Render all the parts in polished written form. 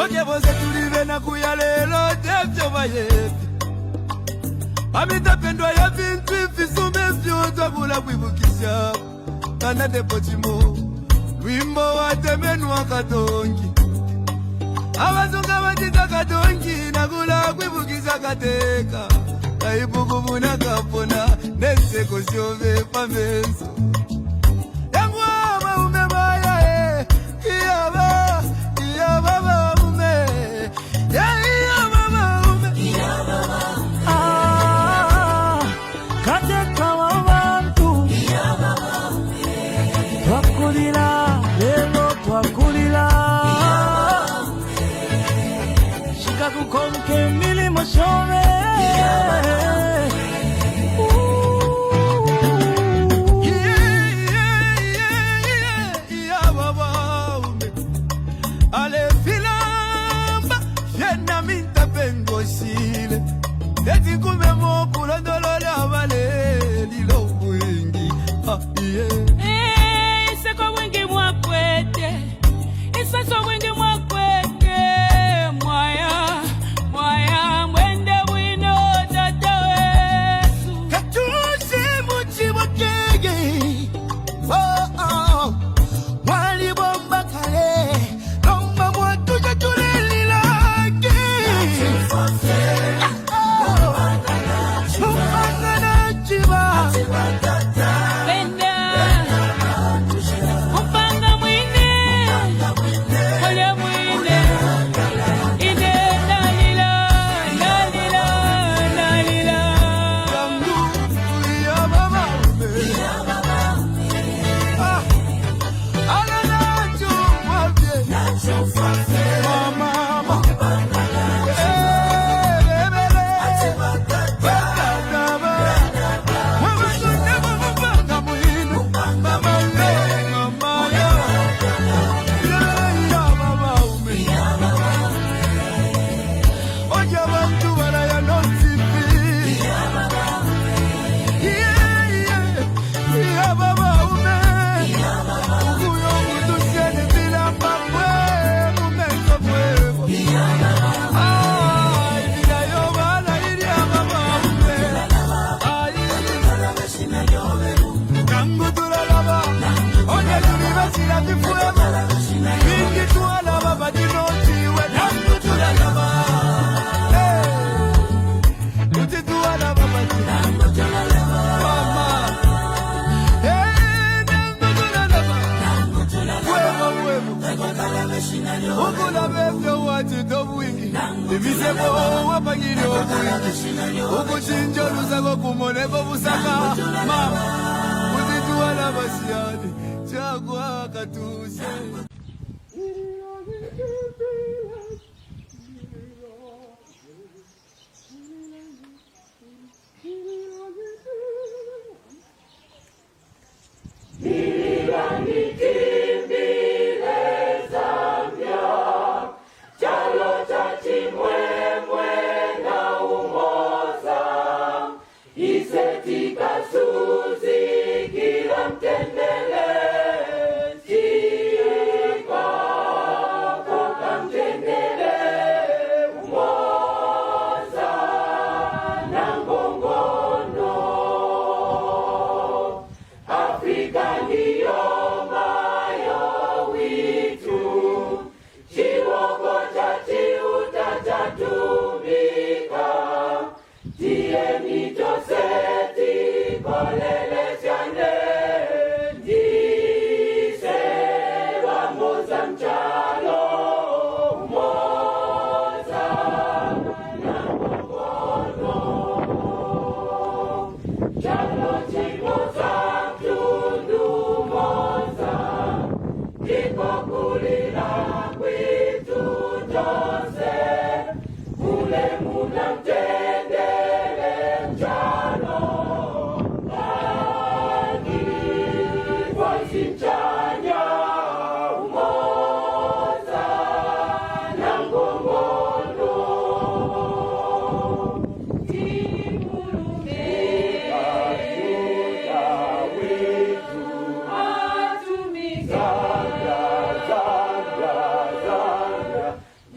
Oje bose tulive na kuyalelo devyo bayepi Amita pendwa ya vintu ifisume vyoza kula kuibukisha Kana depochimo Wimbo watemenu wakatongi Abazunga wajita katongi Nakula kuibukisha kateka Kaibuku muna kapona Neseko siove pamenso Yangu ama umebaya Iyaba Iyaba ume Iyaba ume Iyaba Kateka wabantu Iyaba ume Twakulila Lelo twakulila Iyaba ume Shika kukonke milimo shove Eti kume moku la dolole avale Lilo wingi Iseko wingi mwakwete Iseso wingi mwakwete Mwaya Mwaya Mwende wino tata wesu Katusi muchi wakege Wali bomba kale Lomba mwatu jatuleli lake Ukula bevyo wati dobuingi Ibisebo wapangini obuingi Ukuchinjo lusako kumonebo busaka Mama, utituwa na basiani Chagwa katuse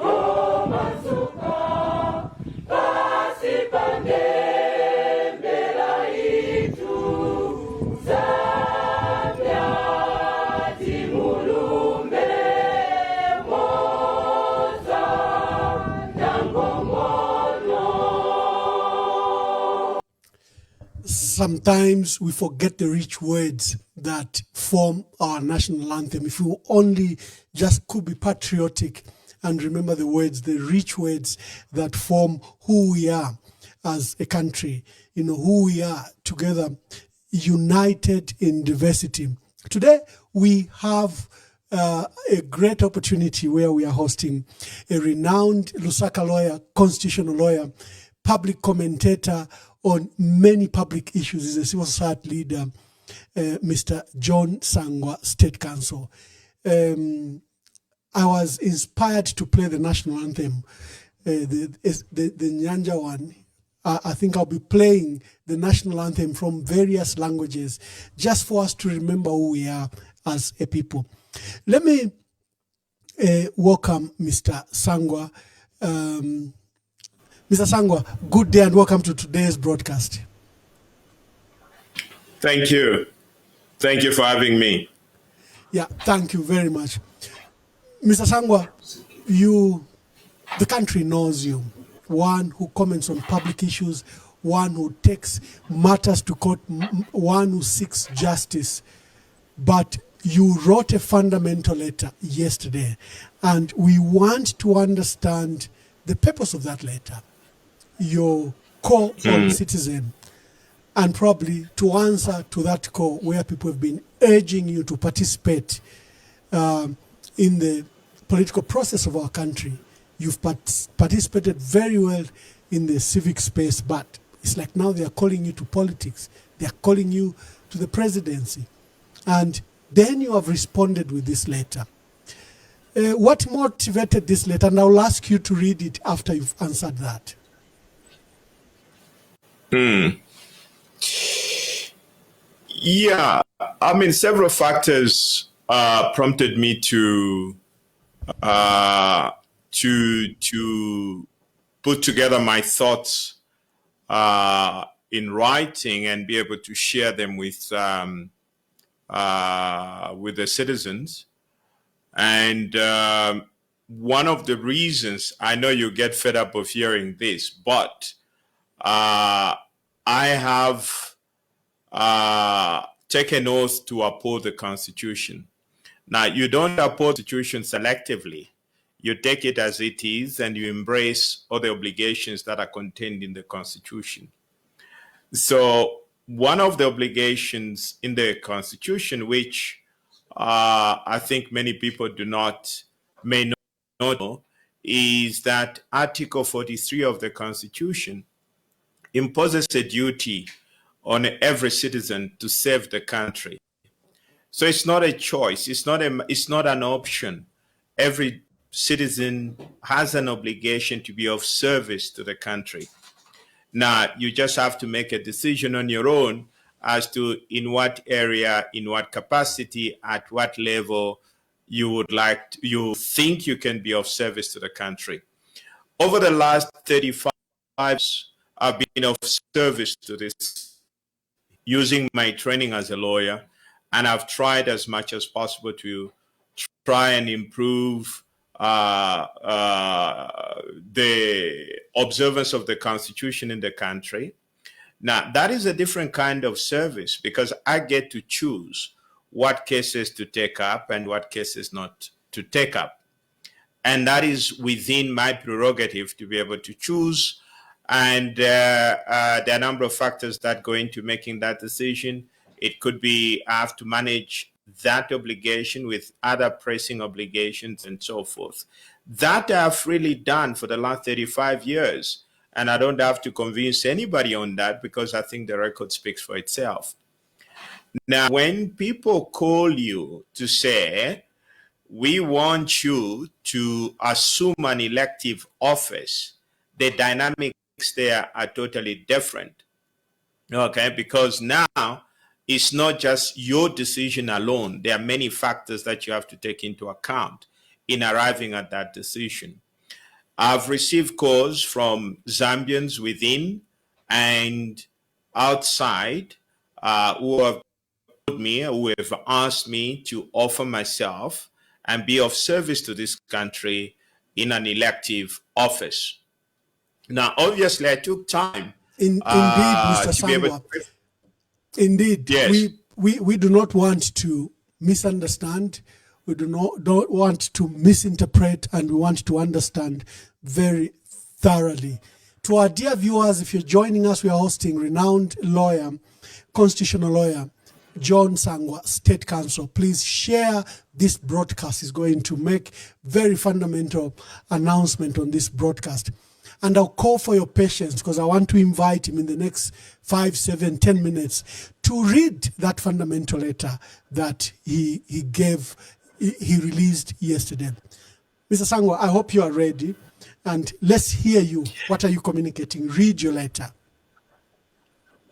Oh sometimes we forget the rich words that form our national anthem. If we only just could be patriotic and remember the words, the rich words that form who we are as a country, who we are together, united in diversity. Today, we have a great opportunity where we are hosting a renowned Lusaka lawyer, constitutional lawyer, public commentator on many public issues. He's a civil society leader, Mr. John Sangwa, State Council. I was inspired to play the national anthem, the Nyanja one. I think I'll be playing the national anthem from various languages just for us to remember who we are as a people. Let me welcome Mr. Sangwa. Mr. Sangwa, good day and welcome to today's broadcast. Thank you. Thank you for having me. Yeah, thank you very much. Mr. Sangwa, the country knows you. One who comments on public issues, one who takes matters to court, one who seeks justice. But you wrote a fundamental letter yesterday, and we want to understand the purpose of that letter, your call on citizen, and probably to answer to that call where people have been urging you to participate in the political process of our country. You've participated very well in the civic space, but it's like now they are calling you to politics. They are calling you to the presidency. And then you have responded with this letter. What motivated this letter? And I'll ask you to read it after you've answered that. Yeah, I mean, several factors prompted me to put together my thoughts in writing and be able to share them with the citizens. And one of the reasons, I know you get fed up of hearing this, but I have taken oath to uphold the Constitution. Now, you don't uphold the Constitution selectively. You take it as it is and you embrace all the obligations that are contained in the Constitution. So one of the obligations in the Constitution, which I think many people may not know, is that Article 43 of the Constitution imposes a duty on every citizen to serve the country. So it's not a choice. It's not an option. Every citizen has an obligation to be of service to the country. Now, you just have to make a decision on your own as to in what area, in what capacity, at what level you think you can be of service to the country. Over the last 35 years, I've been of service to this using my training as a lawyer, and I've tried as much as possible to try and improve the observance of the Constitution in the country. Now, that is a different kind of service because I get to choose what cases to take up and what cases not to take up. And that is within my prerogative to be able to choose. And there are a number of factors that go into making that decision. It could be I have to manage that obligation with other pressing obligations and so forth. That I've really done for the last 35 years. And I don't have to convince anybody on that because I think the record speaks for itself. Now, when people call you to say, we want you to assume an elective office, the dynamics there are totally different. Okay, because now it's not just your decision alone. There are many factors that you have to take into account in arriving at that decision. I've received calls from Zambians within and outside who have told me, who have asked me to offer myself and be of service to this country in an elective office. Now, obviously, I took time Indeed, Mr. to be able Sangwa. Indeed, Yes. we do not want to misunderstand. We don't want to misinterpret, and we want to understand very thoroughly. To our dear viewers, if you're joining us, we are hosting renowned lawyer, constitutional lawyer, John Sangwa, State Counsel. Please share this broadcast. Is going to make very fundamental announcement on this broadcast. And I'll call for your patience because I want to invite him in the next 5, 7, 10 minutes to read that fundamental letter that he released yesterday. Mr. Sangwa, I hope you are ready. And let's hear you. What are you communicating? Read your letter.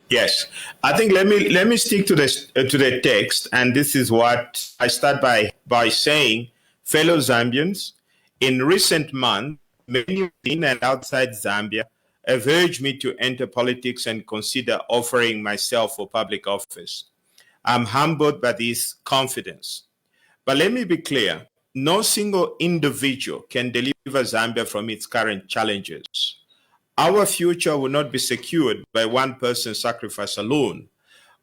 Yes, I think let me stick to the text, and this is what I start by saying, fellow Zambians, in recent months, many in and outside Zambia have urged me to enter politics and consider offering myself for public office. I'm humbled by this confidence. But let me be clear, no single individual can deliver Zambia from its current challenges. Our future will not be secured by one person's sacrifice alone,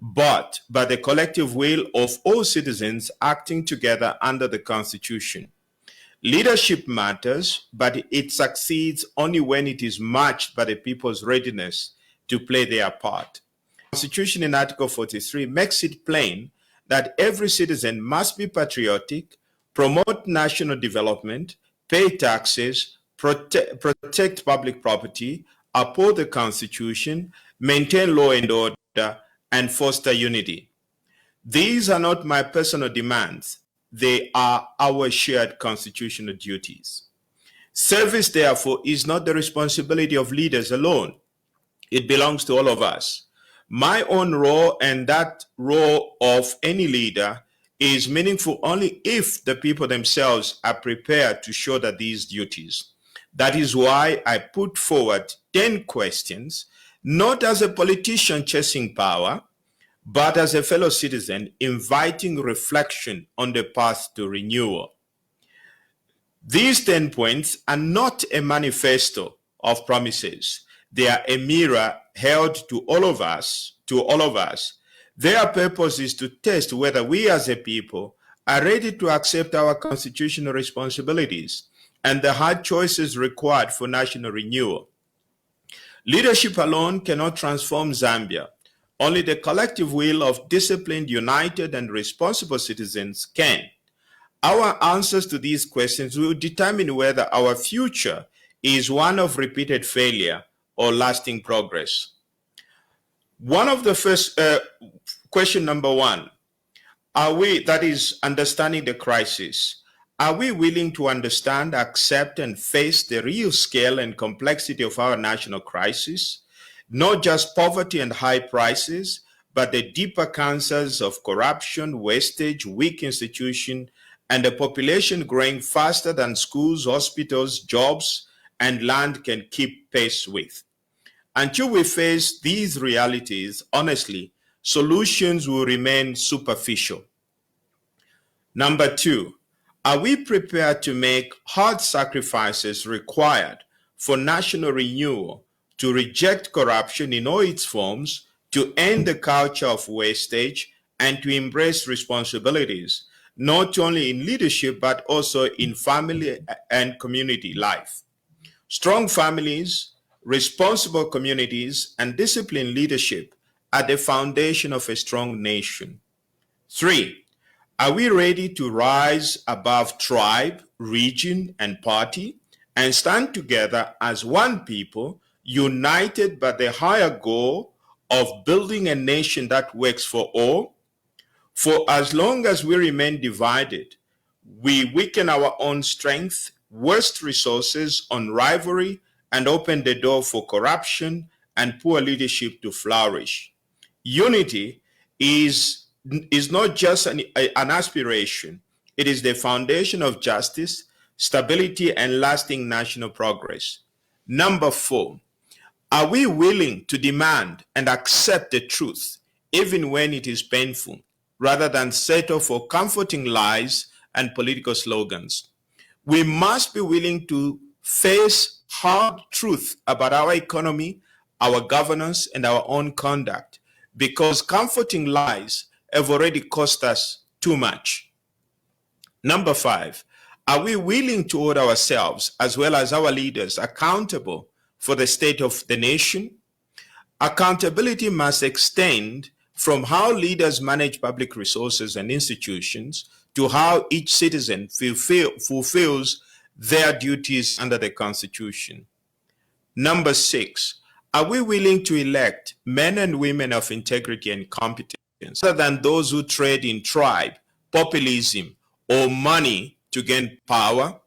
but by the collective will of all citizens acting together under the Constitution. Leadership matters, but it succeeds only when it is matched by the people's readiness to play their part. The Constitution in Article 43 makes it plain that every citizen must be patriotic, promote national development, pay taxes, protect public property, uphold the Constitution, maintain law and order, and foster unity. These are not my personal demands. They are our shared constitutional duties. Service, therefore, is not the responsibility of leaders alone. It belongs to all of us. My own role and that role of any leader is meaningful only if the people themselves are prepared to shoulder these duties. That is why I put forward 10 questions, not as a politician chasing power, but as a fellow citizen inviting reflection on the path to renewal. These 10 points are not a manifesto of promises. They are a mirror held to all of us. Their purpose is to test whether we as a people are ready to accept our constitutional responsibilities and the hard choices required for national renewal. Leadership alone cannot transform Zambia. Only the collective will of disciplined, united, and responsible citizens can. Our answers to these questions will determine whether our future is one of repeated failure or lasting progress. One of the first, question number one, that is understanding the crisis. Are we willing to understand, accept, and face the real scale and complexity of our national crisis? Not just poverty and high prices, but the deeper cancers of corruption, wastage, weak institutions, and a population growing faster than schools, hospitals, jobs, and land can keep pace with. Until we face these realities, honestly, solutions will remain superficial. Number two, are we prepared to make hard sacrifices required for national renewal, to reject corruption in all its forms, to end the culture of wastage, and to embrace responsibilities, not only in leadership, but also in family and community life? Strong families, responsible communities, and disciplined leadership are the foundation of a strong nation. Three, are we ready to rise above tribe, region, and party and stand together as one people, united by the higher goal of building a nation that works for all? For as long as we remain divided, we weaken our own strength, waste resources on rivalry, and open the door for corruption and poor leadership to flourish. Unity is not just an aspiration. It is the foundation of justice, stability, and lasting national progress. Number four, are we willing to demand and accept the truth, even when it is painful, rather than settle for comforting lies and political slogans? We must be willing to face hard truth about our economy, our governance, and our own conduct, because comforting lies have already cost us too much. Number 5, are we willing to hold ourselves as well as our leaders accountable for the state of the nation? Accountability must extend from how leaders manage public resources and institutions to how each citizen fulfills their duties under the Constitution. Number 6, are we willing to elect men and women of integrity and competence rather than those who trade in tribe, populism, or money to gain power?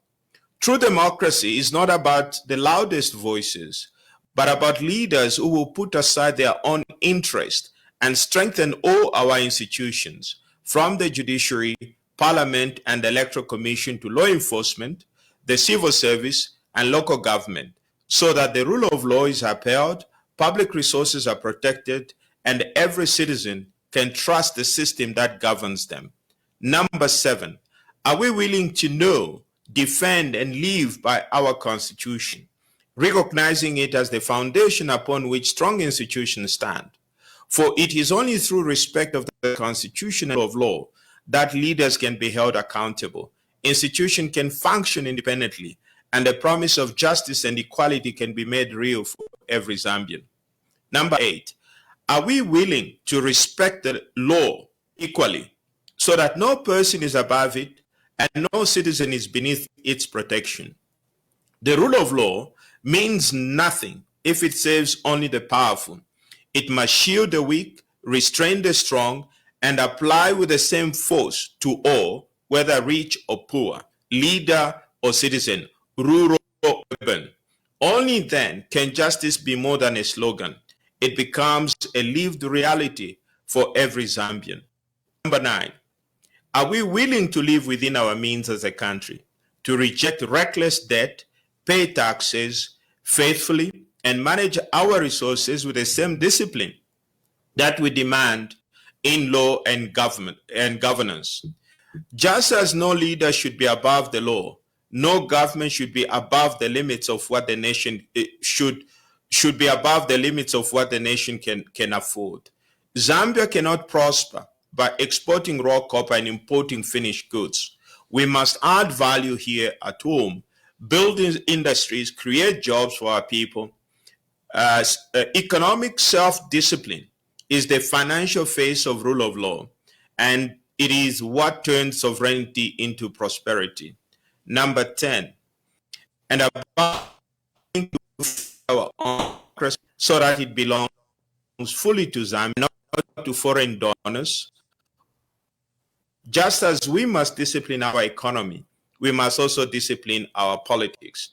True democracy is not about the loudest voices, but about leaders who will put aside their own interest and strengthen all our institutions, from the judiciary, parliament, and electoral commission to law enforcement, the civil service, and local government, so that the rule of law is upheld, public resources are protected, and every citizen can trust the system that governs them. Number 7, are we willing to know, defend, and live by our Constitution, recognizing it as the foundation upon which strong institutions stand? For it is only through respect of the Constitution and of law that leaders can be held accountable, institutions can function independently, and the promise of justice and equality can be made real for every Zambian. Number 8, are we willing to respect the law equally so that no person is above it and no citizen is beneath its protection? The rule of law means nothing if it serves only the powerful. It must shield the weak, restrain the strong, and apply with the same force to all, whether rich or poor, leader or citizen, rural or urban. Only then can justice be more than a slogan. It becomes a lived reality for every Zambian. Number 9, are we willing to live within our means as a country, to reject reckless debt, pay taxes faithfully, and manage our resources with the same discipline that we demand in law and governance? Just as no leader should be above the law, no government should be above the limits of what the nation should be above the limits of what the nation can afford. Zambia cannot prosper by exporting raw copper and importing finished goods. We must add value here at home, build industries, create jobs for our people. Economic self-discipline is the financial face of rule of law, and it is what turns sovereignty into prosperity. Number 10, and about our own so that it belongs fully to Zambia, not to foreign donors. Just as we must discipline our economy, we must also discipline our politics.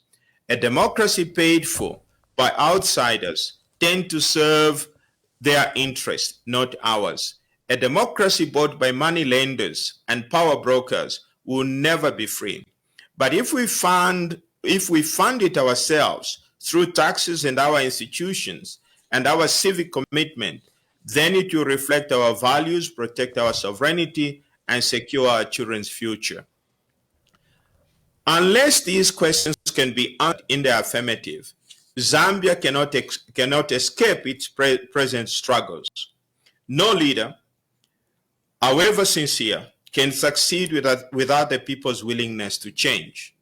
A democracy paid for by outsiders tend to serve their interests, not ours. A democracy bought by money lenders and power brokers will never be free. But if we fund it ourselves through taxes and our institutions and our civic commitment, then it will reflect our values, protect our sovereignty, and secure our children's future. Unless these questions can be answered in the affirmative, Zambia cannot escape its present struggles. No leader, however sincere, can succeed without the people's willingness to change.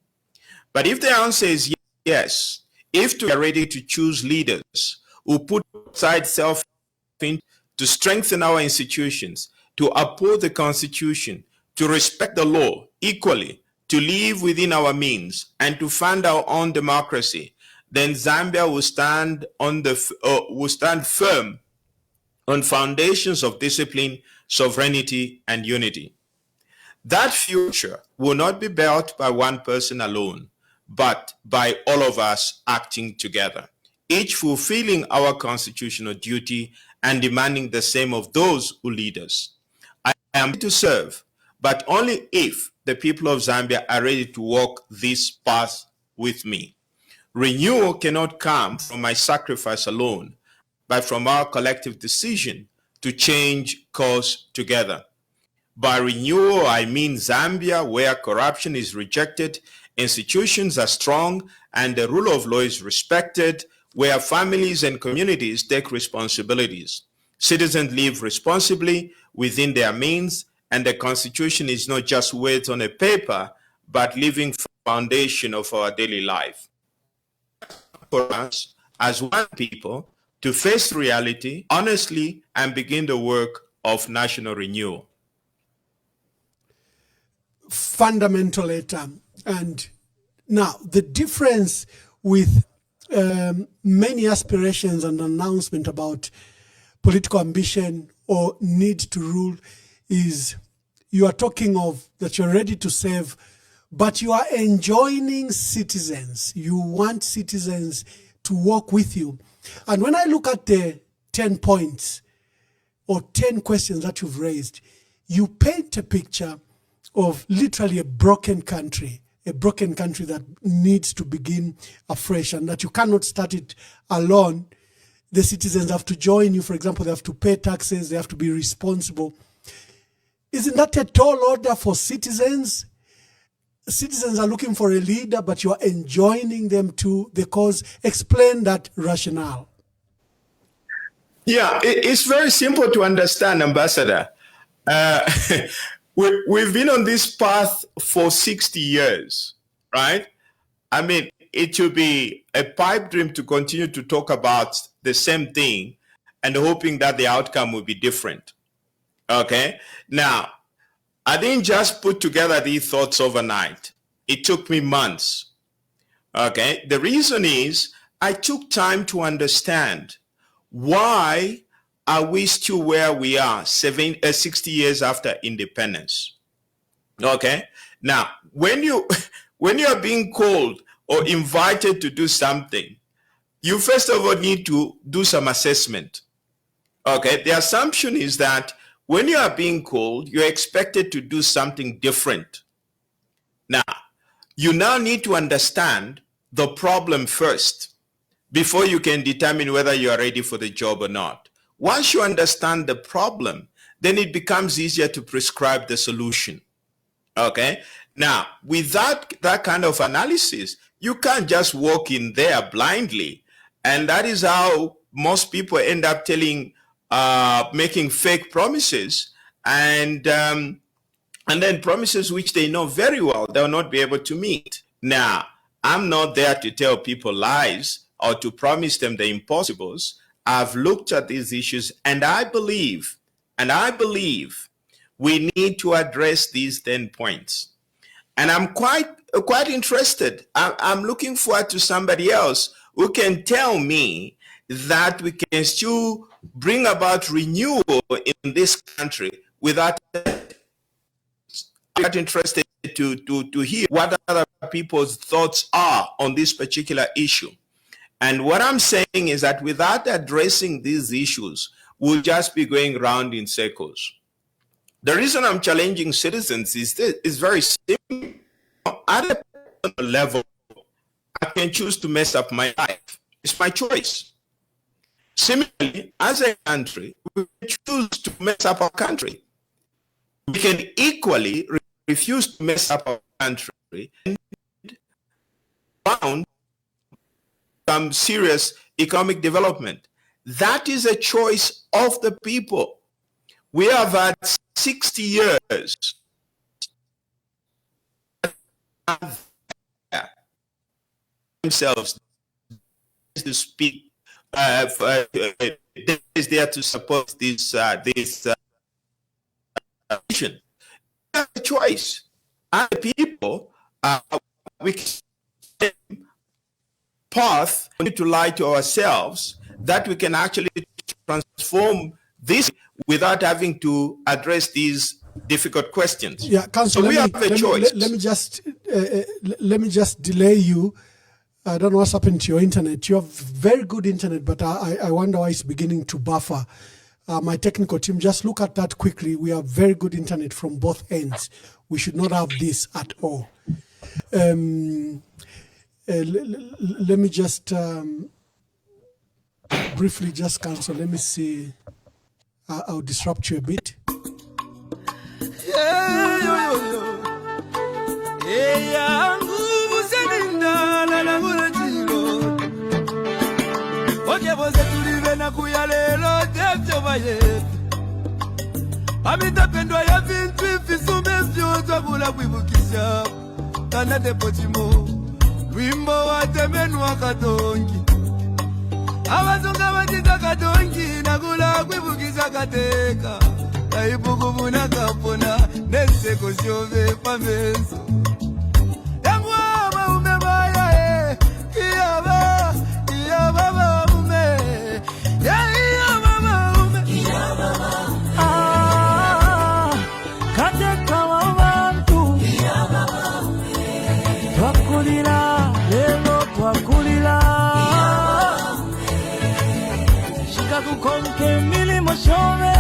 But if the answer is yes, if we are ready to choose leaders who put aside self-interest to strengthen our institutions, to uphold the Constitution, to respect the law equally, to live within our means, and to fund our own democracy, then Zambia will stand firm on foundations of discipline, sovereignty, and unity. That future will not be built by one person alone, but by all of us acting together, each fulfilling our constitutional duty and demanding the same of those who lead us. I am to serve, but only if the people of Zambia are ready to walk this path with me. Renewal cannot come from my sacrifice alone, but from our collective decision to change course together. By renewal, I mean Zambia, where corruption is rejected, institutions are strong, and the rule of law is respected, where families and communities take responsibilities. Citizens live responsibly within their means, and the Constitution is not just words on a paper, but living foundation of our daily life. For us, as one people, to face reality honestly and begin the work of national renewal. Fundamental letter. And now the difference with many aspirations and announcement about political ambition or need to rule is you are talking of that you're ready to serve, but you are enjoining citizens. You want citizens to work with you. And when I look at the 10 points or 10 questions that you've raised, you paint a picture of literally a broken country that needs to begin afresh, and that you cannot start it alone. The citizens have to join you. For example, they have to pay taxes, they have to be responsible. Isn't that a tall order for citizens? Citizens are looking for a leader, but you are enjoining them to the cause. Explain that rationale. Yeah, it's very simple to understand, Ambassador. We've been on this path for 60 years, right? I mean, it would be a pipe dream to continue to talk about the same thing and hoping that the outcome will be different. Okay? Now, I didn't just put together these thoughts overnight. It took me months. Okay? The reason is I took time to understand why are we still where we are 60 years after independence. Okay? Now, when you are being called or invited to do something, you first of all need to do some assessment. Okay? The assumption is that when you are being called, you're expected to do something different. Now, you now need to understand the problem first before you can determine whether you are ready for the job or not. Once you understand the problem, then it becomes easier to prescribe the solution. Okay? Now, without that kind of analysis, you can't just walk in there blindly. And that is how most people end up making fake promises and then promises which they know very well they'll not be able to meet. Now, I'm not there to tell people lies or to promise them the impossibles. I've looked at these issues, and I believe we need to address these 10 points. And I'm quite interested. I'm looking forward to somebody else who can tell me that we can still bring about renewal in this country without. I'm interested to hear what other people's thoughts are on this particular issue. And what I'm saying is that without addressing these issues, we'll just be going round in circles. The reason I'm challenging citizens is very simple. At a personal level, I can choose to mess up my life. It's my choice. Similarly, as a country, we choose to mess up our country. We can equally refuse to mess up our country and found some serious economic development. That is a choice of the people. We have had 60 years themselves to speak. Is there to support this vision. That's a choice. And the people, we can path, we need to lie to ourselves that we can actually transform this without having to address these difficult questions. Yeah, Council, so we have a choice. Let me just delay you. I don't know what's happened to your internet. You have very good internet, but I wonder why it's beginning to buffer. My technical team, just look at that quickly. We have very good internet from both ends. We should not have this at all. Let me just briefly just cancel. Let me see. I'll disrupt you a bit. yetu amitapendwa ya vintu ifisume vyoza bula kwibukisha kana depotimo lwimbo watemenwa katongi abazunga batita katongi nagula kwibukisha kateka kaibukubuna kapona neseko syove pamenso yangwa maume baya iyaba maume iyaba maume kateka wabantu twakulira lelo twakulira shikakukonke milimo shove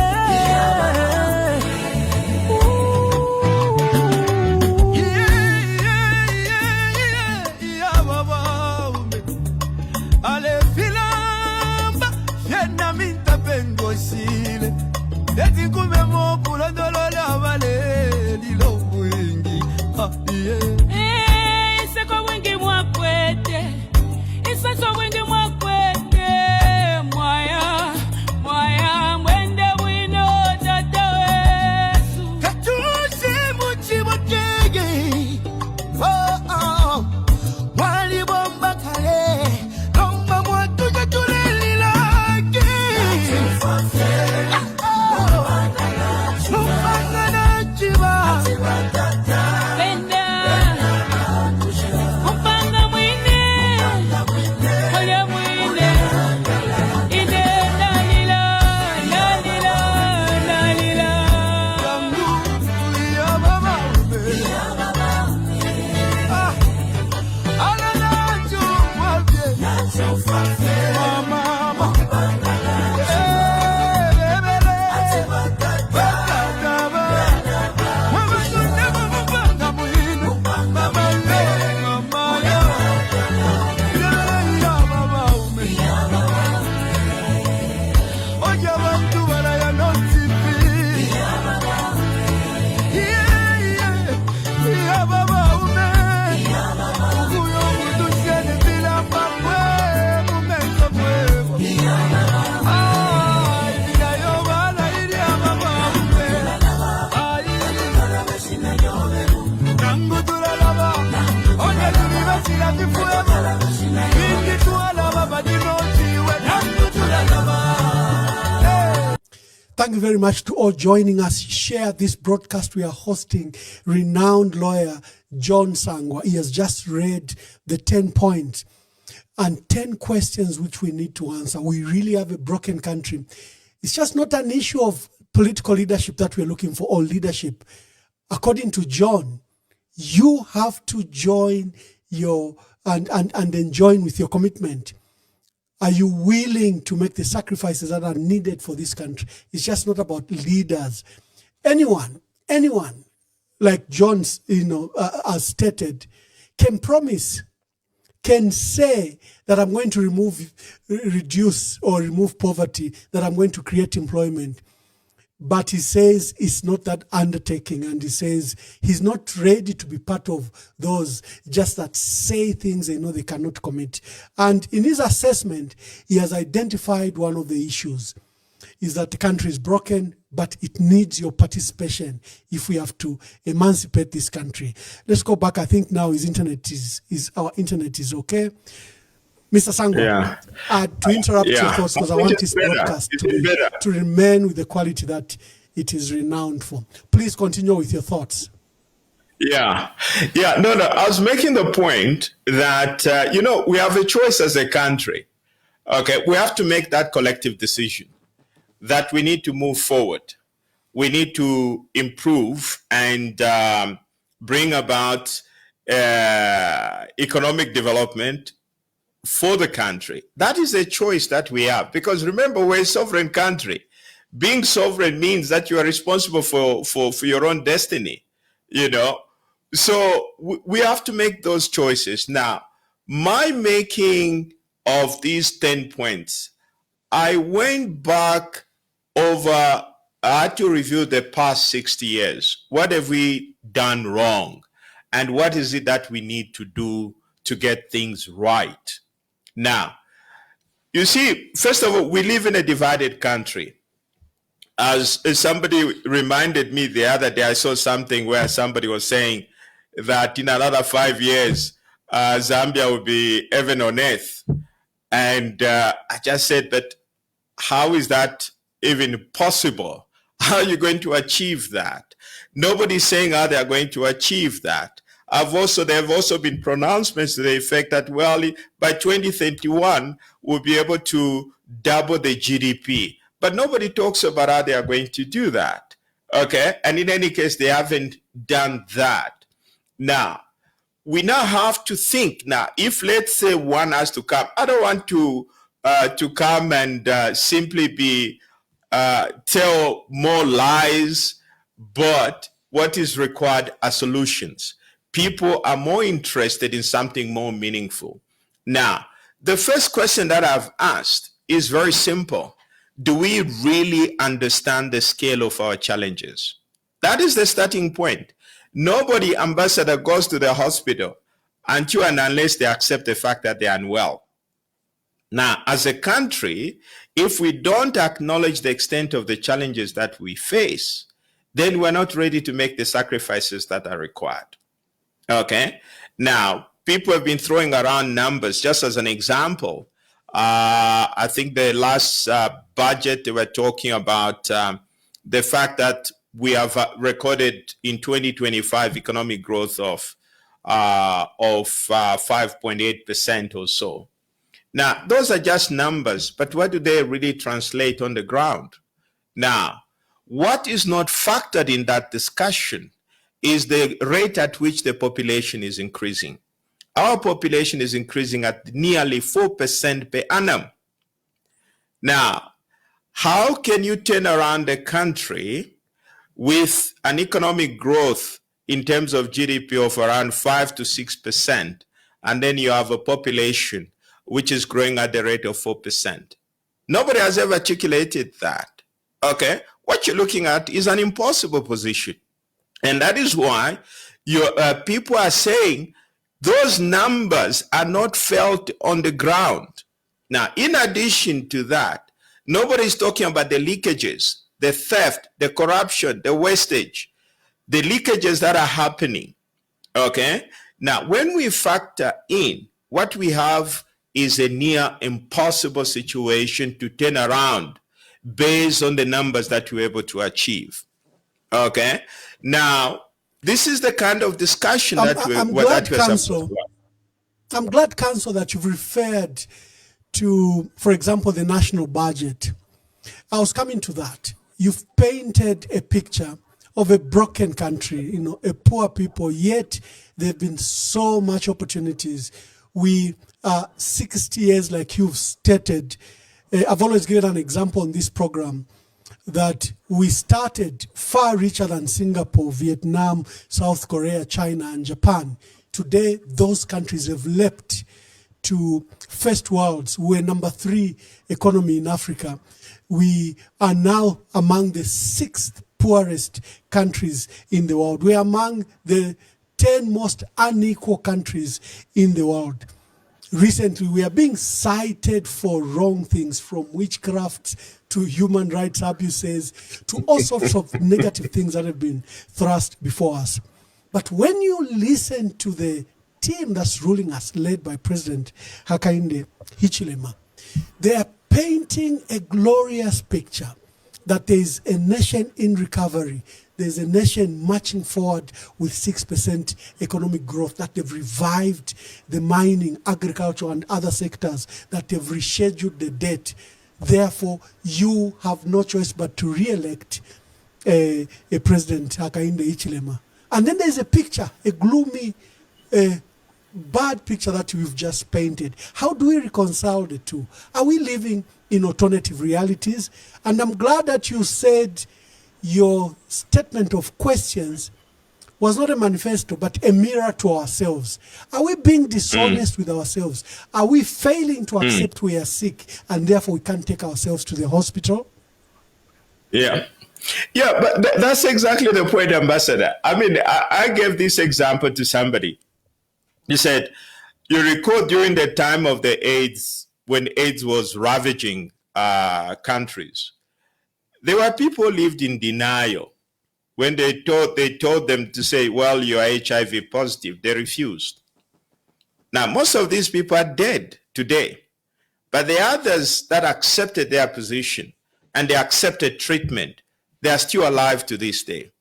Thank you very much to all joining us. Share this broadcast. We are hosting renowned lawyer John Sangwa. He has just read the 10 points and 10 questions which we need to answer. We really have a broken country. It's just not an issue of political leadership that we're looking for, or leadership. According to John, you have to join your and then join with your commitment. Are you willing to make the sacrifices that are needed for this country? It's just not about leaders. Anyone, like John's, as stated, can promise, can say that I'm going to reduce or remove poverty, that I'm going to create employment. But he says it's not that undertaking, and he says he's not ready to be part of those just that say things they know they cannot commit. And in his assessment, he has identified one of the issues is that the country is broken, but it needs your participation if we have to emancipate this country. Let's go back. I think now our internet is okay. Mr. Sangwa, to interrupt your thoughts, because I want this broadcast to remain with the quality that it is renowned for. Please continue with your thoughts. No, I was making the point that, we have a choice as a country. Okay, we have to make that collective decision that we need to move forward. We need to improve and bring about economic development for the country. That is a choice that we have, because remember, we're a sovereign country. Being sovereign means that you are responsible for your own destiny, So we have to make those choices. Now, my making of these 10 points, I went back over, I had to review the past 60 years. What have we done wrong? And what is it that we need to do to get things right? Now, you see, first of all, we live in a divided country. As somebody reminded me the other day, I saw something where somebody was saying that in another 5 years, Zambia will be heaven on earth. And I just said, but how is that even possible? How are you going to achieve that? Nobody's saying how they are going to achieve that. There have also been pronouncements to the effect that, well, by 2031, we'll be able to double the GDP. But nobody talks about how they are going to do that. Okay? And in any case, they haven't done that. Now, we now have to think. Now, if let's say one has to come, I don't want to come and simply be tell more lies, but what is required are solutions. People are more interested in something more meaningful. Now, the first question that I've asked is very simple. Do we really understand the scale of our challenges? That is the starting point. Nobody, ambassador, goes to the hospital until and unless they accept the fact that they are unwell. Now, as a country, if we don't acknowledge the extent of the challenges that we face, then we're not ready to make the sacrifices that are required. Okay? Now, people have been throwing around numbers. Just as an example, I think the last budget, they were talking about the fact that we have recorded in 2025 economic growth of 5.8% or so. Now, those are just numbers, but what do they really translate on the ground? Now, what is not factored in that discussion is the rate at which the population is increasing. Our population is increasing at nearly 4% per annum. Now, how can you turn around a country with an economic growth in terms of GDP of around 5 to 6%, and then you have a population which is growing at the rate of 4%? Nobody has ever articulated that. Okay? What you're looking at is an impossible position. And that is why people are saying those numbers are not felt on the ground. Now, in addition to that, nobody is talking about the leakages, the theft, the corruption, the wastage, the leakages that are happening. Okay? Now, when we factor in, what we have is a near impossible situation to turn around based on the numbers that we're able to achieve. Okay? Now, this is the kind of discussion I'm glad, Council, that you've referred to, for example, the national budget. I was coming to that. You've painted a picture of a broken country, a poor people, yet there have been so much opportunities. We are 60 years, like you've stated. I've always given an example on this program that we started far richer than Singapore, Vietnam, South Korea, China, and Japan. Today, those countries have leapt to first worlds. We're number 3 economy in Africa. We are now among the 6th poorest countries in the world. We are among the 10 most unequal countries in the world. Recently, we are being cited for wrong things, from witchcraft to human rights abuses to all sorts of negative things that have been thrust before us. But when you listen to the team that's ruling us, led by President Hakainde, Hichilema, they are painting a glorious picture that there is a nation in recovery. There's a nation marching forward with 6% economic growth, that they've revived the mining, agriculture, and other sectors, that they've rescheduled the debt. Therefore, you have no choice but to re-elect a President Hakainde Hichilema. And then there's a picture, a gloomy, bad picture that we've just painted. How do we reconcile the two? Are we living in alternative realities? And I'm glad that you said your statement of questions was not a manifesto, but a mirror to ourselves. Are we being dishonest with ourselves? Are we failing to accept we are sick and therefore we can't take ourselves to the hospital? Yeah. Yeah, but that's exactly the point, Ambassador. I mean, I gave this example to somebody. He said, you recall during the time of the AIDS, when AIDS was ravaging countries, there were people who lived in denial. When they told them to say, well, you are HIV positive, they refused. Now, most of these people are dead today, but the others that accepted their position and they accepted treatment, they are still alive to this day.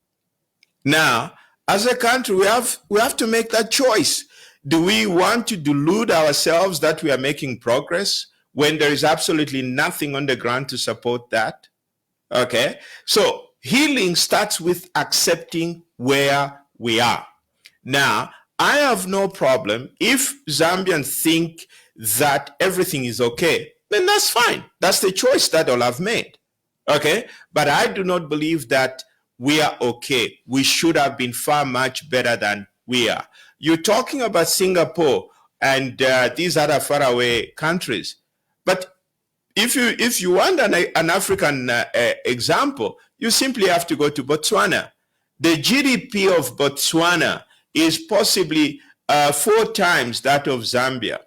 Now, as a country, we have to make that choice. Do we want to delude ourselves that we are making progress when there is absolutely nothing on the ground to support that? Okay, so healing starts with accepting where we are. Now, I have no problem if Zambians think that everything is okay, then that's fine. That's the choice that all have made. Okay, but I do not believe that we are okay. We should have been far much better than we are. You're talking about Singapore and these other faraway countries, but if you want an African example, you simply have to go to Botswana. The GDP of Botswana is possibly 4 times that of Zambia.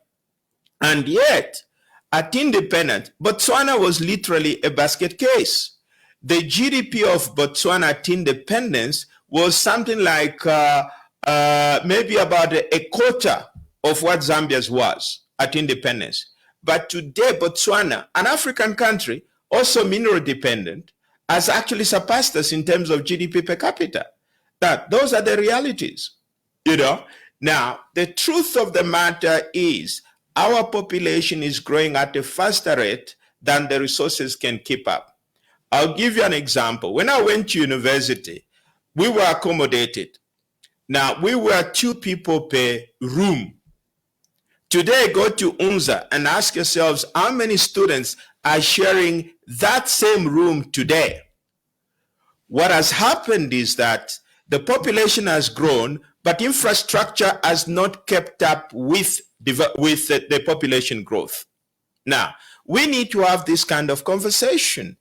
And yet, at independence, Botswana was literally a basket case. The GDP of Botswana at independence was something like maybe about a quarter of what Zambia's was at independence. But today, Botswana, an African country, also mineral dependent, has actually surpassed us in terms of GDP per capita. That those are the realities, you know. Now, the truth of the matter is our population is growing at a faster rate than the resources can keep up. I'll give you an example. When I went to university, we were accommodated. Now, we were 2 people per room. Today, go to UNZA and ask yourselves how many students are sharing that same room today. What has happened is that the population has grown, but infrastructure has not kept up with the population growth. Now, we need to have this kind of conversation.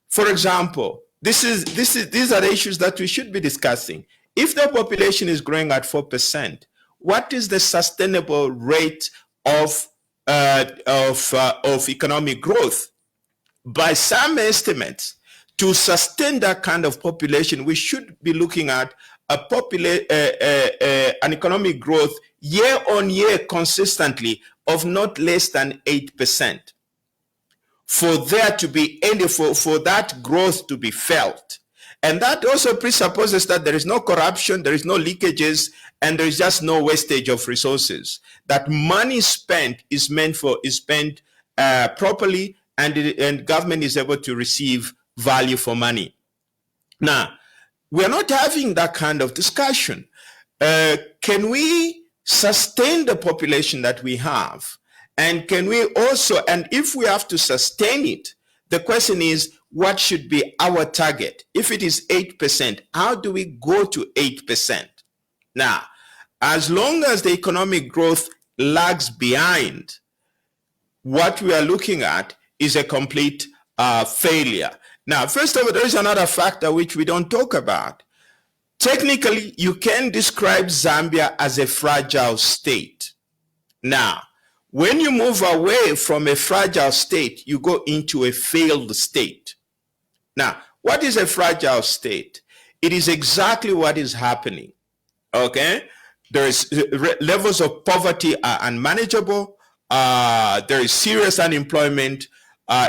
For example, these are the issues that we should be discussing. If the population is growing at 4%, what is the sustainable rate of economic growth? By some estimates, to sustain that kind of population, we should be looking at an economic growth year on year consistently of not less than 8%. For there to be any for that growth to be felt. And that also presupposes that there is no corruption, there is no leakages, and there is just no wastage of resources. That money spent is spent properly, and government is able to receive value for money. Now, we're not having that kind of discussion. Can we sustain the population that we have? And can we also, and if we have to sustain it, the question is, what should be our target? If it is 8%, how do we go to 8%? Now, as long as the economic growth lags behind, what we are looking at is a complete failure. Now, first of all, there is another factor which we don't talk about. Technically, you can describe Zambia as a fragile state. Now, when you move away from a fragile state, you go into a failed state. Now, what is a fragile state? It is exactly what is happening. Okay? There is levels of poverty are unmanageable. There is serious unemployment.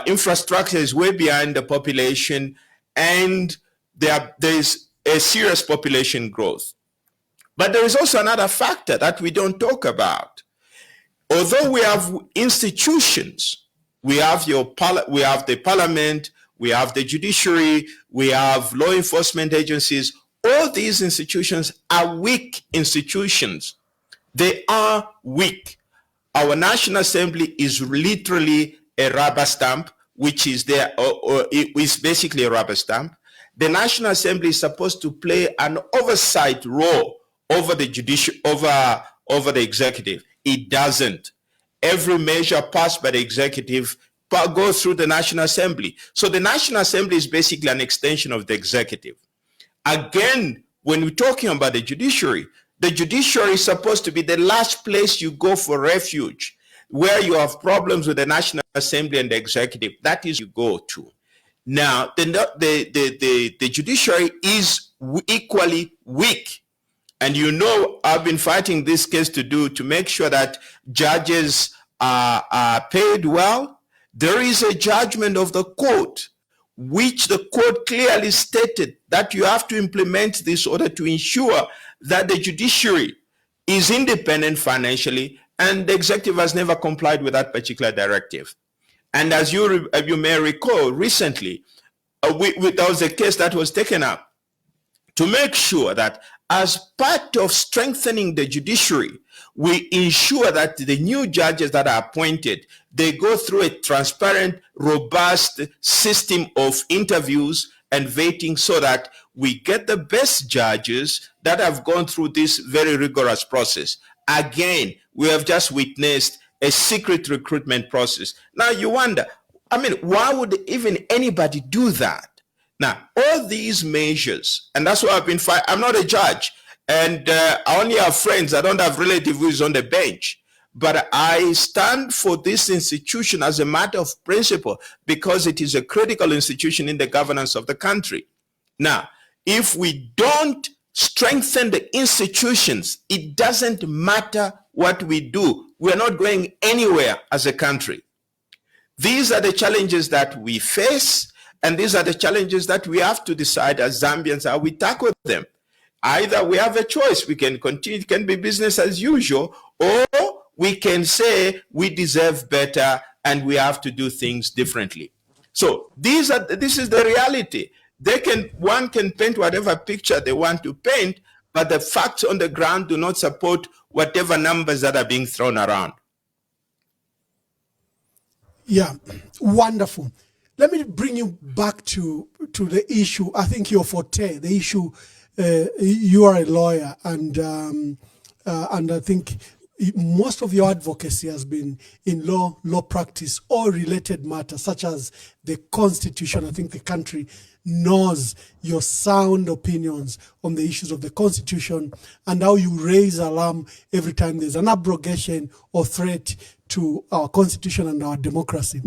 Infrastructure is way behind the population, and there is a serious population growth. But there is also another factor that we don't talk about. Although we have institutions, we have the parliament, we have the judiciary, we have law enforcement agencies. All these institutions are weak institutions. They are weak. Our National Assembly is literally a rubber stamp, which is there, or it is basically a rubber stamp. The National Assembly is supposed to play an oversight role over the over the executive. It doesn't. Every measure passed by the executive goes through the National Assembly. So the National Assembly is basically an extension of the executive. Again, when we're talking about the judiciary is supposed to be the last place you go for refuge, where you have problems with the National Assembly and the executive. That is you go to. Now, the judiciary is equally weak. And you know, I've been fighting this case to make sure that judges are paid well. There is a judgment of the court, which the court clearly stated that you have to implement this order to ensure that the judiciary is independent financially, and the executive has never complied with that particular directive. And as you may recall, recently, there was a case that was taken up to make sure that as part of strengthening the judiciary, we ensure that the new judges that are appointed, they go through a transparent, robust system of interviews and vetting so that we get the best judges that have gone through this very rigorous process. Again, we have just witnessed a secret recruitment process. Now you wonder, I mean, why would even anybody do that? Now, all these measures, and that's why I've been fighting. I'm not a judge, and I only have friends. I don't have relatives who is on the bench. But I stand for this institution as a matter of principle because it is a critical institution in the governance of the country. Now, if we don't strengthen the institutions, it doesn't matter what we do. We're not going anywhere as a country. These are the challenges that we face, and these are the challenges that we have to decide as Zambians how we tackle them. Either we have a choice, we can continue, it can be business as usual, or we can say we deserve better and we have to do things differently. So this is the reality. One can paint whatever picture they want to paint, but the facts on the ground do not support whatever numbers that are being thrown around. Yeah, wonderful. Let me bring you back to the issue. I think your forte, the issue. You are a lawyer, and I think most of your advocacy has been in law practice or related matters, such as the Constitution. I think the country knows your sound opinions on the issues of the Constitution and how you raise alarm every time there's an abrogation or threat to our Constitution and our democracy.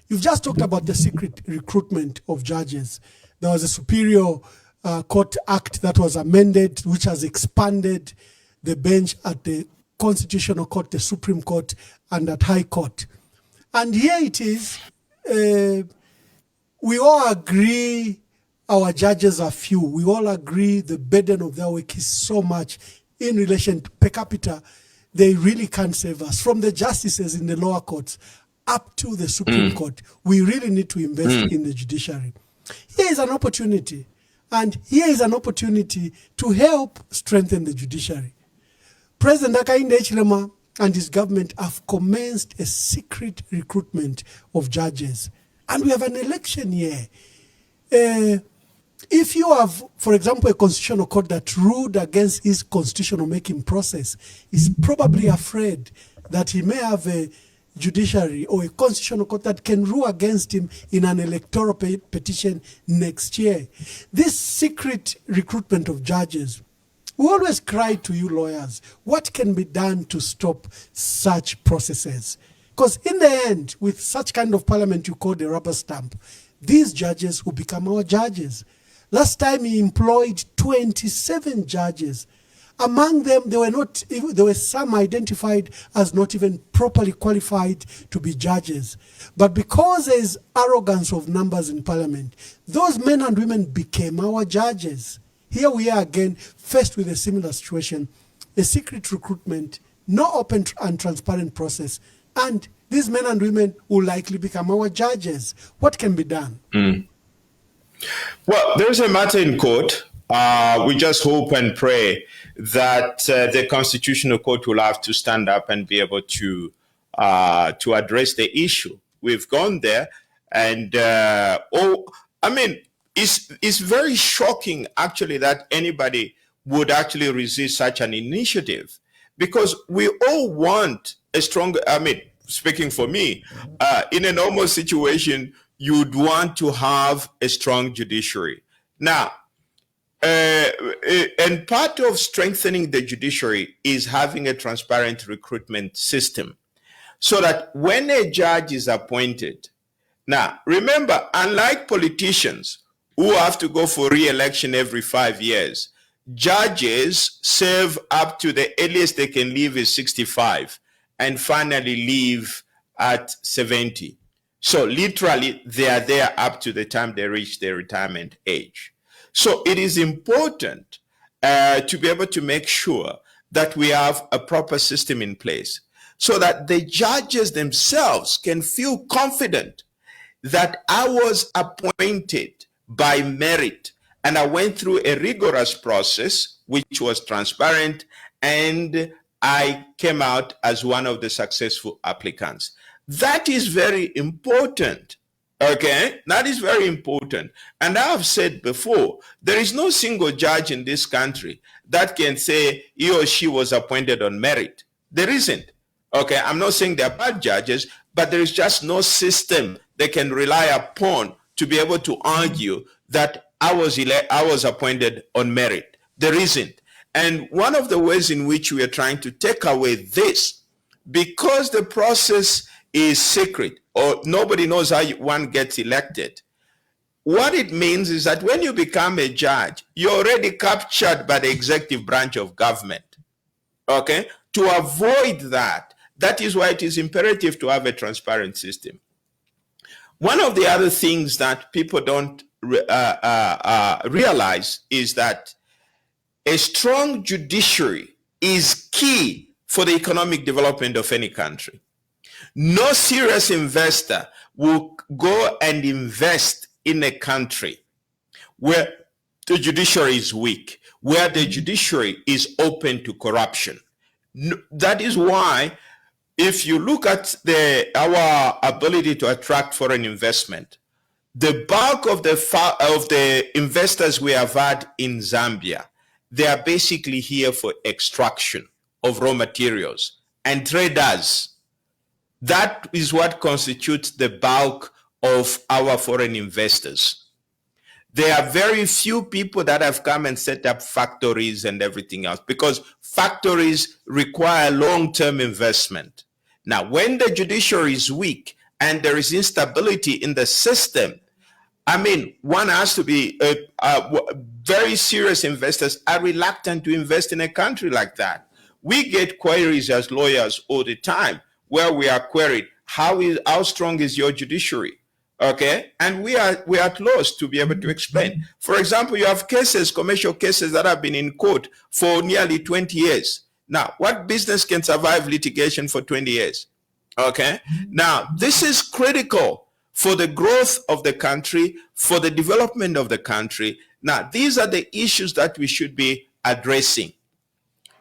You've just talked about the secret recruitment of judges. There was a Superior Court Act that was amended, which has expanded the bench at the Constitutional Court, the Supreme Court, and at High Court. And here it is. We all agree our judges are few. We all agree the burden of their work is so much in relation to per capita. They really can't save us. From the justices in the lower courts up to the Supreme Court, we really need to invest in the judiciary. Here is an opportunity. And here is an opportunity to help strengthen the judiciary. President Hakainde Hichilema and his government have commenced a secret recruitment of judges. And we have an election year. If you have, for example, a constitutional court that ruled against his constitutional making process, is probably afraid that he may have a judiciary or a constitutional court that can rule against him in an electoral petition next year. This secret recruitment of judges, we always cry to you lawyers, what can be done to stop such processes? Because in the end, with such kind of parliament you call the rubber stamp, these judges will become our judges. Last time he employed 27 judges. Among them, there were some identified as not even properly qualified to be judges. But because there is arrogance of numbers in parliament, those men and women became our judges. Here we are again, faced with a similar situation, a secret recruitment, no open and transparent process, and these men and women will likely become our judges. What can be done? Well, there's a matter in court. We just hope and pray that the Constitutional Court will have to stand up and be able to address the issue. We've gone there, and it's very shocking actually that anybody would actually resist such an initiative, because we all want a strong. Speaking for me, in a normal situation, you'd want to have a strong judiciary. Now, and part of strengthening the judiciary is having a transparent recruitment system, so that when a judge is appointed, Now, remember, unlike politicians who have to go for re-election every 5 years, judges serve up to the earliest they can leave is 65 and finally leave at 70. So literally, they are there up to the time they reach their retirement age. So it is important to be able to make sure that we have a proper system in place so that the judges themselves can feel confident that I was appointed by merit and I went through a rigorous process which was transparent and I came out as one of the successful applicants. That is very important. Okay, that is very important. And I have said before, there is no single judge in this country that can say he or she was appointed on merit. There isn't. Okay, I'm not saying they're bad judges, but there is just no system they can rely upon to be able to argue that I was appointed on merit. There isn't. And one of the ways in which we are trying to take away this, because the process is secret or nobody knows how one gets elected, what it means is that when you become a judge, you're already captured by the executive branch of government. Okay? To avoid that, that is why it is imperative to have a transparent system. One of the other things that people don't realize is that a strong judiciary is key for the economic development of any country. No serious investor will go and invest in a country where the judiciary is weak, where the judiciary is open to corruption. That is why, if you look at our ability to attract foreign investment, the bulk of the investors we have had in Zambia, they are basically here for extraction of raw materials and traders. That is what constitutes the bulk of our foreign investors. There are very few people that have come and set up factories and everything else because factories require long-term investment. Now, when the judiciary is weak and there is instability in the system, I mean, one has to be very serious investors are reluctant to invest in a country like that. We get queries as lawyers all the time where we are queried, how strong is your judiciary? Okay, and we are at loss to be able to explain. For example, you have cases, commercial cases that have been in court for nearly 20 years. Now, what business can survive litigation for 20 years? Okay, now this is critical for the growth of the country, for the development of the country. Now, these are the issues that we should be addressing.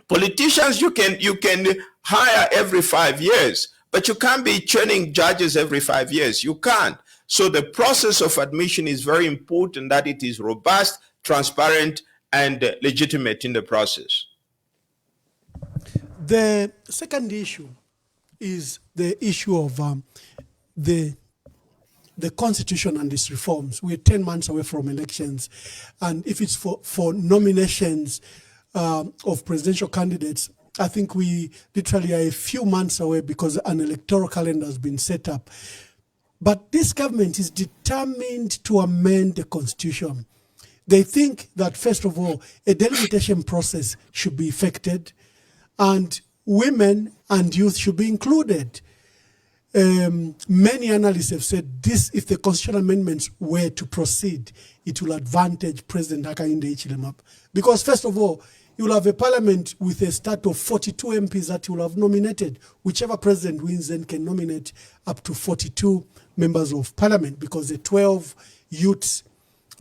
Politicians, you can hire every 5 years, but you can't be churning judges every 5 years. You can't. So the process of admission is very important, that it is robust, transparent, and legitimate in the process. The second issue is the issue of the constitution and its reforms. We're 10 months away from elections. And if it's for nominations of presidential candidates, I think we literally are a few months away because an electoral calendar has been set up. But this government is determined to amend the constitution. They think that, first of all, a delimitation process should be effected and women and youth should be included. Many analysts have said this, if the constitutional amendments were to proceed, it will advantage President Hakainde Hichilema. Because, first of all, you will have a parliament with a start of 42 MPs that you will have nominated. Whichever president wins then can nominate up to 42 members of parliament, because the 12 youths,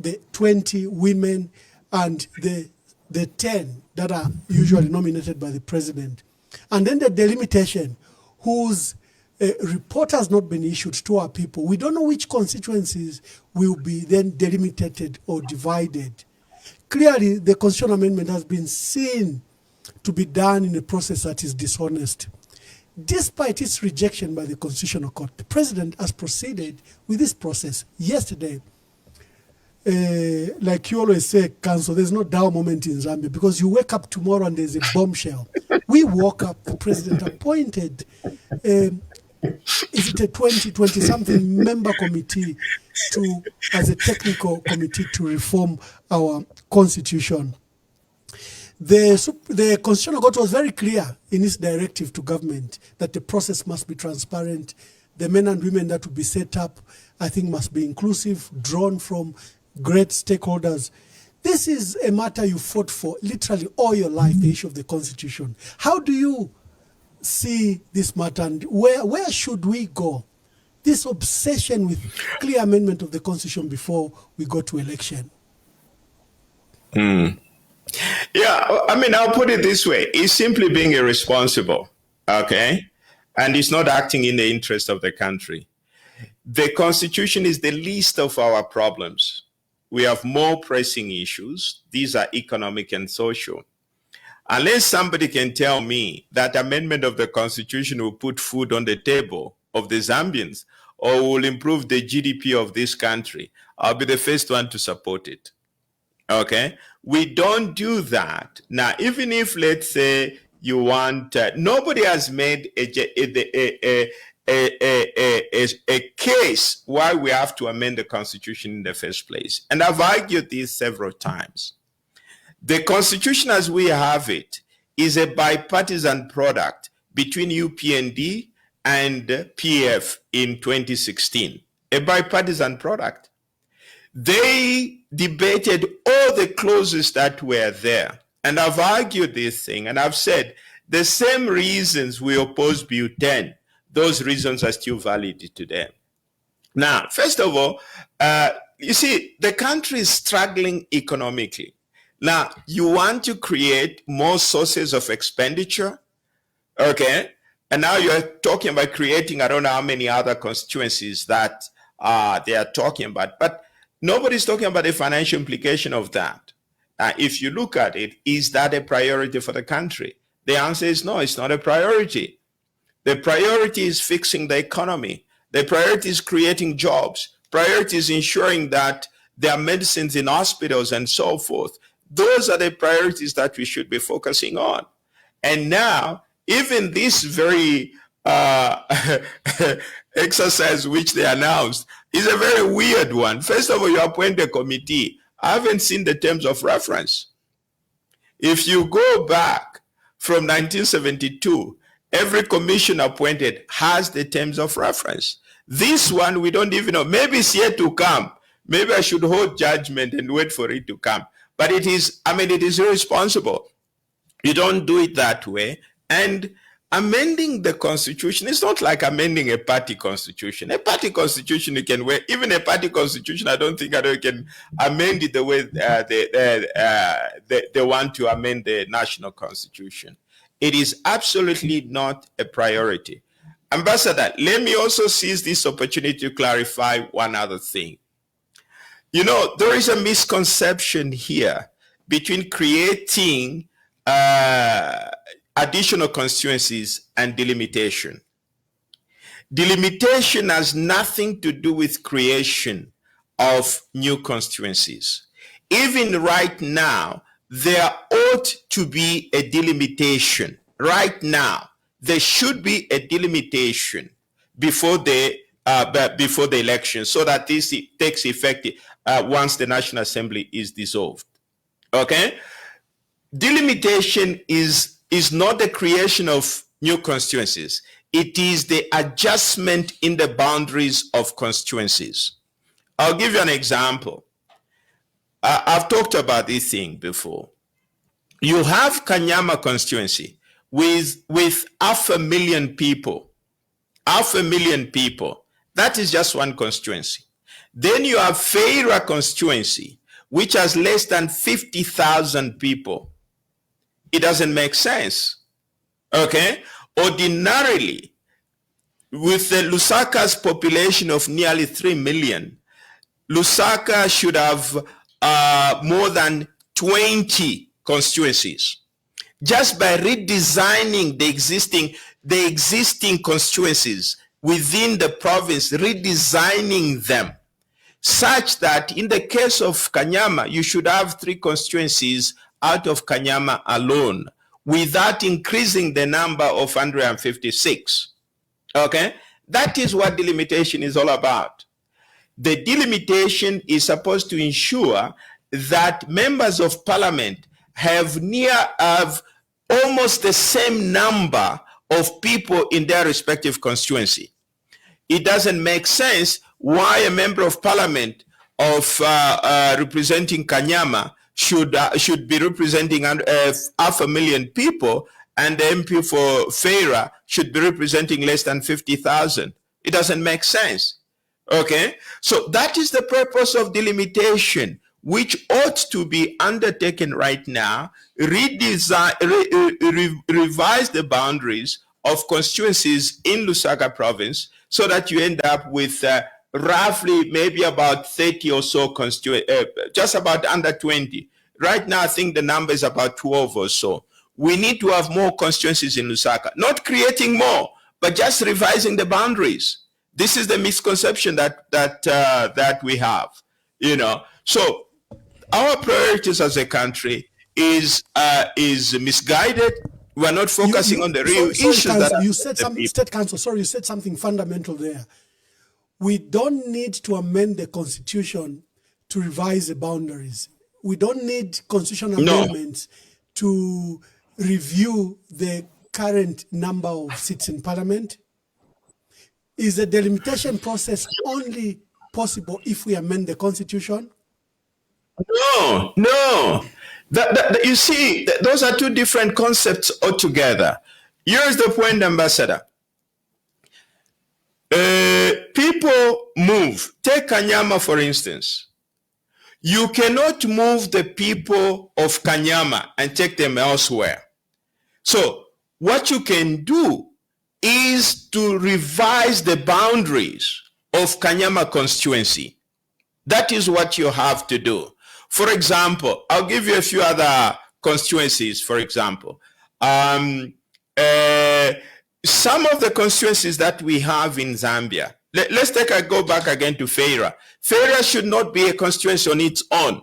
the 20 women, and the 10 that are usually nominated by the president. And then the delimitation, whose report has not been issued to our people. We don't know which constituencies will be then delimited or divided. Clearly, the constitutional amendment has been seen to be done in a process that is dishonest. Despite its rejection by the Constitutional Court, the president has proceeded with this process. Yesterday, like you always say, Council, there's no dull moment in Zambia because you wake up tomorrow and there's a bombshell. We woke up, the president appointed Is it a 20 something member committee as a technical committee to reform our constitution? The Constitutional Court was very clear in its directive to government that the process must be transparent. The men and women that will be set up, I think, must be inclusive, drawn from great stakeholders. This is a matter you fought for literally all your life, the issue of the Constitution. How do you see this matter, and where should we go? This obsession with clear amendment of the Constitution before we go to election. Yeah, I mean, I'll put it this way. It's simply being irresponsible, okay? And it's not acting in the interest of the country. The Constitution is the least of our problems. We have more pressing issues. These are economic and social. Unless somebody can tell me that amendment of the Constitution will put food on the table of the Zambians or will improve the GDP of this country, I'll be the first one to support it. Okay, we don't do that. Now, even if, let's say, you want, nobody has made a case why we have to amend the Constitution in the first place. And I've argued this several times. The Constitution as we have it is a bipartisan product between UPND and PF in 2016, a bipartisan product. They debated all the clauses that were there. And I've argued this thing, and I've said the same reasons we oppose Bill 10, those reasons are still valid today. Now, first of all, you see, the country is struggling economically. Now, you want to create more sources of expenditure, okay? And now you're talking about creating, I don't know how many other constituencies that they are talking about, but nobody's talking about the financial implication of that. If you look at it, is that a priority for the country? The answer is no, it's not a priority. The priority is fixing the economy. The priority is creating jobs. Priority is ensuring that there are medicines in hospitals and so forth. Those are the priorities that we should be focusing on. And now, even this very exercise which they announced is a very weird one. First of all, you appoint a committee. I haven't seen the terms of reference. If you go back from 1972, every commission appointed has the terms of reference. This one, we don't even know. Maybe it's yet to come. Maybe I should hold judgment and wait for it to come. But it is, I mean, it is irresponsible. You don't do it that way. And amending the Constitution is not like amending a party constitution. A party constitution, you can wear, even a party constitution, I don't think you can amend it the way they want to amend the national constitution. It is absolutely not a priority. Ambassador, let me also seize this opportunity to clarify one other thing. You know, there is a misconception here between creating additional constituencies and delimitation. Delimitation has nothing to do with creation of new constituencies. Even right now, there ought to be a delimitation. Right now, there should be a delimitation before the election, so that this takes effect once the National Assembly is dissolved. Okay? Delimitation is not the creation of new constituencies. It is the adjustment in the boundaries of constituencies. I'll give you an example. I've talked about this thing before. You have Kanyama constituency with 500,000 people. 500,000 people. That is just one constituency. Then you have Feira constituency, which has less than 50,000 people. It doesn't make sense. Okay? Ordinarily, with the Lusaka's population of nearly 3 million, Lusaka should have more than 20 constituencies. Just by redesigning the existing constituencies within the province, redesigning them, such that in the case of Kanyama, you should have 3 constituencies out of Kanyama alone, without increasing the number of 156. Okay? That is what delimitation is all about. The delimitation is supposed to ensure that members of parliament have almost the same number of people in their respective constituency. It doesn't make sense why a member of parliament of representing Kanyama should be representing 500,000 people, and the MP for Feira should be representing less than 50,000. It doesn't make sense. Okay, so that is the purpose of delimitation, which ought to be undertaken right now. Revise the boundaries of constituencies in Lusaka province so that you end up with roughly maybe about 30 or so constituencies, just about under 20. Right now, I think the number is about 12 or so. We need to have more constituencies in Lusaka, not creating more, but just revising the boundaries. This is the misconception that we have, you know. So our priorities as a country is misguided. We're not focusing on the real issues. Council, you said something, State Council. Sorry, you said something fundamental there. We don't need to amend the Constitution to revise the boundaries. We don't need constitutional amendments to review the current number of seats in Parliament. Is the delimitation process only possible if we amend the Constitution? No. You see, those are two different concepts altogether. Here's the point, Ambassador. People move. Take Kanyama, for instance. You cannot move the people of Kanyama and take them elsewhere. So what you can do is to revise the boundaries of Kanyama constituency. That is what you have to do. For example, I'll give you a few other constituencies, for example. Some of the constituencies that we have in Zambia, let's go back again to Feira. Feira should not be a constituency on its own.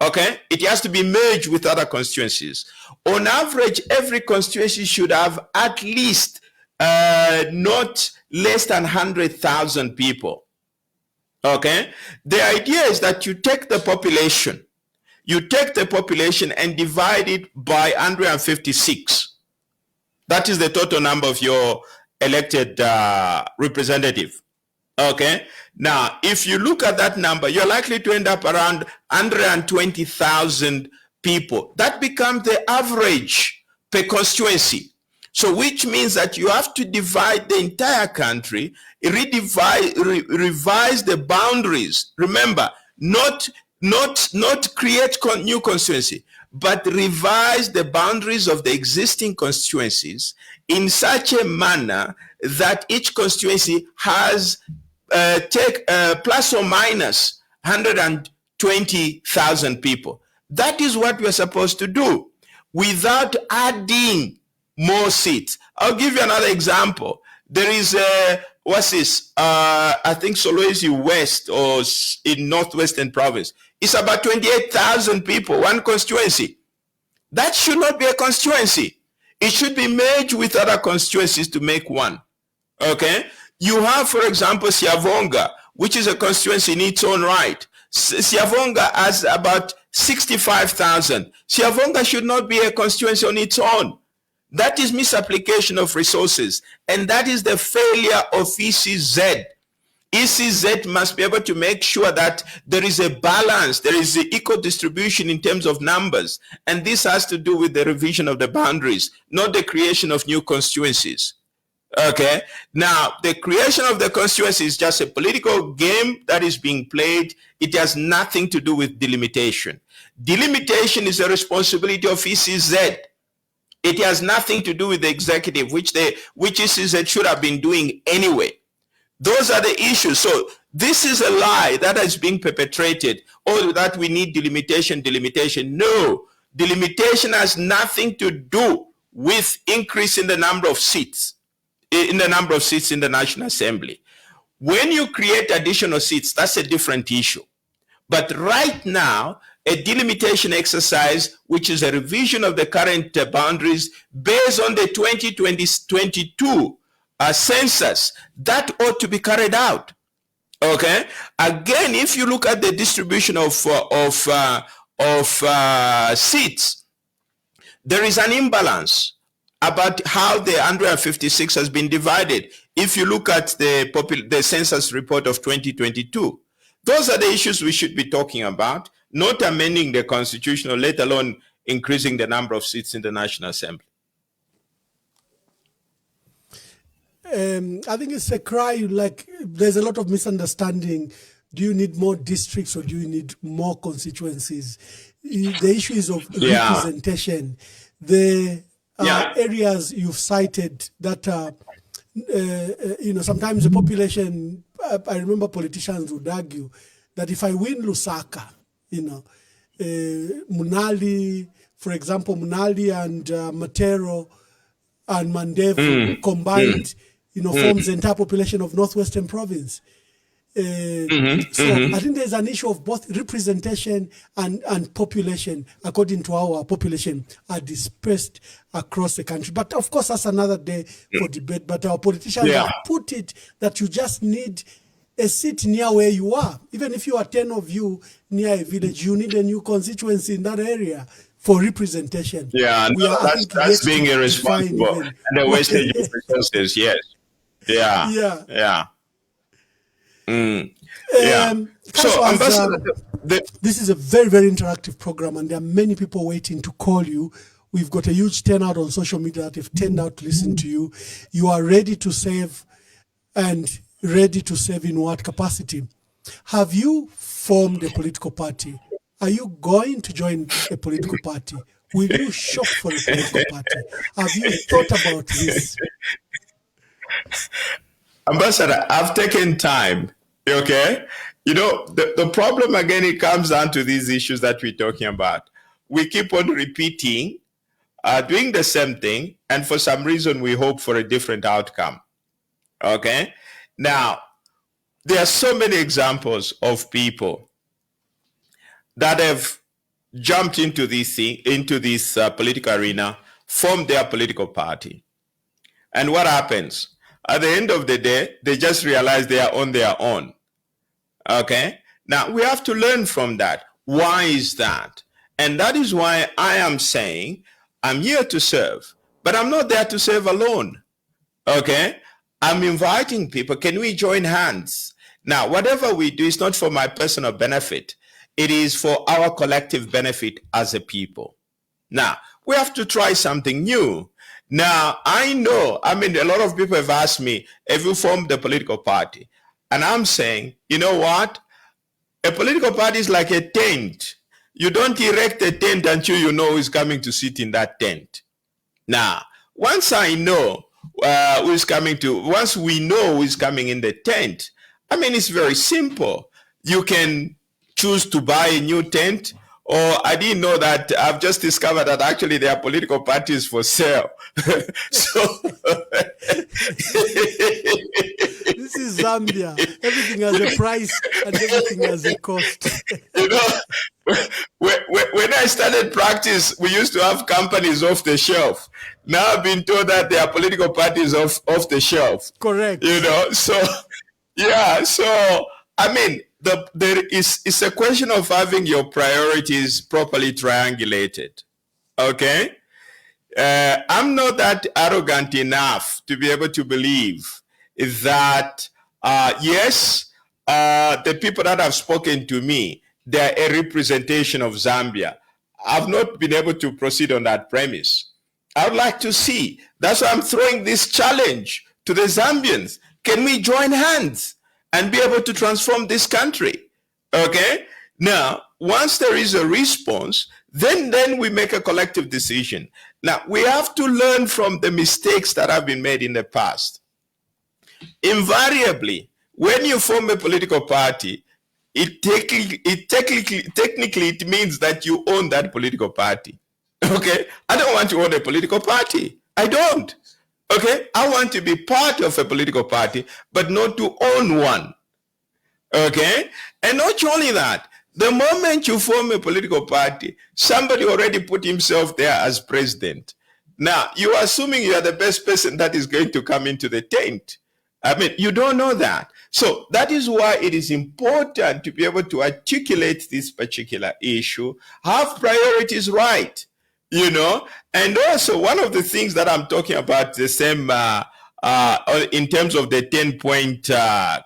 Okay? It has to be merged with other constituencies. On average, every constituency should have at least not less than 100,000 people. Okay? The idea is that you take the population and divide it by 156. That is the total number of your elected representative. Okay? Now, if you look at that number, you're likely to end up around 120,000 people. That becomes the average per constituency. So which means that you have to divide the entire country, revise the boundaries. Remember, not create new constituency, but revise the boundaries of the existing constituencies in such a manner that each constituency has plus or minus 120,000 people. That is what we're supposed to do without adding more seats. I'll give you another example. There is what's this? I think Solwezi West or in Northwestern Province. It's about 28,000 people, one constituency. That should not be a constituency. It should be merged with other constituencies to make one. Okay? You have, for example, Siavonga, which is a constituency in its own right. Siavonga has about 65,000. Siavonga should not be a constituency on its own. That is misapplication of resources, and that is the failure of ECZ. ECZ must be able to make sure that there is a balance, there is an equal distribution in terms of numbers, and this has to do with the revision of the boundaries, not the creation of new constituencies. Okay, now the creation of the constituency is just a political game that is being played. It has nothing to do with delimitation. Delimitation is a responsibility of ECZ. It has nothing to do with the executive, which ECZ should have been doing anyway. Those are the issues. So this is a lie that is being perpetrated. Oh, that we need delimitation. No, delimitation has nothing to do with increasing the number of seats. In the number of seats in the National Assembly. When you create additional seats, that's a different issue. But right now, a delimitation exercise, which is a revision of the current boundaries based on the 2022 census, that ought to be carried out. Okay. Again, if you look at the distribution of seats, there is an imbalance about how the 156 has been divided. If you look at the census report of 2022, those are the issues we should be talking about, not amending the constitution, or let alone increasing the number of seats in the National Assembly. I think it's a cry, like there's a lot of misunderstanding. Do you need more districts or do you need more constituencies? The issue is of representation. The areas you've cited that, sometimes the population, I remember politicians would argue that if I win Lusaka, Munali, for example, Munali and Matero and Mandevu combined, forms the entire population of Northwestern Province. So I think there's an issue of both representation and population, according to our population are dispersed across the country. But of course, that's another day for debate. But our politicians have put it that you just need a seat near where you are. Even if you are 10 of you near a village, you need a new constituency in that area for representation. Yeah, that's being irresponsible. And the wastage of resources, yes. Yeah. So, Ambassador, this is a very, very interactive program, and there are many people waiting to call you. We've got a huge turnout on social media that have turned out to listen to you. You are ready to save, and ready to save in what capacity? Have you formed a political party? Are you going to join a political party? Will you shop for a political party? Have you thought about this? Ambassador, I've taken time, okay? The problem, again, it comes down to these issues that we're talking about. We keep on repeating, doing the same thing, and for some reason, we hope for a different outcome, okay? Now, there are so many examples of people that have jumped into this political arena, formed their political party. And what happens? At the end of the day, they just realize they are on their own. Okay? Now, we have to learn from that. Why is that? And that is why I am saying I'm here to serve, but I'm not there to serve alone. Okay? I'm inviting people. Can we join hands? Now, whatever we do is not for my personal benefit. It is for our collective benefit as a people. Now, we have to try something new. Now, I know, a lot of people have asked me, have you formed a political party? And I'm saying, you know what? A political party is like a tent. You don't erect a tent until you know who's coming to sit in that tent. Now, once I know once we know who's coming in the tent, it's very simple. You can choose to buy a new tent, or I didn't know that. I've just discovered that actually there are political parties for sale. So this is Zambia. Everything has a price and everything has a cost. When I started practice, we used to have companies off the shelf. Now I've been told that there are political parties off the shelf. Correct. So it's a question of having your priorities properly triangulated. Okay? I'm not that arrogant enough to be able to believe that, the people that have spoken to me, they're a representation of Zambia. I've not been able to proceed on that premise. I would like to see. That's why I'm throwing this challenge to the Zambians. Can we join hands and be able to transform this country? Okay? Now, once there is a response, then we make a collective decision. Now, we have to learn from the mistakes that have been made in the past. Invariably, when you form a political party, technically it means that you own that political party. Okay? I don't want to own a political party. I don't. Okay? I want to be part of a political party, but not to own one. Okay? And not only that, the moment you form a political party, somebody already put himself there as president. Now, you are assuming you are the best person that is going to come into the tent. I mean, you don't know that. So that is why it is important to be able to articulate this particular issue, have priorities right, you know. And also, one of the things that I'm talking about, the same in terms of the 10-point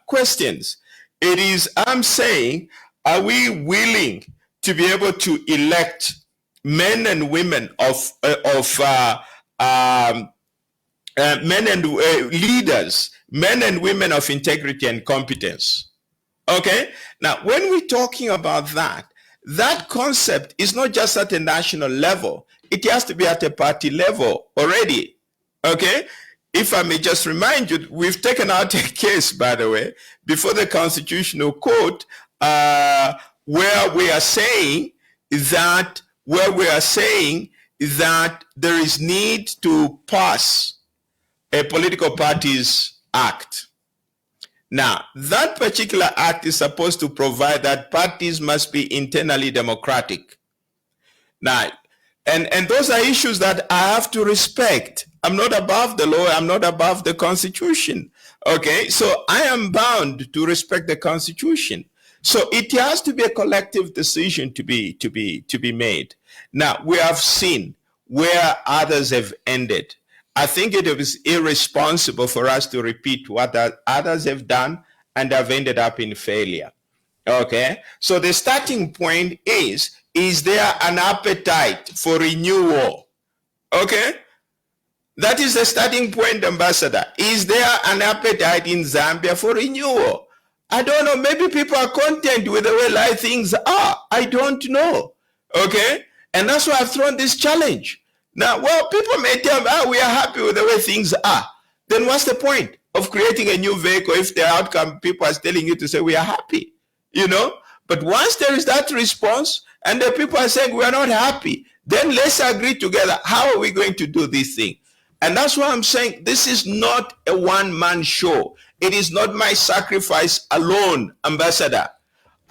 questions, it is, I'm saying, are we willing to be able to elect men and women men and leaders, men and women of integrity and competence? Okay? Now, when we're talking about that, that concept is not just at a national level. It has to be at a party level already. Okay? If I may just remind you, we've taken out a case, by the way, before the Constitutional Court, where we are saying that there is need to pass a political parties act. Now, that particular act is supposed to provide that parties must be internally democratic. Now, and those are issues that I have to respect. I'm not above the law. I'm not above the Constitution. Okay, so I am bound to respect the Constitution. So it has to be a collective decision to be made. Now, we have seen where others have ended. I think it is irresponsible for us to repeat what others have done and have ended up in failure. Okay, so the starting point is there an appetite for renewal? Okay, that is the starting point, Ambassador. Is there an appetite in Zambia for renewal? I don't know, maybe people are content with the way life things are. I don't know. Okay, and that's why I've thrown this challenge. Now, well, people may tell me, we are happy with the way things are. Then what's the point of creating a new vehicle if the outcome people are telling you to say we are happy? You know? But once there is that response and the people are saying we are not happy, then let's agree together. How are we going to do this thing? And that's why I'm saying this is not a one-man show. It is not my sacrifice alone, Ambassador.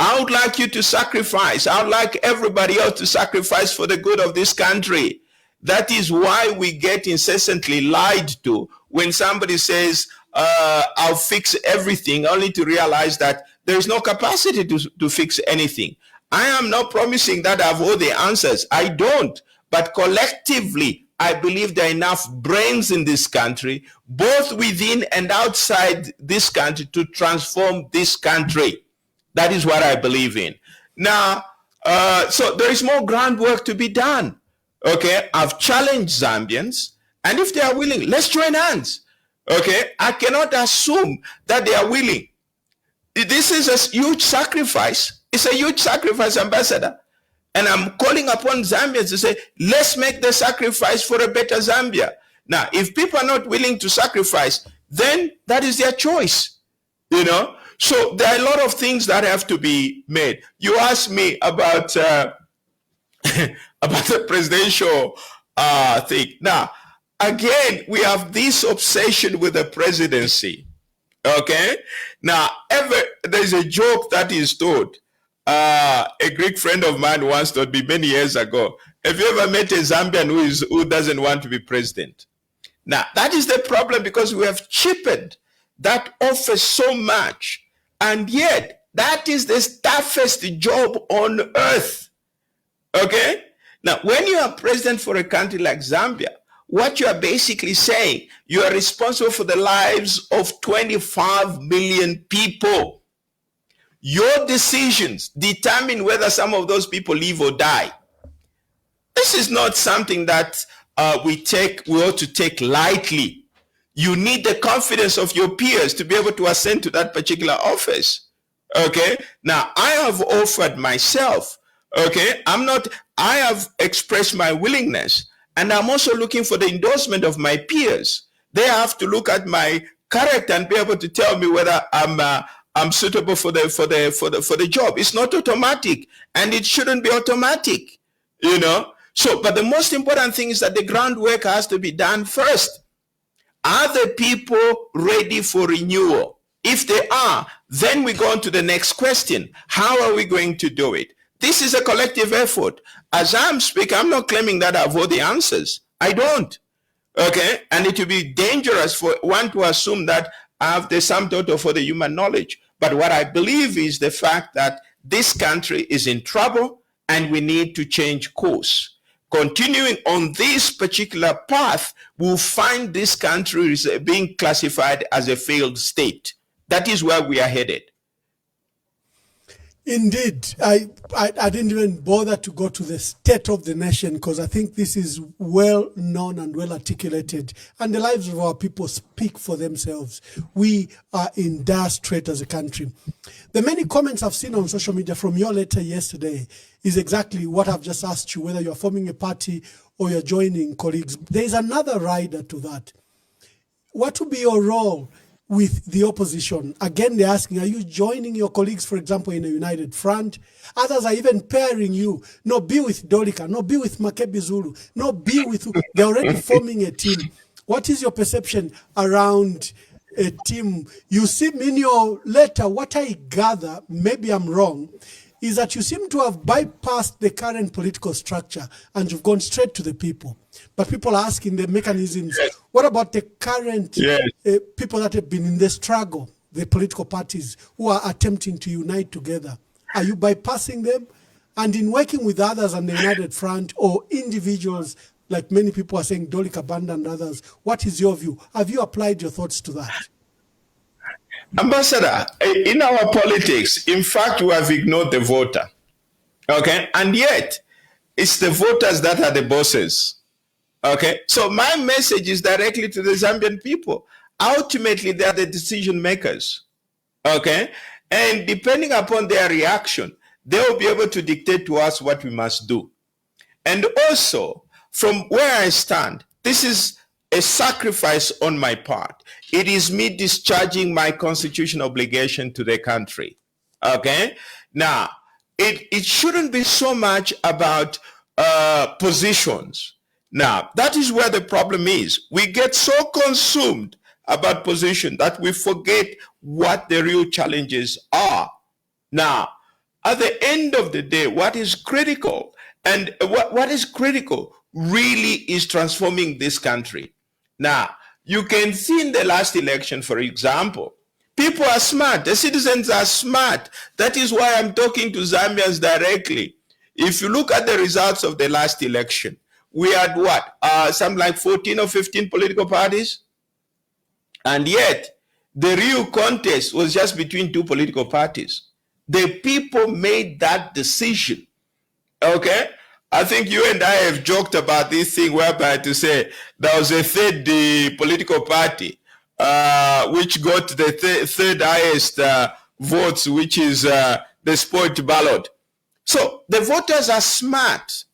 I would like you to sacrifice. I would like everybody else to sacrifice for the good of this country. That is why we get incessantly lied to when somebody says, I'll fix everything, only to realize that there is no capacity to fix anything. I am not promising that I have all the answers. I don't. But collectively, I believe there are enough brains in this country, both within and outside this country, to transform this country. That is what I believe in. Now, so there is more groundwork to be done. Okay, I've challenged Zambians, and if they are willing, let's join hands. Okay, I cannot assume that they are willing. This is a huge sacrifice. It's a huge sacrifice, Ambassador. And I'm calling upon Zambians to say, let's make the sacrifice for a better Zambia. Now, if people are not willing to sacrifice, then that is their choice, you know. So there are a lot of things that have to be made. You asked me about about the presidential thing. Now, again, we have this obsession with the presidency. Okay? Now, there's a joke that is told. A Greek friend of mine once told me many years ago, have you ever met a Zambian who doesn't want to be president? Now, that is the problem, because we have cheapened that office so much. And yet, that is the toughest job on earth. Okay? Now, when you are president for a country like Zambia, what you are basically saying, you are responsible for the lives of 25 million people. Your decisions determine whether some of those people live or die. This is not something that we ought to take lightly. You need the confidence of your peers to be able to ascend to that particular office. Okay? Now, I have offered myself. Okay? I have expressed my willingness, and I'm also looking for the endorsement of my peers. They have to look at my character and be able to tell me whether I'm suitable for the job. It's not automatic, and it shouldn't be automatic, you know. So, but the most important thing is that the groundwork has to be done first. Are the people ready for renewal? If they are, then we go on to the next question. How are we going to do it? This is a collective effort. As I'm speaking, I'm not claiming that I have all the answers. I don't. Okay, and it will be dangerous for one to assume that I have the sum total for the human knowledge. But what I believe is the fact that this country is in trouble and we need to change course. Continuing on this particular path will find this country is being classified as a failed state. That is where we are headed. Indeed, I didn't even bother to go to the state of the nation because I think this is well known and well articulated, and the lives of our people speak for themselves. We are in dire strait as a country. The many comments I've seen on social media from your letter yesterday is exactly what I've just asked you, whether you're forming a party or you're joining colleagues. There's another rider to that. What will be your role with the opposition? Again, they're asking, are you joining your colleagues, for example, in a united front? Others are even pairing you. No, be with Dolika. No, be with Makebi Zulu. No, be with... They're already forming a team. What is your perception around a team? You seem in your letter, what I gather, maybe I'm wrong, is that you seem to have bypassed the current political structure and you've gone straight to the people. But people are asking the mechanisms. Yes. What about the current people that have been in the struggle, the political parties who are attempting to unite together? Are you bypassing them? And in working with others on the United Front or individuals, like many people are saying, Dolika Banda and others, what is your view? Have you applied your thoughts to that? Ambassador, in our politics, in fact, we have ignored the voter. Okay? And yet, it's the voters that are the bosses. Okay? So my message is directly to the Zambian people. Ultimately, they are the decision makers. Okay? And depending upon their reaction, they will be able to dictate to us what we must do. And also, from where I stand, this is a sacrifice on my part. It is me discharging my constitutional obligation to the country. Okay? Now, it shouldn't be so much about positions. Now, that is where the problem is. We get so consumed about position that we forget what the real challenges are. Now, at the end of the day, what is critical, and what is critical really is transforming this country. Now, you can see in the last election, for example, people are smart. The citizens are smart. That is why I'm talking to Zambians directly. If you look at the results of the last election, we had what? Something like 14 or 15 political parties. And yet, the real contest was just between two political parties. The people made that decision. Okay? I think you and I have joked about this thing whereby to say there was a third political party which got the third highest votes, which is the spoiled ballot. So the voters are smart,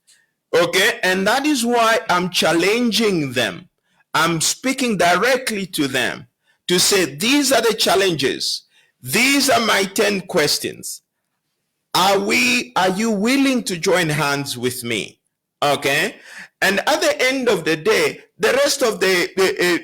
okay? And that is why I'm challenging them. I'm speaking directly to them to say, these are the challenges. These are my 10 questions. Are you willing to join hands with me? Okay. And at the end of the day, the rest of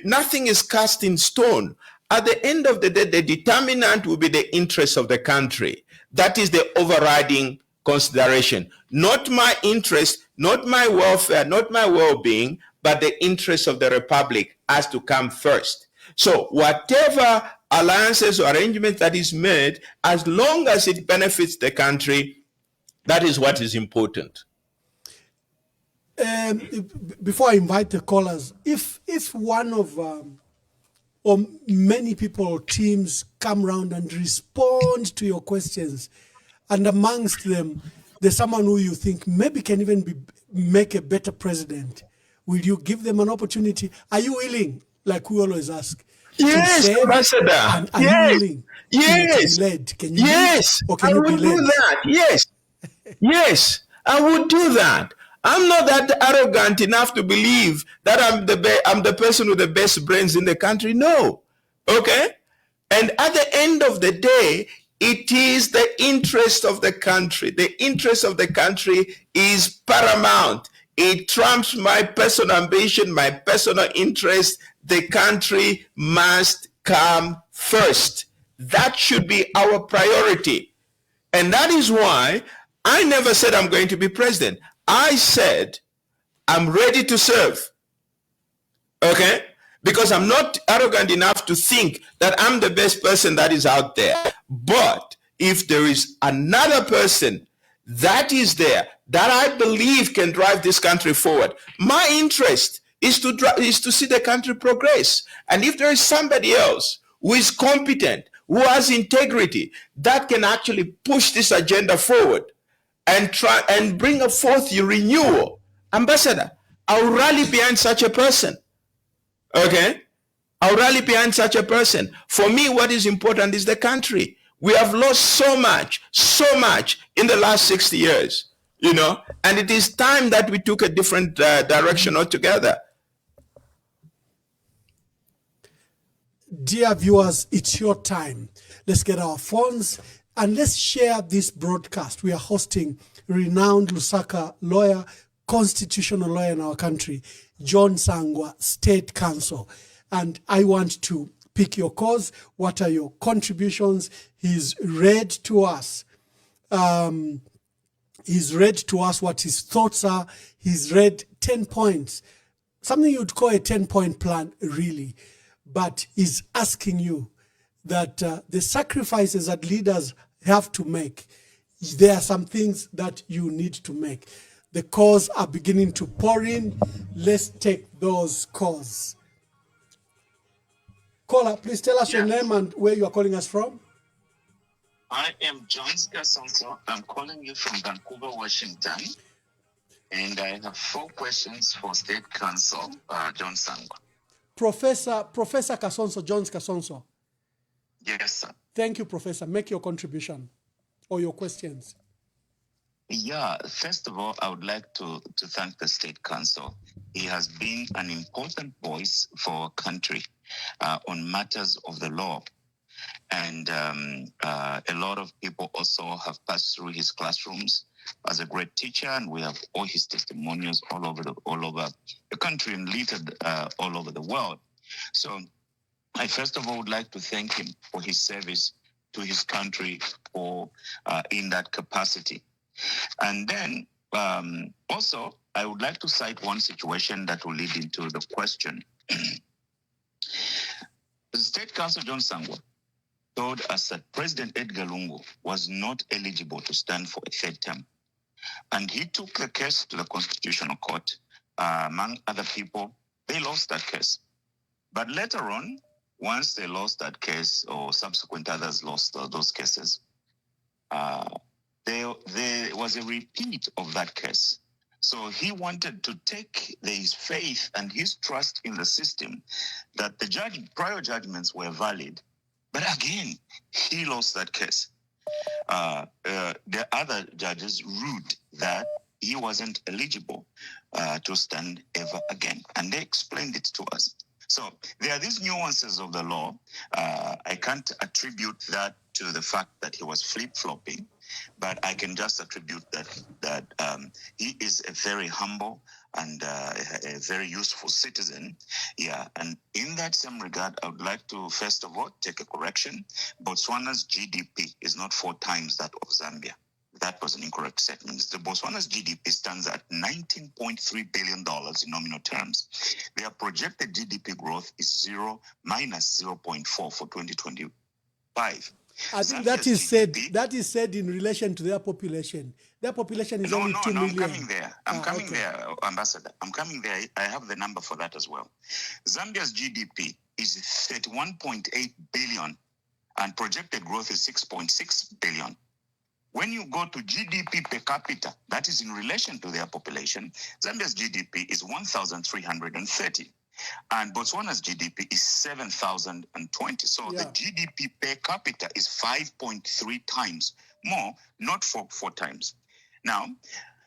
nothing is cast in stone. At the end of the day, the determinant will be the interests of the country. That is the overriding consideration. Not my interest, not my welfare, not my well-being, but the interests of the Republic has to come first. So whatever alliances or arrangements that is made, as long as it benefits the country, that is what is important. Before I invite the callers, if one of or many people or teams come around and respond to your questions, and amongst them there's someone who you think maybe can even make a better president, will you give them an opportunity? Are you willing, like we always ask? Yes, Ambassador. Are you willing to be led? Can you yes, or can I you would be led? do that. Yes, yes, I would do that. I'm not that arrogant enough to believe that I'm the person with the best brains in the country. No, okay. And at the end of the day, it is the interest of the country. The interest of the country is paramount. It trumps my personal ambition, my personal interest. The country must come first. That should be our priority. And that is why I never said I'm going to be president. I said I'm ready to serve. Okay? Because I'm not arrogant enough to think that I'm the best person that is out there. But if there is another person that is there that I believe can drive this country forward, my interest is to see the country progress. And if there is somebody else who is competent, who has integrity, that can actually push this agenda forward and try and bring a forth renewal, Ambassador, I'll rally behind such a person. Okay? I'll rally behind such a person. For me, what is important is the country. We have lost so much in the last 60 years, you know, and it is time that we took a different direction altogether. Dear viewers, it's your time. Let's get our phones and let's share this broadcast. We are hosting renowned Lusaka lawyer, constitutional lawyer in our country, John Sangwa, State Counsel. And I want to pick your cause. What are your contributions? He's read to us. He's read to us what his thoughts are. He's read 10 points. Something you'd call a 10-point plan, really. But he's asking you that the sacrifices that leaders have to make, there are some things that you need to make. The calls are beginning to pour in. Let's take those calls. Caller, please tell us your name and where you are calling us from. I am John Kasonso. I'm calling you from Vancouver, Washington. And I have 4 questions for State Counsel, John Sangwa. Professor Kasonso, John Kasonso. Yes, sir. Thank you, Professor. Make your contribution or your questions. Yeah, first of all, I would like to thank the State Counsel. He has been an important voice for our country on matters of the law. And a lot of people also have passed through his classrooms as a great teacher, and we have all his testimonials all over the country and littered all over the world. So I first of all would like to thank him for his service to his country for in that capacity. And then also, I would like to cite one situation that will lead into the question. The State Counsel John Sangwa told us that President Edgar Lungu was not eligible to stand for a 3rd term. And he took the case to the Constitutional Court. Among other people, they lost that case. But later on, once they lost that case, or subsequent others lost those cases, there was a repeat of that case. So he wanted to take his faith and his trust in the system that the prior judgments were valid. But again, he lost that case. The other judges ruled that he wasn't eligible to stand ever again. And they explained it to us. So there are these nuances of the law. I can't attribute that to the fact that he was flip-flopping, but I can just attribute that he is a very humble and a very useful citizen. Yeah, and in that same regard, I would like to first of all take a correction. Botswana's GDP is not 4 times that of Zambia. That was an incorrect statement. The Botswana's GDP stands at $19.3 billion in nominal terms. Their projected GDP growth is minus 0.4 for 2025. I think that is said in relation to their population. Their population is only 2 million. I'm coming there. I'm coming there, Ambassador. I'm coming there. I have the number for that as well. Zambia's GDP is 31.8 billion and projected growth is 6.6 billion. When you go to GDP per capita, that is in relation to their population, Zambia's GDP is 1,330. And Botswana's GDP is 7,020. So the GDP per capita is 5.3 times more, not 4 times. Now,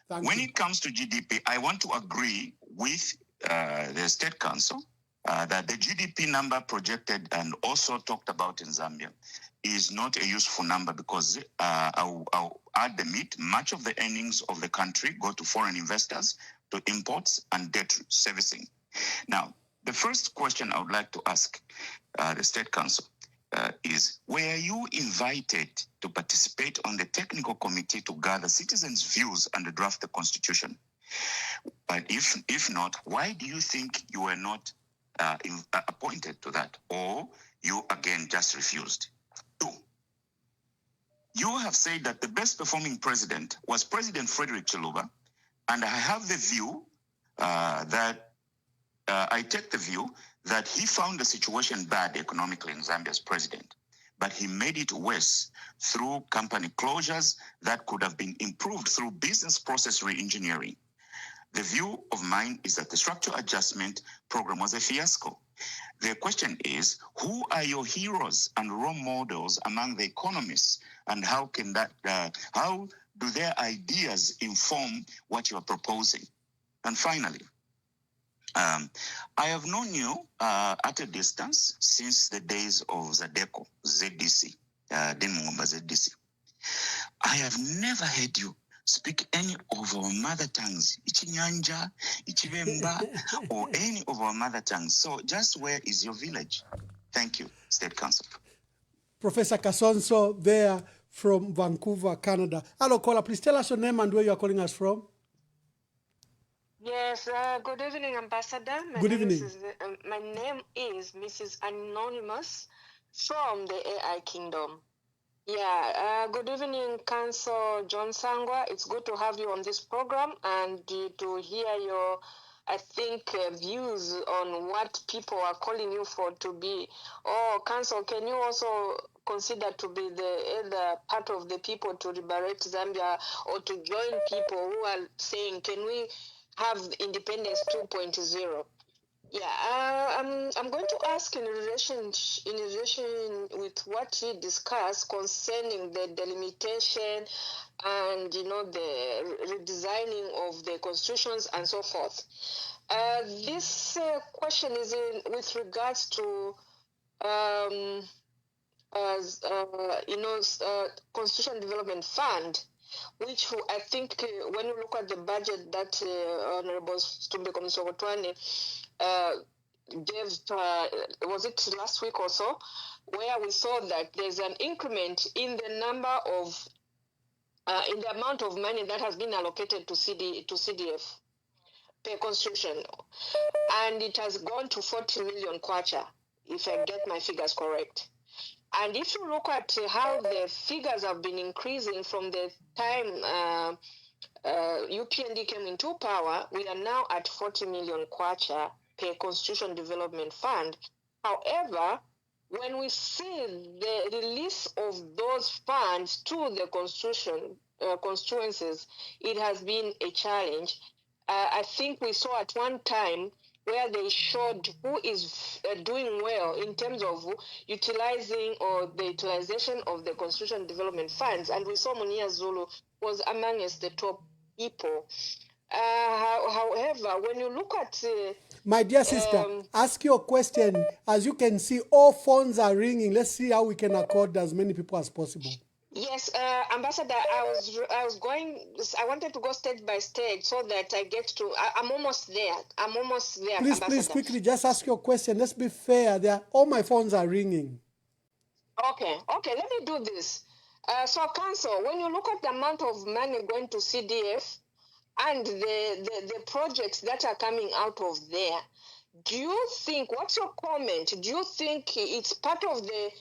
when it comes to GDP, I want to agree with the State Counsel that the GDP number projected and also talked about in Zambia is not a useful number because I'll admit much of the earnings of the country go to foreign investors, to imports and debt servicing. Now, the first question I would like to ask the State Counsel is, were you invited to participate on the technical committee to gather citizens' views and draft the Constitution? But if not, why do you think you were not appointed to that, or you again just refused. 2, you have said that the best performing president was President Frederick Chiluba, and I have the view I take the view that he found the situation bad economically in Zambia as president, but he made it worse through company closures that could have been improved through business process re-engineering. The view of mine is that the structural adjustment program was a fiasco. The question is, who are your heroes and role models among the economists, and how can that, how do their ideas inform what you are proposing? And finally, I have known you at a distance since the days of Zadeco, ZDC, Denmumba ZDC. I have never heard you speak any of our mother tongues, Ichinyanja, Ichibemba, or any of our mother tongues. So just where is your village? Thank you, State Council. Professor Kasonso there from Vancouver, Canada. Hello, caller. Please tell us your name and where you are calling us from. Yes, good evening, Ambassador. Good evening. My name is Mrs. Anonymous from the AI Kingdom. Yeah, good evening, Council John Sangwa. It's good to have you on this program and to hear your, I think, views on what people are calling you for to be. Oh, Council, can you also consider to be the other part of the people to liberate Zambia, or to join people who are saying, can we have independence 2.0? Yeah, I'm going to ask in relation with what you discussed concerning the delimitation and the redesigning of the constitutions and so forth. This question is with regards to Constitution Development Fund, which I think when you look at the budget that Honorable Stumbe Komisogotwane gave, was it last week or so, where we saw that there's an increment in the number of, in the amount of money that has been allocated to CDF per constitution, and it has gone to 40 million kwacha, if I get my figures correct. And if you look at how the figures have been increasing from the time UPND came into power, we are now at 40 million kwacha per Constitution Development Fund. However, when we see the release of those funds to the constituencies, it has been a challenge. I think we saw at one time where they showed who is doing well in terms of utilizing or the utilization of the Constitution Development Funds. And we saw Munia Zulu was amongst the top people. However, when you look at... my dear sister, ask your question. As you can see, all phones are ringing. Let's see how we can accord as many people as possible. Yes, Ambassador, I wanted to go stage by stage so that I get to, I'm almost there. Please, quickly, just ask your question. Let's be fair. All my phones are ringing. Okay, let me do this. So, Council, when you look at the amount of money going to CDF and the projects that are coming out of there, do you think, what's your comment? Do you think it's part of the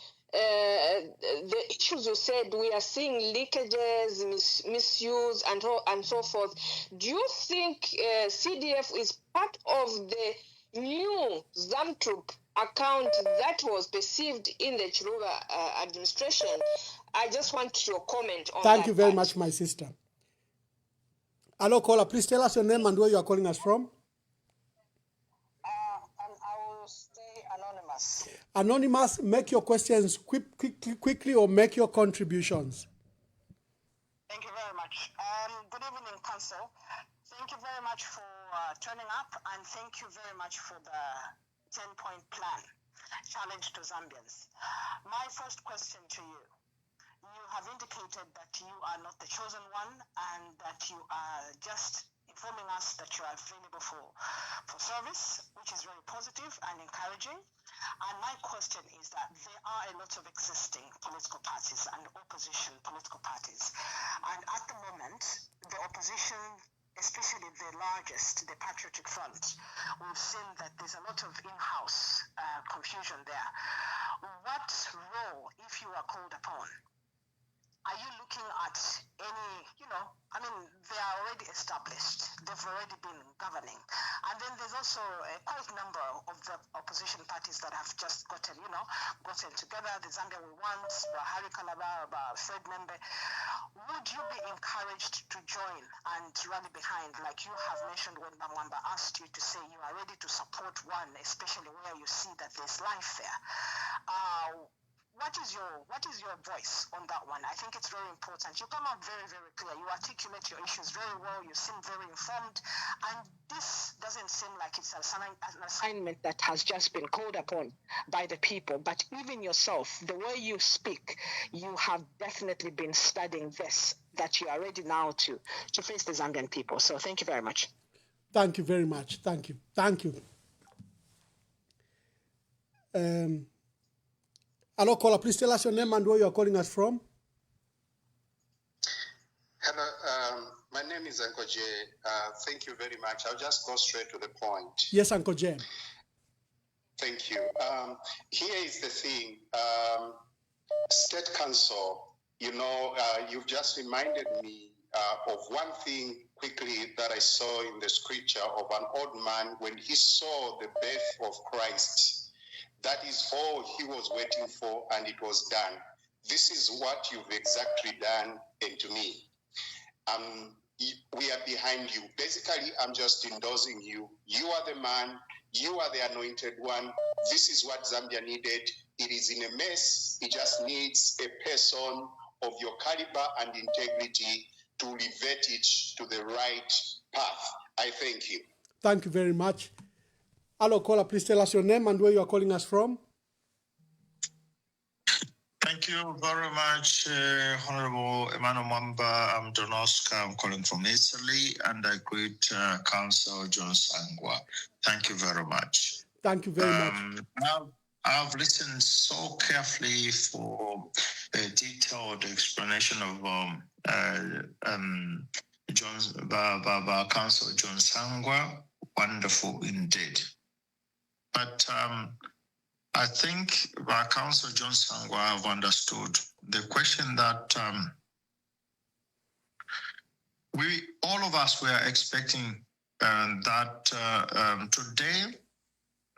issues you said? We are seeing leakages, misuse, and so forth. Do you think CDF is part of the new ZAMTRUP account that was perceived in the Chiluba administration? I just want your comment on that. Thank you very much, my sister. Hello, caller. Please tell us your name and where you are calling us from. Anonymous, make your questions quickly or make your contributions. Thank you very much. Good evening, Council. Thank you very much for turning up, and thank you very much for the 10-point plan, challenge to Zambians. My first question to you. You have indicated that you are not the chosen one and that you are just informing us that you are available for service, which is very positive and encouraging. And my question is that there are a lot of existing political parties and opposition political parties. And at the moment, the opposition, especially the largest, the Patriotic Front, we've seen that there's a lot of in-house called upon? Are you looking at any, they are already established. They've already been governing. And then there's also quite a number of the opposition parties that have just gotten together. The Zambia We Want, Bahari Kalaba, Fred Membe. Would you be encouraged to join and rally behind, like you have mentioned when Bamwamba asked you to say you are ready to support one, especially where you see that there's life there? What is your voice on that one? I think it's very important. You come out very, very clear. You articulate your issues very well. You seem very informed. And this doesn't seem like it's an assignment that has just been called upon by the people. But even yourself, the way you speak, you have definitely been studying this, that you are ready now to face the Zambian people. So thank you very much. Thank you very much. Thank you. Thank you. Hello, caller. Please tell us your name and where you are calling us from. Hello, my name is Uncle J. Thank you very much. I'll just go straight to the point. Yes, Uncle J. Thank you. Here is the thing. State Council, you've just reminded me of one thing quickly that I saw in the scripture of an old man when he saw the birth of Christ. That is all he was waiting for, and it was done. This is what you've exactly done, and to me. We are behind you. Basically, I'm just endorsing you. You are the man. You are the anointed one. This is what Zambia needed. It is in a mess. It just needs a person of your caliber and integrity to revert it to the right path. I thank you. Thank you very much. Hello, caller. Please tell us your name and where you are calling us from. Thank you very much, Honorable Emmanuel Mwamba. I'm Don Oscar. I'm calling from Italy, and I greet Council John Sangwa. Thank you very much. Thank you very much. I've listened so carefully for a detailed explanation of Council John Sangwa. Wonderful indeed. But I think our Council John Sangwa have understood the question that all of us were expecting that today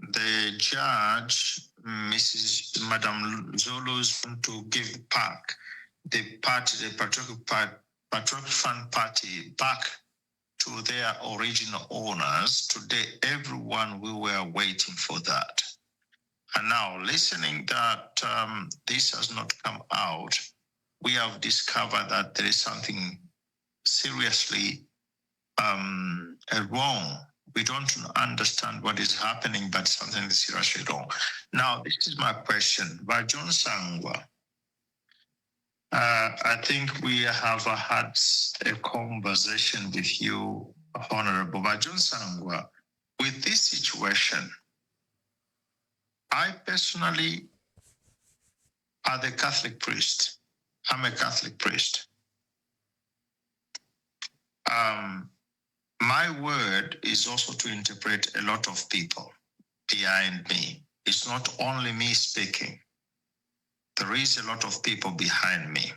the judge, Madam Zulu, is going to give back the Patriotic Front Party back to their original owners. Today, everyone, we were waiting for that. And now, listening that this has not come out, we have discovered that there is something seriously wrong. We don't understand what is happening, but something is seriously wrong. Now, this is my question. By John Sangwa, I think we have had a conversation with you, Honorable John Sangwa. With this situation, I personally, as a Catholic priest, I'm a Catholic priest. My word is also to interpret a lot of people behind me. It's not only me speaking. There is a lot of people behind me.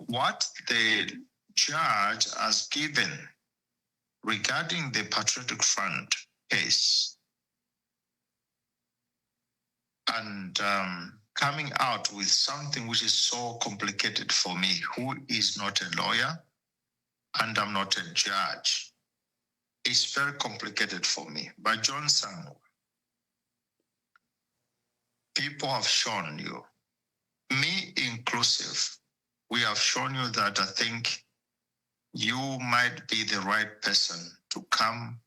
What the judge has given regarding the Patriotic Front case and coming out with something which is so complicated for me, who is not a lawyer and I'm not a judge. It's very complicated for me. But John Sangwa, people have shown you, me inclusive, we have shown you that I think you might be the right person to come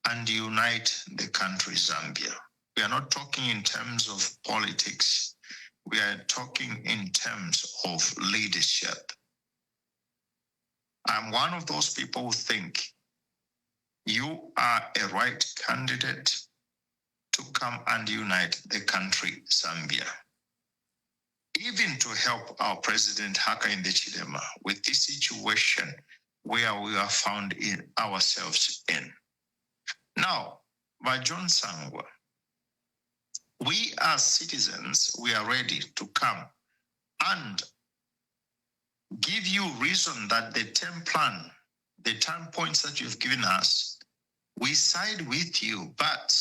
and unite the country Zambia. We are not talking in terms of politics. We are talking in terms of leadership. I'm one of those people who think you are a right candidate to come and unite the country Zambia. Even to help our President Hakainde Hichilema with this situation where we are found in ourselves in. Now, by John Sangwa, we as citizens, we are ready to come and give you reason that the 10 plan, the 10 points that you've given us, we side with you. But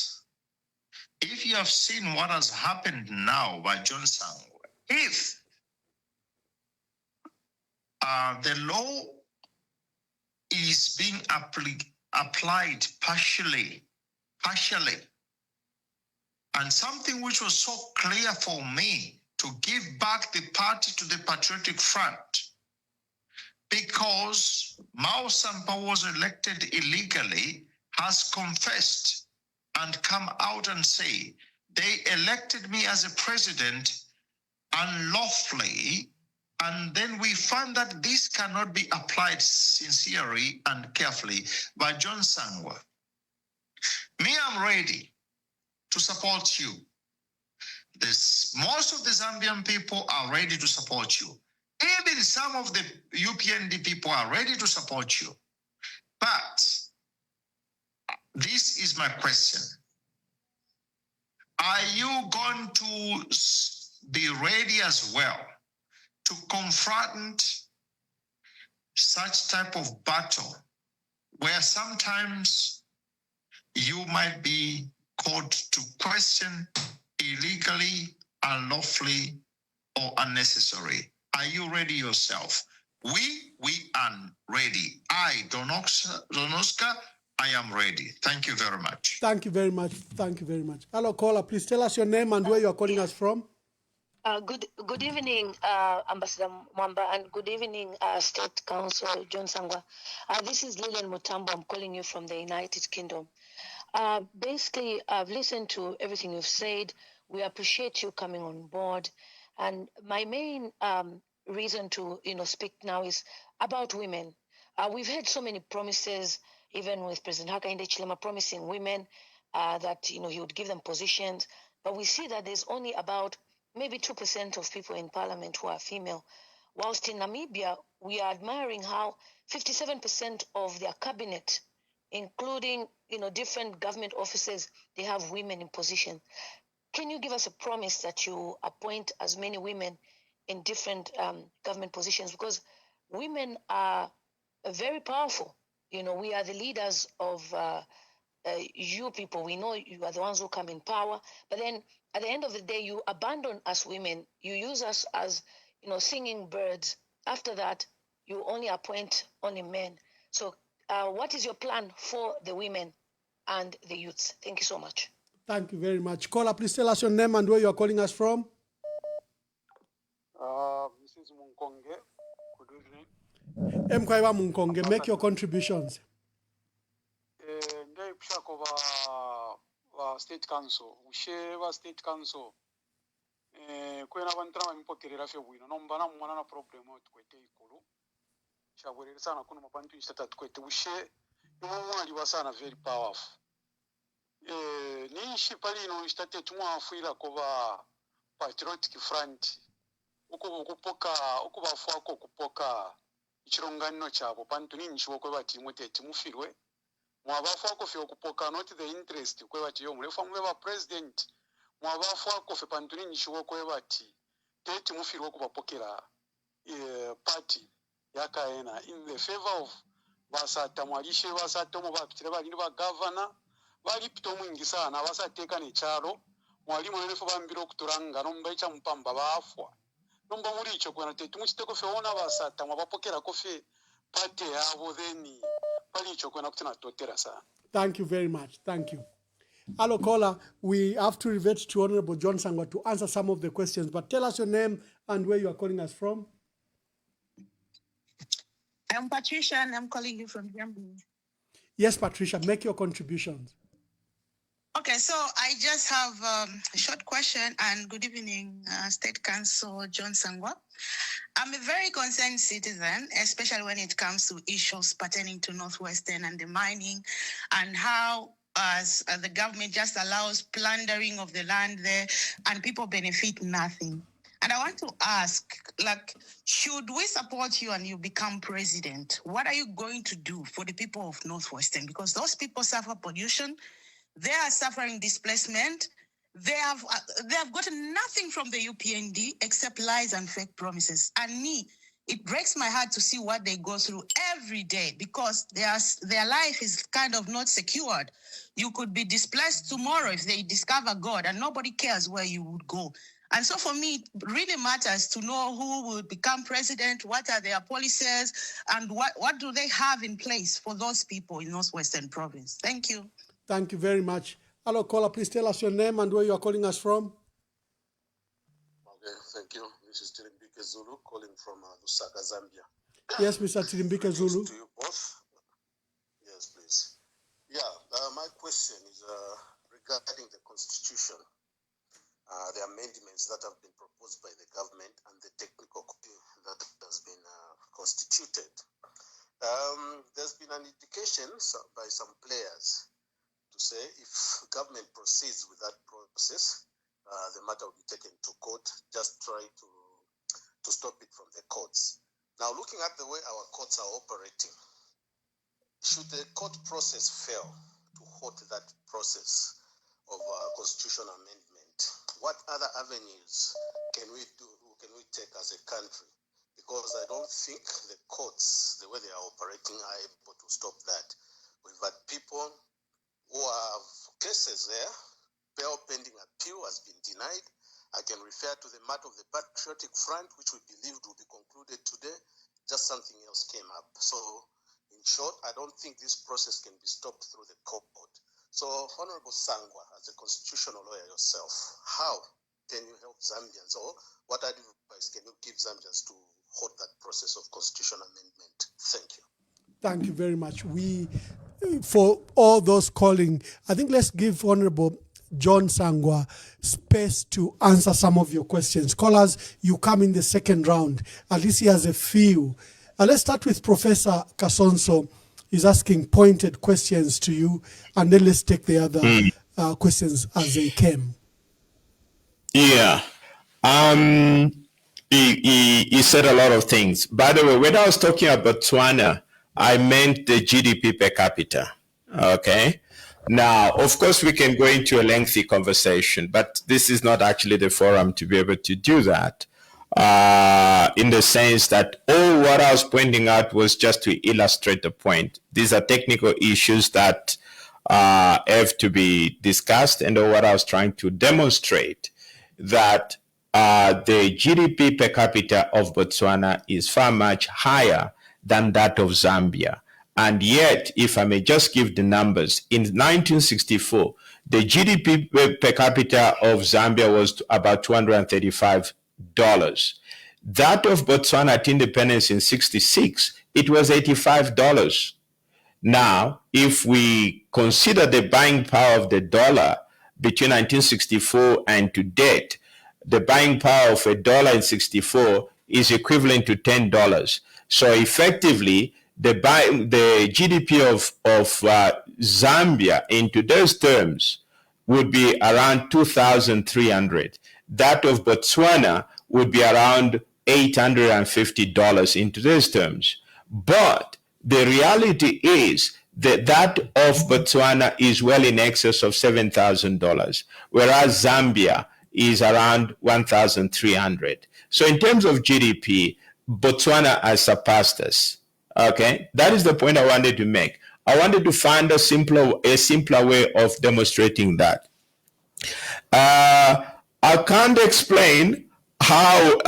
if you have seen what has happened now by John Sangwa, if the law is being applied partially, and something which was so clear for me to give back the party to the Patriotic Front, because Mao Sampa was elected illegally, has confessed and come out and say, they elected me as a president unlawfully, and then we found that this cannot be applied sincerely and carefully by John Sangwa. Me, I'm ready to support you. Most of the Zambian people are ready to support you. Even some of the UPND people are ready to support you. But this is my question. Are you going to be ready as well to confront such type of battle where sometimes you might be called to question illegally, unlawfully, or unnecessary? Are you ready yourself? We are ready. I, Donoska, I am ready. Thank you very much. Thank you very much. Thank you very much. Hello, caller. Please tell us your name and where you are calling us from. Good evening, Ambassador Mwamba, and good evening, State Council John Sangwa. This is Lilian Mutambo. I'm calling you from the United Kingdom. Basically, I've listened to everything you've said. We appreciate you coming on board. And my main reason to speak now is about women. We've had so many promises, even with President Hakainde Hichilema promising women that he would give them positions. But we see that there's only about maybe 2% of people in parliament who are female. Whilst in Namibia, we are admiring how 57% of their cabinet, including different government offices, they have women in position. Can you give us a promise that you appoint as many women in different government positions? Because women are very powerful. We are the leaders of you people. We know you are the ones who come in power, but then at the end of the day, you abandon us women. You use us as singing birds. After that, you only appoint only men. So what is your plan for the women and the youths? Thank you so much. Thank you very much. Caller, please tell us your name and where you are calling us from. Mrs. Munkonge, good evening. Mkwaiwa Munkonge, make your contributions. Ngai kushako wa State Council, ushe wa State Council. Kwena vantrama mpokerera fe bwino nombana mwana na problem tukwete ikulu. Shabwerera sana kuno mapantu istata tukwete ushe mwali wasana very powerful. Nishi palino istate tumwafuira kuba Patriotic Front. Uko bafwako kupoka ichirongano chabo pantu ninchi wokwe bati mutete mufirwe. Mwabafwako fe okupoka not the interest kwe bati yo mulefa mwe president. Mwabafwako fe pantu ninchi wokwe bati tete mufirwe okubapokera party yakaena in the favor of basata mwalishe basata mu bapitire bali ba governor bali pito mwingi sana basateka ne charo mwalimu nenefu bambiro kuturanga nomba cha mpamba bafwa nomba muri icho kwena tete muchiteko fe ona basata mwabapokera kofe party yabo then bali icho kwena kutina totera sana. Thank you very much. Thank you. Hello, caller. We have to revert to Honorable John Sangwa to answer some of the questions, but tell us your name and where you are calling us from. I'm Patricia and I'm calling you from Zambia. Yes, Patricia, make your contributions. Okay, so I just have a short question and good evening, State Council John Sangwa. I'm a very concerned citizen, especially when it comes to issues pertaining to Northwestern and the mining and how the government just allows plundering of the land there and people benefit nothing. And I want to ask, should we support you and you become president? What are you going to do for the people of Northwestern? Because those people suffer pollution, they are suffering displacement, They have gotten nothing from the UPND except lies and fake promises. And me, it breaks my heart to see what they go through every day because their life is kind of not secured. You could be displaced tomorrow if they discover God, and nobody cares where you would go. And so for me, it really matters to know who will become president, what are their policies, and what do they have in place for those people in Northwestern Province. Thank you. Thank you very much. Hello, caller. Please tell us your name and where you are calling us from. Okay, thank you. This is Tirimbike Zulu calling from Lusaka, Zambia. Yes, Mr. Tirimbike Zulu. To you both. Yes, please. Yeah, my question is regarding the Constitution, the amendments that have been proposed by the government and the technical committee that has been constituted. There's been an indication by some players to say if government proceeds with that process, the matter will be taken to court, just try to stop it from the courts. Now, looking at the way our courts are operating, should the court process fail to halt that process of constitutional amendment, what other avenues can we take as a country? Because I don't think the courts, the way they are operating, are able to stop that. We've had people who have cases there, bail pending appeal has been denied. I can refer to the matter of the Patriotic Front, which we believed would be concluded today. Just something else came up. So, in short, I don't think this process can be stopped through the court. So, Honorable Sangwa, as a constitutional lawyer yourself, how can you help Zambians, or what advice can you give Zambians to halt that process of constitutional amendment? Thank you. Thank you very much. For all those calling, I think let's give Honorable John Sangwa space to answer some of your questions. Callers, you come in the second round. At least he has a few. Let's start with Professor Kasonso. He's asking pointed questions to you, and then let's take the other questions as they came. Yeah. He said a lot of things. By the way, when I was talking about Botswana, I meant the GDP per capita. Okay. Now, of course, we can go into a lengthy conversation, but this is not actually the forum to be able to do that. In the sense that what I was pointing out was just to illustrate the point. These are technical issues that have to be discussed, and what I was trying to demonstrate that the GDP per capita of Botswana is far much higher than that of Zambia. And yet, if I may just give the numbers, in 1964, the GDP per capita of Zambia was about $235. That of Botswana at independence in 66, it was $85. Now, if we consider the buying power of the dollar between 1964 and to date, the buying power of $1 in 64 is equivalent to $10. So effectively, the GDP of Zambia in today's terms would be around 2,300. That of Botswana would be around $850 in today's terms. But the reality is that of Botswana is well in excess of $7,000, whereas Zambia is around 1,300. So in terms of GDP, Botswana has surpassed us. Okay, that is the point I wanted to make. I wanted to find a simpler way of demonstrating that. I can't explain how.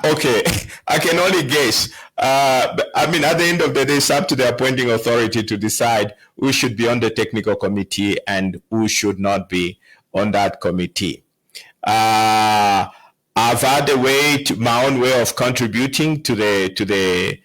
Okay, I can only guess. I mean, at the end of the day, it's up to the appointing authority to decide who should be on the technical committee and who should not be on that committee. I've had my own way of contributing to the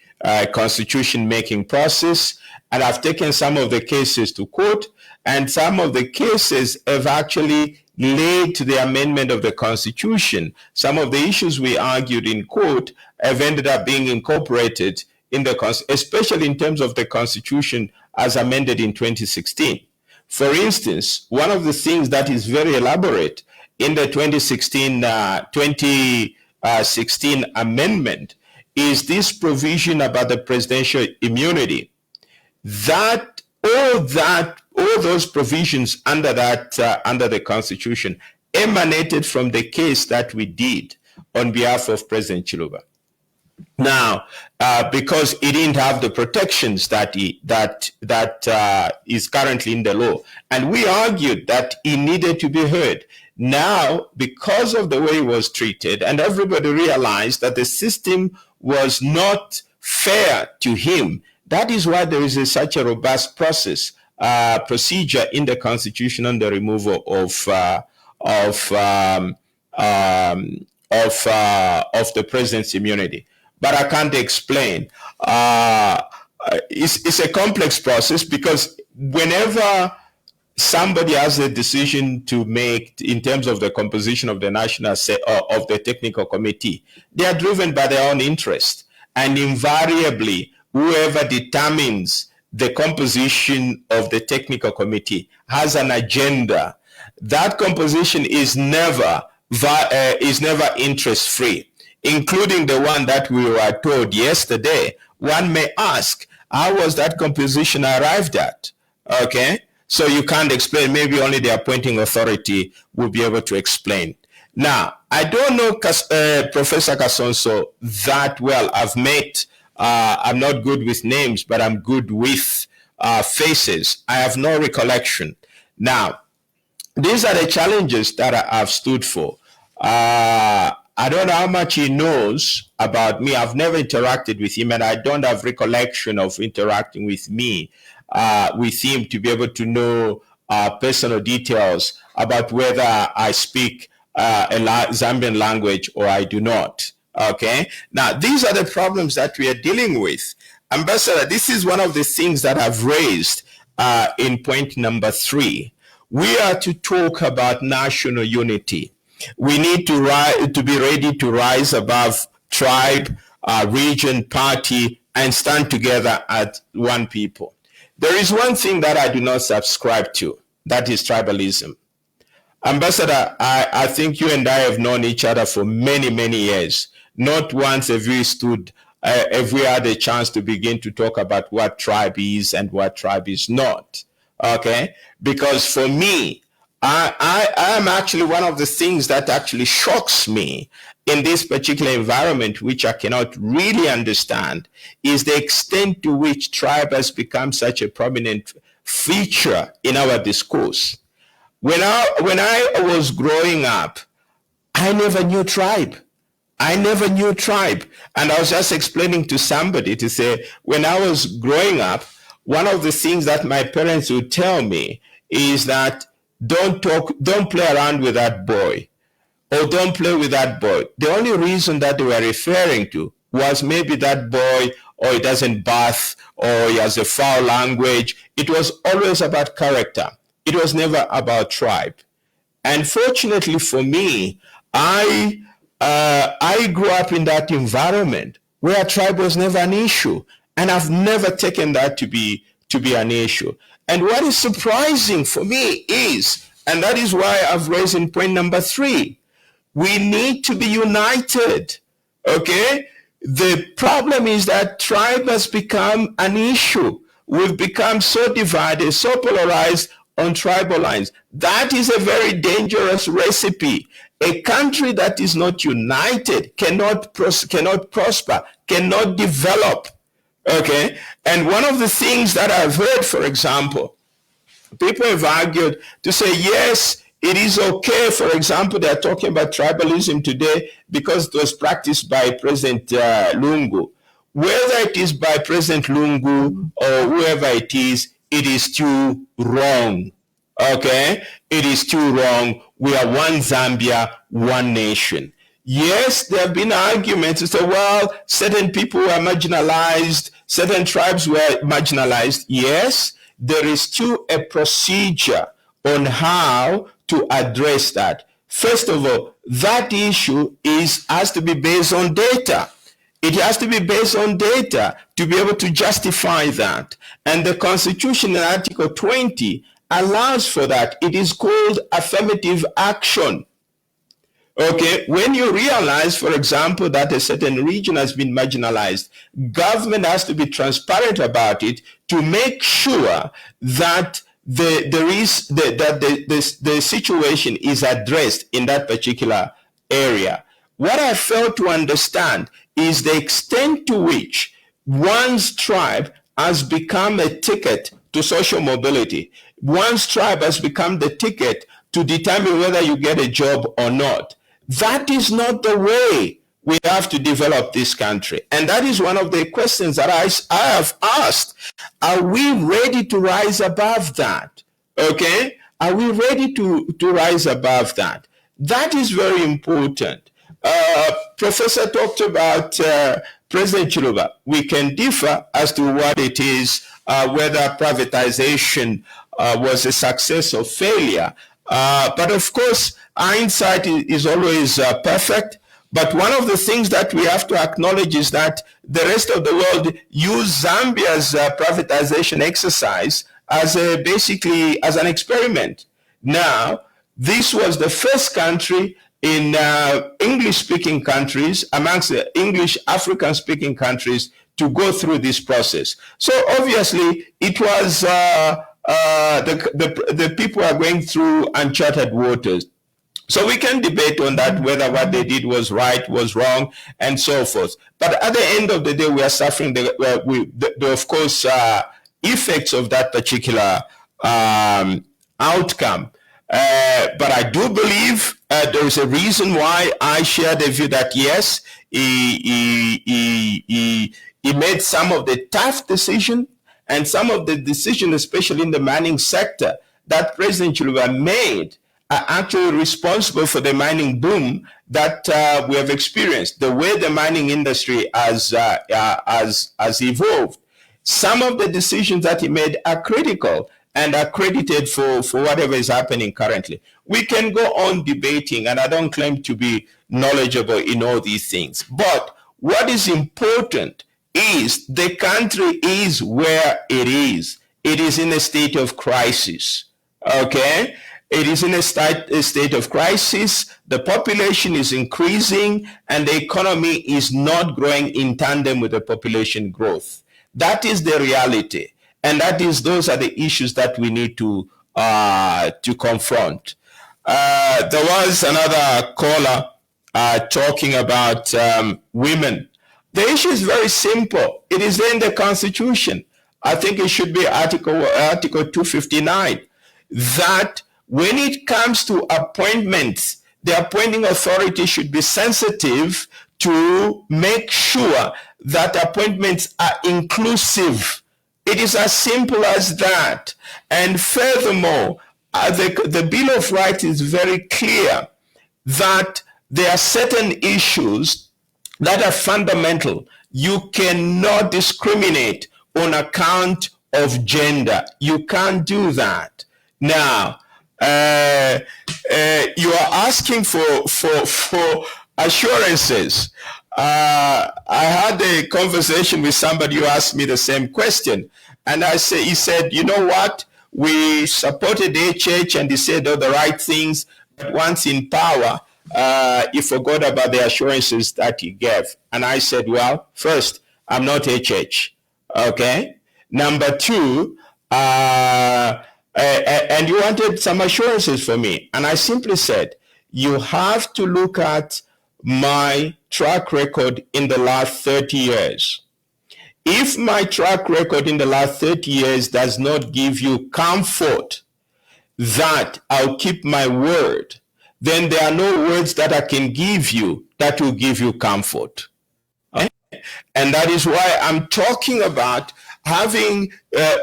constitution making process, and I've taken some of the cases to court, and some of the cases have actually led to the amendment of the constitution. Some of the issues we argued in court have ended up being incorporated in the especially in terms of the constitution as amended in 2016. For instance, one of the things that is very elaborate in the 2016 amendment is this provision about the presidential immunity. All those provisions under the Constitution emanated from the case that we did on behalf of President Chiluba. Now, because he didn't have the protections that is currently in the law, and we argued that he needed to be heard. Now, because of the way he was treated, and everybody realized that the system was not fair to him, that is why there is such a robust procedure in the Constitution on the removal of the president's immunity. But I can't explain. It's a complex process, because whenever somebody has a decision to make in terms of the composition of the of the technical committee, they are driven by their own interest, and invariably, whoever determines the composition of the technical committee has an agenda. That composition is never interest-free, including the one that we were told yesterday. One may ask, how was that composition arrived at? Okay, so you can't explain. Maybe only the appointing authority will be able to explain. Now, I don't know Professor Kasonso that well. I've met, I'm not good with names, but I'm good with faces. I have no recollection. Now, these are the challenges that I've stood for. I don't know how much he knows about me. I've never interacted with him, and I don't have recollection of interacting with him to be able to know personal details about whether I speak a Zambian language or I do not. Okay. Now, these are the problems that we are dealing with. Ambassador, this is one of the things that I've raised in point number 3. We are to talk about national unity. We need to be ready to rise above tribe, region, party, and stand together as one people. There is one thing that I do not subscribe to, that is tribalism. Ambassador, I think you and I have known each other for many, many years. Not once have we had a chance to begin to talk about what tribe is and what tribe is not. Okay? Because for me, I am actually one of the things that actually shocks me in this particular environment, which I cannot really understand, is the extent to which tribe has become such a prominent feature in our discourse. When I was growing up, I never knew tribe. And I was just explaining to somebody to say, when I was growing up, one of the things that my parents would tell me is that don't play around with that boy, or don't play with that boy. The only reason that they were referring to was maybe that boy, or he doesn't bath, or he has a foul language. It was always about character. It was never about tribe. And fortunately for me, I grew up in that environment where tribe was never an issue, and I've never taken that to be an issue. And what is surprising for me is, and that is why I've raised in point number 3, we need to be united. Okay? The problem is that tribe has become an issue. We've become so divided, so polarized on tribal lines. That is a very dangerous recipe. A country that is not united cannot prosper, cannot develop. Okay? And one of the things that I've heard, for example, people have argued to say, yes, it is okay. For example, they're talking about tribalism today because it was practiced by President Lungu. Whether it is by President Lungu or whoever it is too wrong. Okay? It is too wrong. We are one Zambia, one nation. Yes, there have been arguments to say, well, certain people were marginalized, certain tribes were marginalized. Yes, there is still a procedure on how to address that. First of all, that issue has to be based on data. It has to be based on data to be able to justify that. And the Constitution in Article 20 allows for that. It is called affirmative action. Okay, when you realize, for example, that a certain region has been marginalized, government has to be transparent about it to make sure that the situation is addressed in that particular area. What I fail to understand is the extent to which one's tribe has become a ticket to social mobility. One's tribe has become the ticket to determine whether you get a job or not. That is not the way we have to develop this country. And that is one of the questions that I have asked. Are we ready to rise above that? Okay? Are we ready to rise above that? That is very important. Professor talked about President Chiluba. We can differ as to what it is, whether privatization was a success or failure. But of course, hindsight is always perfect. But one of the things that we have to acknowledge is that the rest of the world used Zambia's privatization exercise as basically as an experiment. Now, this was the first country in English-speaking countries, amongst the English African-speaking countries, to go through this process. So obviously, it was the people are going through uncharted waters. So we can debate on that, whether what they did was right, was wrong, and so forth. But at the end of the day, we are suffering the of course, effects of that particular outcome. But I do believe there is a reason why I share the view that yes, he made some of the tough decisions, and some of the decisions, especially in the mining sector, that President Chiluba made are actually responsible for the mining boom that we have experienced, the way the mining industry has evolved. Some of the decisions that he made are critical and are credited for whatever is happening currently. We can go on debating, and I don't claim to be knowledgeable in all these things. But what is important is the country is where it is. It is in a state of crisis, okay? It is in a state of crisis. The population is increasing, and the economy is not growing in tandem with the population growth. That is the reality, and those are the issues that we need to confront. There was another caller talking about women. The issue is very simple. It is in the Constitution. I think it should be Article 259, that when it comes to appointments, the appointing authority should be sensitive to make sure that appointments are inclusive. It is as simple as that. And furthermore, the Bill of Rights is very clear that there are certain issues that are fundamental. You cannot discriminate on account of gender. You can't do that. Now, you are asking for assurances. I had a conversation with somebody who asked me the same question, and he said, you know what? We supported HH, and he said all the right things, but once in power, he forgot about the assurances that he gave. And I said, well, first, I'm not HH, okay? Number two, and you wanted some assurances for me. And I simply said, you have to look at my track record in the last 30 years. If my track record in the last 30 years does not give you comfort that I'll keep my word, then there are no words that I can give you that will give you comfort. Okay? And that is why I'm talking about having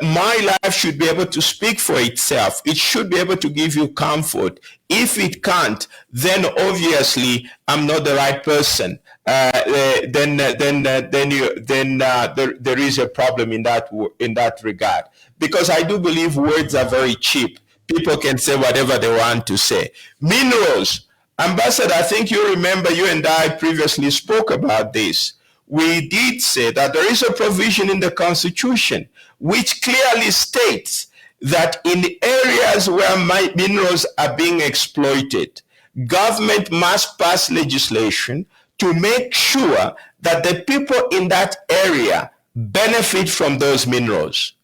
my life should be able to speak for itself. It should be able to give you comfort. If it can't, then obviously I'm not the right person. Then there is a problem in that regard. Because I do believe words are very cheap. People can say whatever they want to say. Minerals, Ambassador, I think you remember you and I previously spoke about this. We did say that there is a provision in the Constitution which clearly states that in areas where minerals are being exploited, government must pass legislation to make sure that the people in that area benefit from those minerals.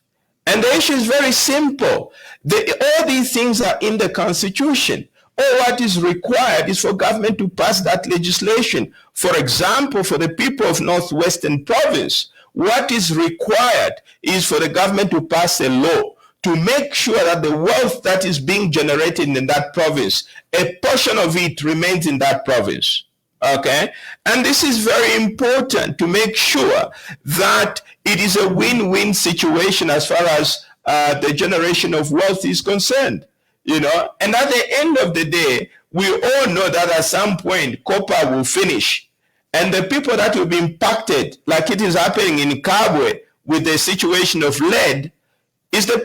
And the issue is very simple. All these things are in the Constitution. All what is required is for government to pass that legislation. For example, for the people of Northwestern Province, what is required is for the government to pass a law to make sure that the wealth that is being generated in that province, a portion of it remains in that province. Okay? And this is very important to make sure that it is a win-win situation as far as the generation of wealth is concerned. You know, and at the end of the day, we all know that at some point copper will finish, and the people that will be impacted, like it is happening in Kabwe with the situation of lead, is the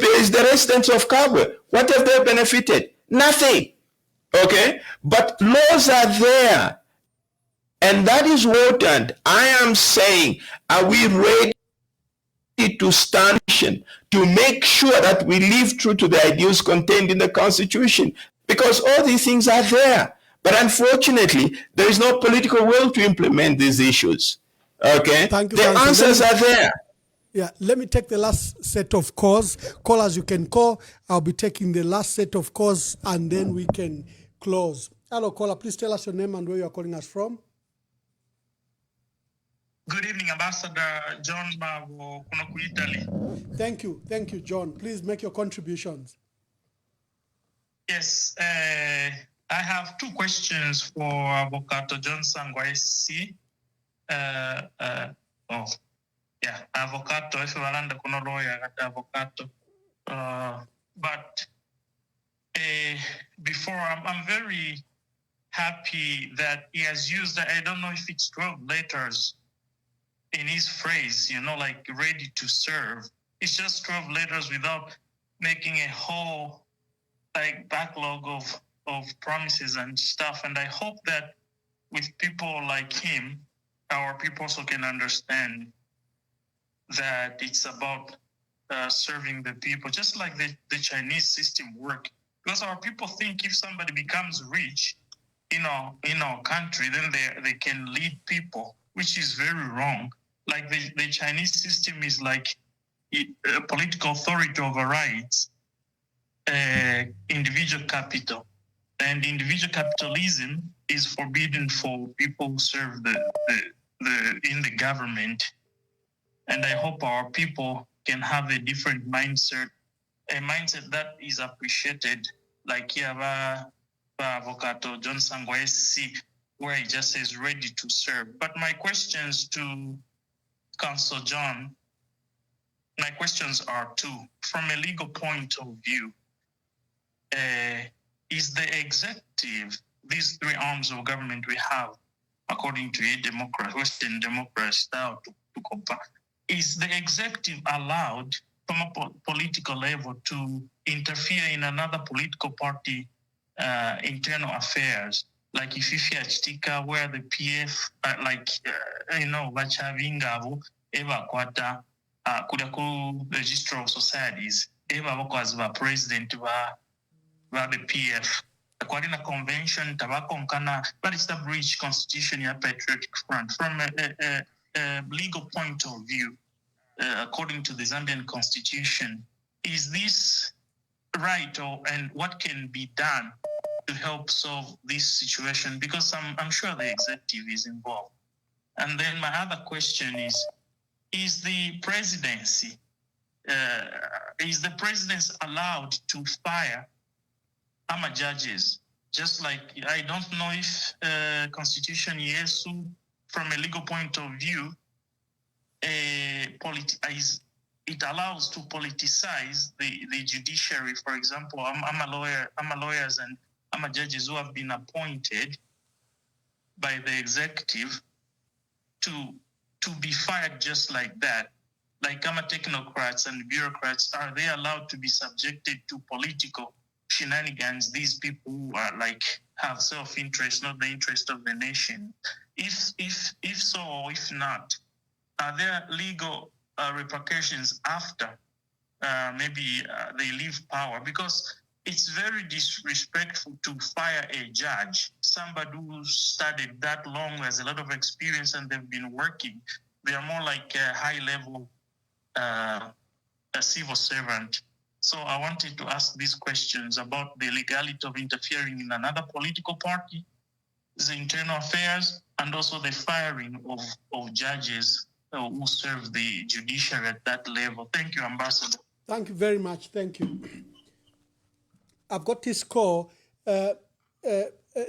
residents of Kabwe. What have they benefited? Nothing. Okay, but laws are there, and that is what I am saying. Are we ready to stand to make sure that we live true to the ideals contained in the Constitution? Because all these things are there, but unfortunately, there is no political will to implement these issues. Okay, Thank you, the answers are there. Yeah, let me take the last set of calls. Callers, you can call. I'll be taking the last set of calls, and then we can close. Hello, caller. Please tell us your name and where you are calling us from. Good evening, Ambassador John Babo, Kunoku, Italy. Thank you, John. Please make your contributions. Yes, I have two questions for Avocado John Sangwa SC. Avocado, if you are kuno lawyer at Avocado. But before, I'm very happy that he has used, I don't know if it's 12 letters in his phrase, you know, like ready to serve. It's just 12 letters without making a whole like backlog of promises and stuff. And I hope that with people like him, our people also can understand that it's about serving the people, just like the Chinese system work. Because our people think if somebody becomes rich in our country, then they can lead people, which is very wrong. Like the Chinese system is like political authority overrides individual capital, and individual capitalism is forbidden for people who serve in the government. And I hope our people can have a different mindset, a mindset that is appreciated, like here, Avocado John Sangwa SC, where he just says ready to serve. But my questions to Council John, my questions are two. From a legal point of view, is the executive, these three arms of government we have, according to a Western democracy style to compare, is the executive allowed from a political level to interfere in another political party internal affairs? Like if Chitika, where the PF, Vachavingavo, Eva Kwata, Kudaku Register of Societies, Eva Vokwas va President va the PF. According to convention, Tobacco Nkana, but it's the breach constitution ya Patriotic Front. From a legal point of view, according to the Zambian constitution, is this right, and what can be done to help solve this situation? Because I'm sure the executive is involved. And then my other question is the presidency allowed to fire judges? Just like, I don't know if constitution Yesu, from a legal point of view, it allows to politicize the judiciary. For example, I'm a lawyer, lawyers and I'm a judges who have been appointed by the executive to be fired just like that. Like I'm a technocrats and bureaucrats, are they allowed to be subjected to political shenanigans? These people who are like have self-interest, not the interest of the nation. If so, or if not, are there legal repercussions after maybe they leave power? Because it's very disrespectful to fire a judge, somebody who studied that long, has a lot of experience, and they've been working. They are more like high-level a civil servant. So I wanted to ask these questions about the legality of interfering in another political party, the internal affairs, and also the firing of judges who serve the judiciary at that level. Thank you, Ambassador. Thank you very much. Thank you. I've got this call.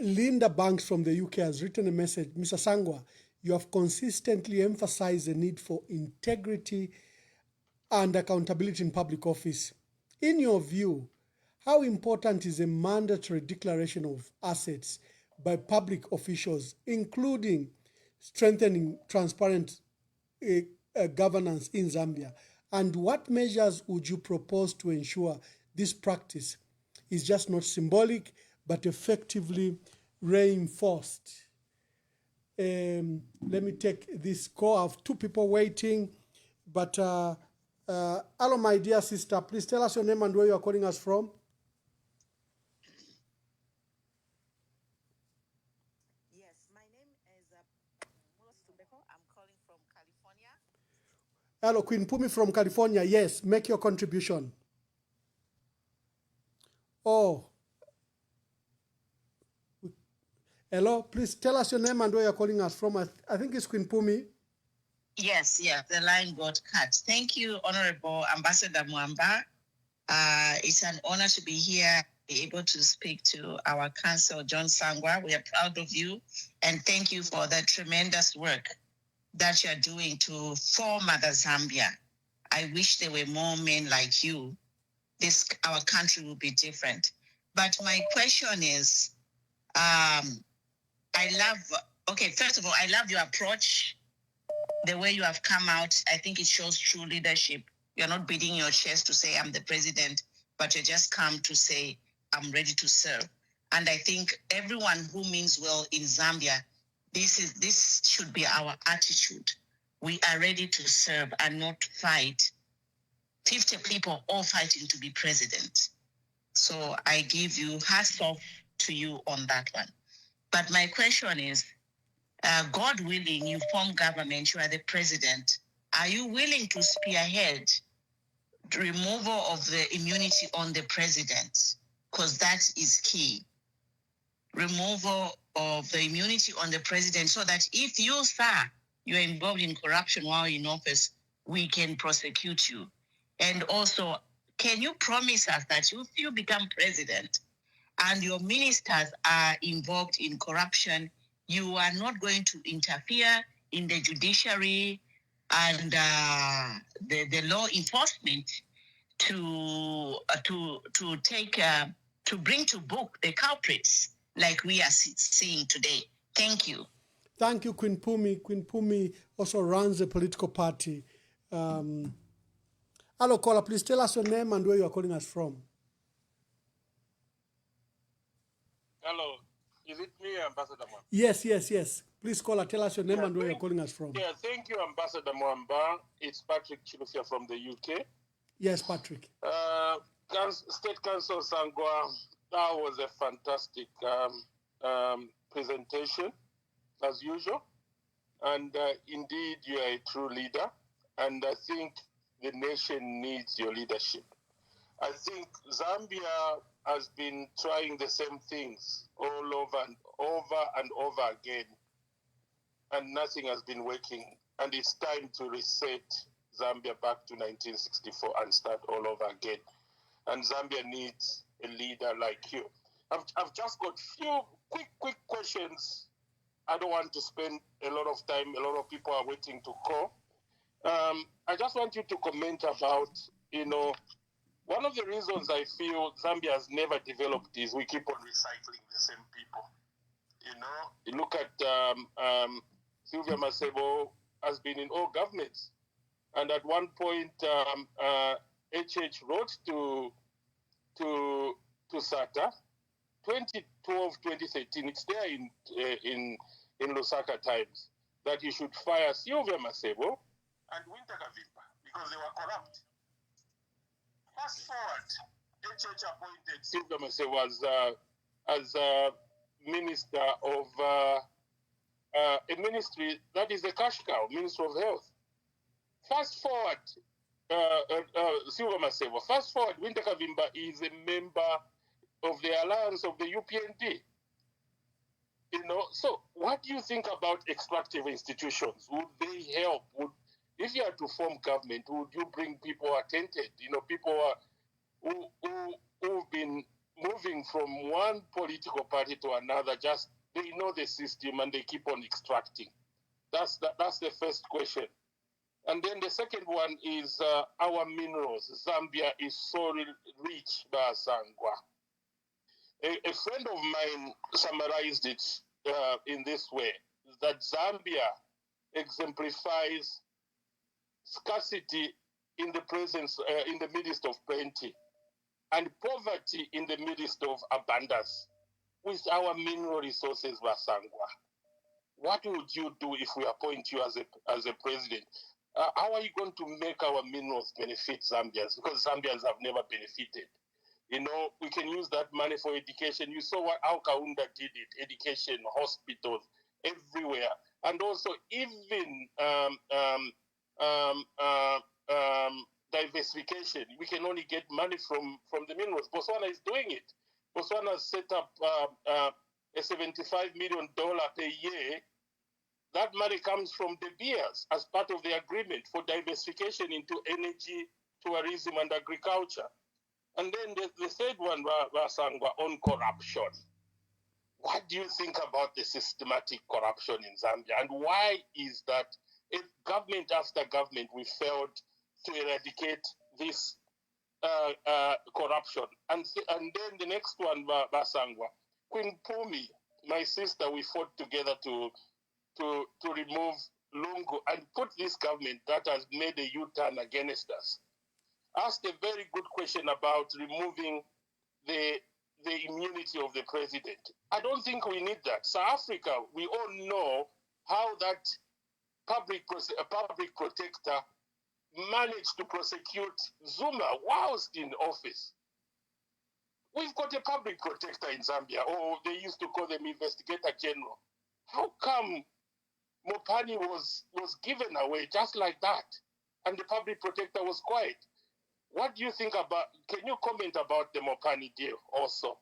Linda Banks from the UK has written a message. Mr. Sangwa, you have consistently emphasized the need for integrity and accountability in public office. In your view, how important is a mandatory declaration of assets by public officials, including strengthening transparent governance in Zambia? And what measures would you propose to ensure this practice is just not symbolic, but effectively reinforced? Let me take this call. I have two people waiting, but hello, my dear sister. Please tell us your name and where you are calling us from. Yes, my name is I'm calling from California. Hello, Queen Pumi from California. Yes, make your contribution. Oh. Hello, please tell us your name and where you're calling us from. I think it's Queen Pumi. Yes, the line got cut. Thank you, Honorable Ambassador Mwamba. It's an honor to be here, be able to speak to our counsel, John Sangwa. We are proud of you, and thank you for the tremendous work that you're doing to form Mother Zambia. I wish there were more men like you. Our country will be different. But my question is, first of all, I love your approach, the way you have come out. I think it shows true leadership. You're not beating your chest to say, I'm the president, but you just come to say, I'm ready to serve. And I think everyone who means well in Zambia, this should be our attitude. We are ready to serve and not fight. 50 people all fighting to be president. So I give you hats off to you on that one. But my question is, God willing, you form government, you are the president. Are you willing to spearhead the removal of the immunity on the president? Because that is key. Removal of the immunity on the president so that if you, sir, you're involved in corruption while in office, we can prosecute you. And also, can you promise us that if you become president and your ministers are involved in corruption, you are not going to interfere in the judiciary and the law enforcement to bring to book the culprits like we are seeing today? Thank you. Thank you, Queen Pumi. Queen Pumi also runs a political party. Hello, caller. Please tell us your name and where you are calling us from. Hello. Is it me, Ambassador Mwamba? Yes. Please, caller, tell us your name and where you're calling us from. Yeah, thank you, Ambassador Mwamba. It's Patrick Chilufya from the UK. Yes, Patrick. State Council Sangwa, that was a fantastic presentation, as usual. And indeed, you are a true leader. And I think the nation needs your leadership. I think Zambia has been trying the same things all over and over again, and nothing has been working. And it's time to reset Zambia back to 1964 and start all over again. And Zambia needs a leader like you. I've just got few quick questions. I don't want to spend a lot of time. A lot of people are waiting to call. I just want you to comment about, one of the reasons I feel Zambia has never developed is we keep on recycling the same people. You look at Sylvia Masebo has been in all governments. And at one point, HH wrote to SATA, 2012, 2013, it's there in Lusaka Times, that he should fire Sylvia Masebo and Winter Kavimba because they were corrupt. Fast forward, HH appointed Sylvia Masebo as minister of a ministry that is a cash cow, Minister of Health. Fast forward, Silver Masewa. Fast forward, Winter Kavimba is a member of the alliance of the UPND. So what do you think about extractive institutions? Would they help? If you had to form government, would you bring people attentive? People who've been moving from one political party to another, just they know the system and they keep on extracting. That's the first question. And then the second one is our minerals. Zambia is so rich, Sangwa. A friend of mine summarized it in this way, that Zambia exemplifies scarcity in the presence, in the midst of plenty, and poverty in the midst of abundance. With our mineral resources, Basangwa, what would you do if we appoint you as a president? How are you going to make our minerals benefit Zambians? Because Zambians have never benefited. We can use that money for education. You saw how Hakainde did it, education, hospitals, everywhere. And also even diversification. We can only get money from the minerals. Botswana is doing it. Botswana has set up a $75 million per year. That money comes from De Beers as part of the agreement for diversification into energy, tourism, and agriculture. And then the third one, Sangwa, on corruption. What do you think about the systematic corruption in Zambia? And why is that if government after government we failed to eradicate this corruption? And then the next one, Sangwa, Queen Pumi, my sister, we fought together to remove Lungu and put this government that has made a U-turn against us. Asked a very good question about removing the immunity of the president. I don't think we need that. South Africa, we all know how that public protector managed to prosecute Zuma whilst in office. We've got a public protector in Zambia, or they used to call them investigator general. How come Mopani was given away just like that, and the public protector was quiet? What do you think about? Can you comment about the Mopani deal also?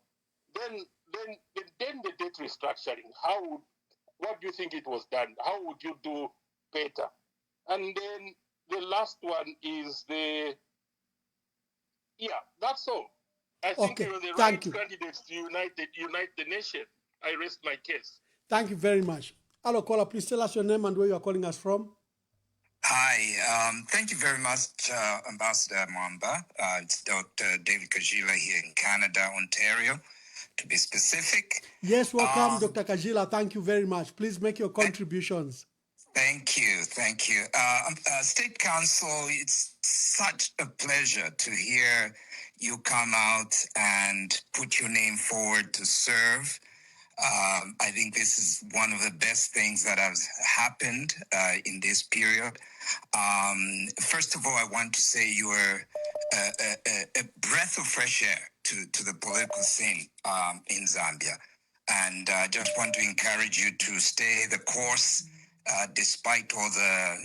Then the debt restructuring. What do you think it was done? How would you do better? And then the last one is that's all. I think you're the right candidates to unite the nation. I rest my case. Thank you very much. Hello, caller. Please tell us your name and where you are calling us from. Hi, thank you very much, Ambassador Mwamba. It's Dr. David Kajila here in Canada, Ontario, to be specific. Yes, welcome, Dr. Kajila. Thank you very much. Please make your contributions. Thank you. State Council, it's such a pleasure to hear you come out and put your name forward to serve. I think this is one of the best things that has happened in this period. First of all, I want to say you are a breath of fresh air to the political scene in Zambia. And I just want to encourage you to stay the course despite all the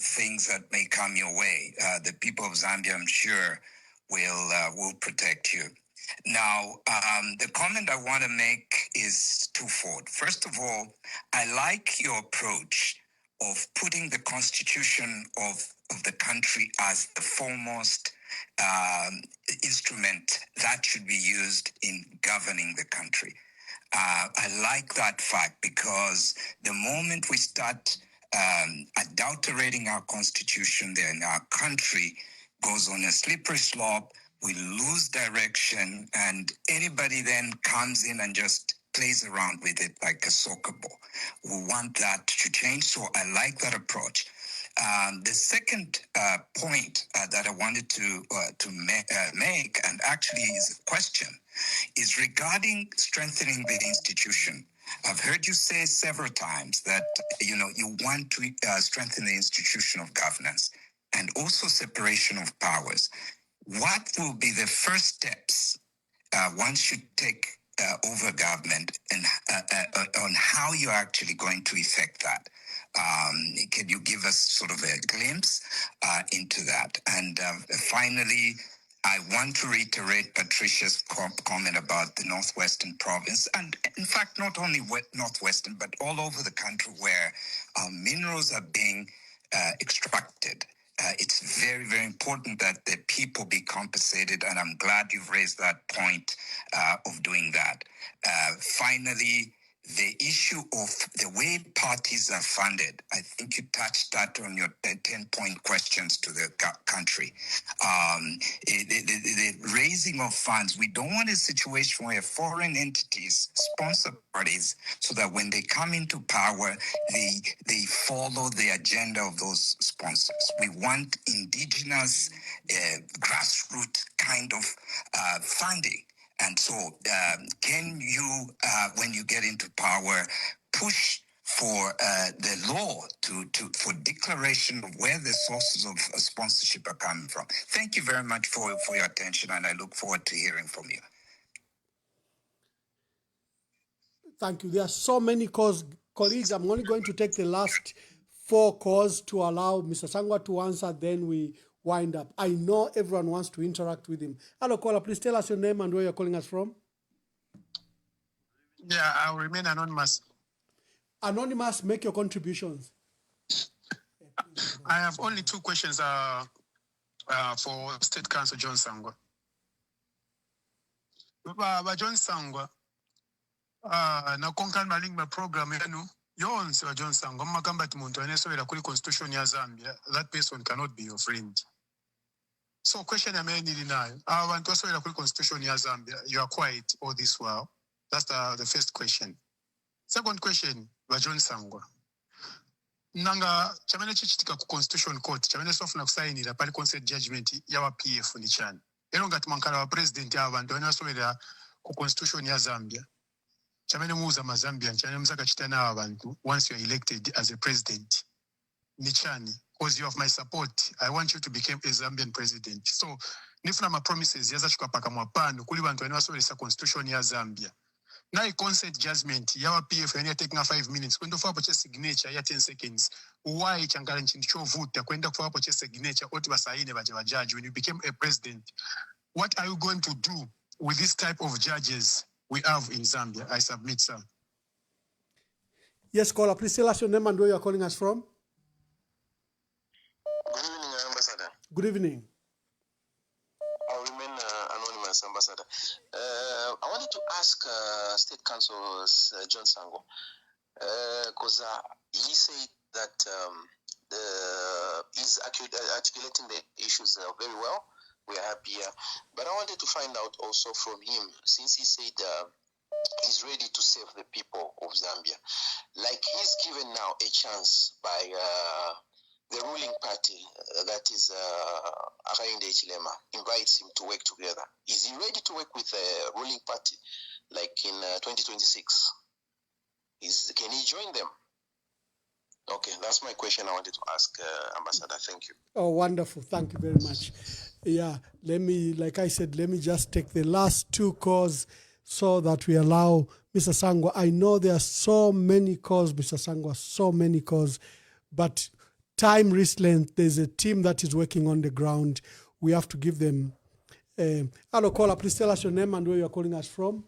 things that may come your way. The people of Zambia, I'm sure, will protect you. Now, the comment I want to make is twofold. First of all, I like your approach of putting the constitution of the country as the foremost instrument that should be used in governing the country. I like that fact because the moment we start adulterating our constitution, then our country goes on a slippery slope. We lose direction, and anybody then comes in and just plays around with it like a soccer ball. We want that to change, so I like that approach. The second point that I wanted to make, and actually is a question, is regarding strengthening the institution. I've heard you say several times that you want to strengthen the institution of governance and also separation of powers. What will be the first steps once you take over government and on how you're actually going to effect that? Can you give us sort of a glimpse into that? And finally, I want to reiterate Patricia's comment about the Northwestern province, and in fact, not only Northwestern, but all over the country where minerals are being extracted. It's very, very important that the people be compensated, and I'm glad you've raised that point of doing that. Finally, the issue of the way parties are funded, I think you touched that on your 10-point questions to the country. The raising of funds, we don't want a situation where foreign entities sponsor parties so that when they come into power, they follow the agenda of those sponsors. We want indigenous, grassroots kind of funding. And so, can you, when you get into power, push for the law for declaration of where the sources of sponsorship are coming from? Thank you very much for your attention, and I look forward to hearing from you. Thank you. There are so many calls. Colleagues, I'm only going to take the last 4 calls to allow Mr. Sangwa to answer, then we wind up. I know everyone wants to interact with him. Hello, caller, please tell us your name and where you're calling us from. Yeah, I'll remain anonymous. Anonymous, make your contributions. I have only 2 questions for State Council John Sangwa. John Sangwa, na konkan maling ma program yanu yonse wa John Sangwa makamba timuntu anesowera kuri constitution ya Zambia, that person cannot be your friend. So question ya meni nayo, abantu wasowera kuri constitution ya Zambia, you are quiet all this while. That's the first question. Second question, wa John Sangwa. Nanga chamene chichitika ku constitution court, chamene sofuna kusainira pali consent judgment ya wa PF ni chani. Ero ngati mankala wa president ya abantu wasowera ku constitution ya Zambia. Chamene muuza ma Zambian, chamene mzaka chitana abantu once you are elected as a president. Nichani, because you have my support, I want you to become a Zambian president. So, nifuna ma promises yaza chukapaka mwapano kuli bantu wasowera constitution ya Zambia. Now a consent judgment, yawa PF and you're taking 5 minutes. When the for signature, ya 10 seconds. Why chankara nchincho vuta kwenda for signature oti basaine baje judge when you became a president? What are you going to do with this type of judges we have in Zambia? I submit, sir. Yes, caller, please tell us your name and where you are calling us from. Good evening, Ambassador. Good evening. I'll remain anonymous, Ambassador. I wanted to ask State Council John Sangwa, because he said that he's articulating the issues very well. We are happy here. But I wanted to find out also from him, since he said he's ready to save the people of Zambia. Like he's given now a chance by the ruling party, that is Hakainde Hichilema, invites him to work together. Is he ready to work with the ruling party, like in 2026? Can he join them? Okay, that's my question I wanted to ask, Ambassador. Thank you. Oh, wonderful. Thank you very much. Yeah, like I said, let me just take the last 2 calls so that we allow Mr. Sangwa. I know there are so many calls, Mr. Sangwa, so many calls, but time restraint, there's a team that is working on the ground. We have to give them. Hello, caller, please tell us your name and where you're calling us from.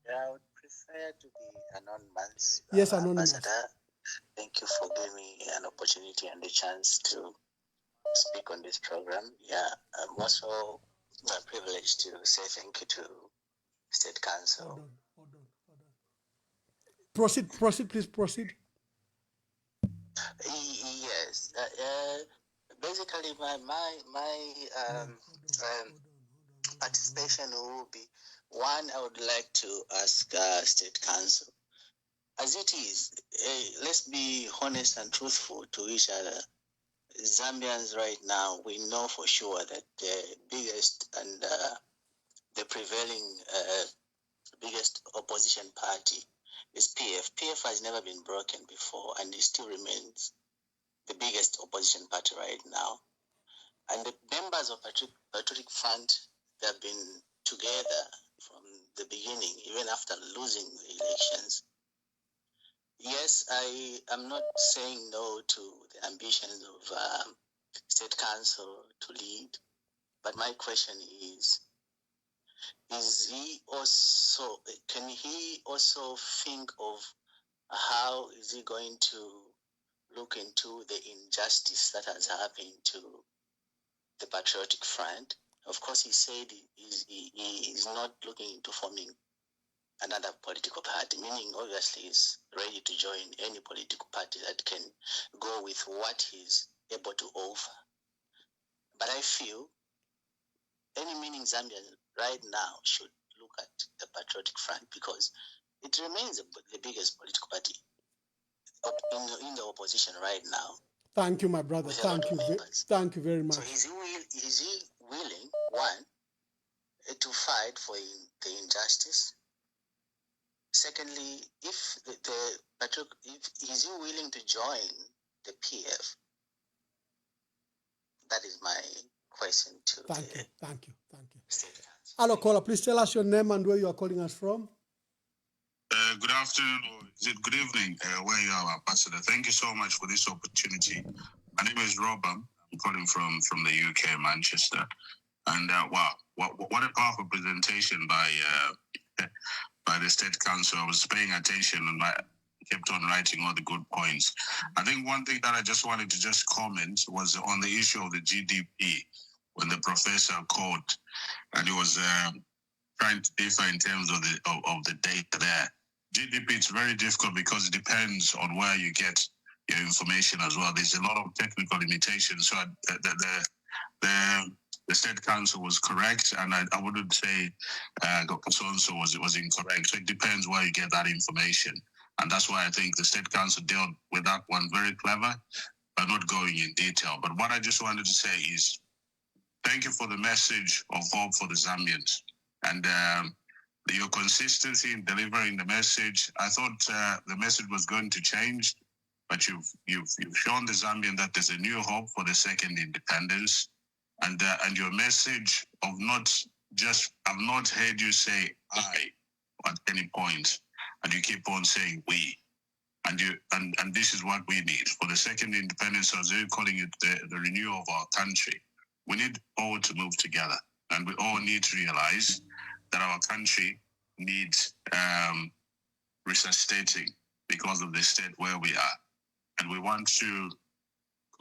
Yeah, I would prefer to be anonymous. Yes, anonymous. Ambassador, thank you for giving me an opportunity and the chance to speak on this program. Yeah, I'm also privileged to say thank you to State Council. Hold on. Proceed, please proceed. Yes. Basically, my participation will be one. I would like to ask State Council, as it is, let's be honest and truthful to each other. Zambians right now, we know for sure that the biggest and the prevailing biggest opposition party is PF. PF has never been broken before, and it still remains the biggest opposition party right now. And the members of Patriotic Front, they have been together from the beginning, even after losing the elections. Yes, I am not saying no to the ambitions of State Council to lead, but my question is he also, can he also think of how is he going to look into the injustice that has happened to the Patriotic Front? Of course, he said he is not looking into forming another political party, meaning obviously he's ready to join any political party that can go with what he's able to offer. But I feel any meaning Zambian right now should look at the Patriotic Front because it remains the biggest political party in the opposition right now. Thank you, my brother. Thank you. Thank you very much. So is he willing, one, to fight for the injustice? Secondly, if is he willing to join the PF? That is my question to Thank you. Hello, caller. Please tell us your name and where you are calling us from. Good afternoon, or is it good evening, where you are, Ambassador. Thank you so much for this opportunity. My name is Robert. I'm calling from the UK, Manchester. And wow, what a powerful presentation by the State Council. I was paying attention and I kept on writing all the good points. I think one thing that I just wanted to just comment was on the issue of the GDP, when the professor called and he was trying to differ in terms of the data there. GDP, it's very difficult because it depends on where you get your information as well. There's a lot of technical limitations. So the State Council was correct, and I wouldn't say Dr. So-and-so was incorrect. So it depends where you get that information. And that's why I think the State Council dealt with that one very clever, but not going in detail. But what I just wanted to say is thank you for the message of hope for the Zambians. And your consistency in delivering the message. I thought the message was going to change, but you've shown the Zambian that there's a new hope for the second independence, and your message of I've not heard you say I at any point, and you keep on saying we, and this is what we need for the second independence, as they're calling it, the renewal of our country. We need all to move together, and we all need to realize that our country needs resuscitating because of the state where we are. And we want to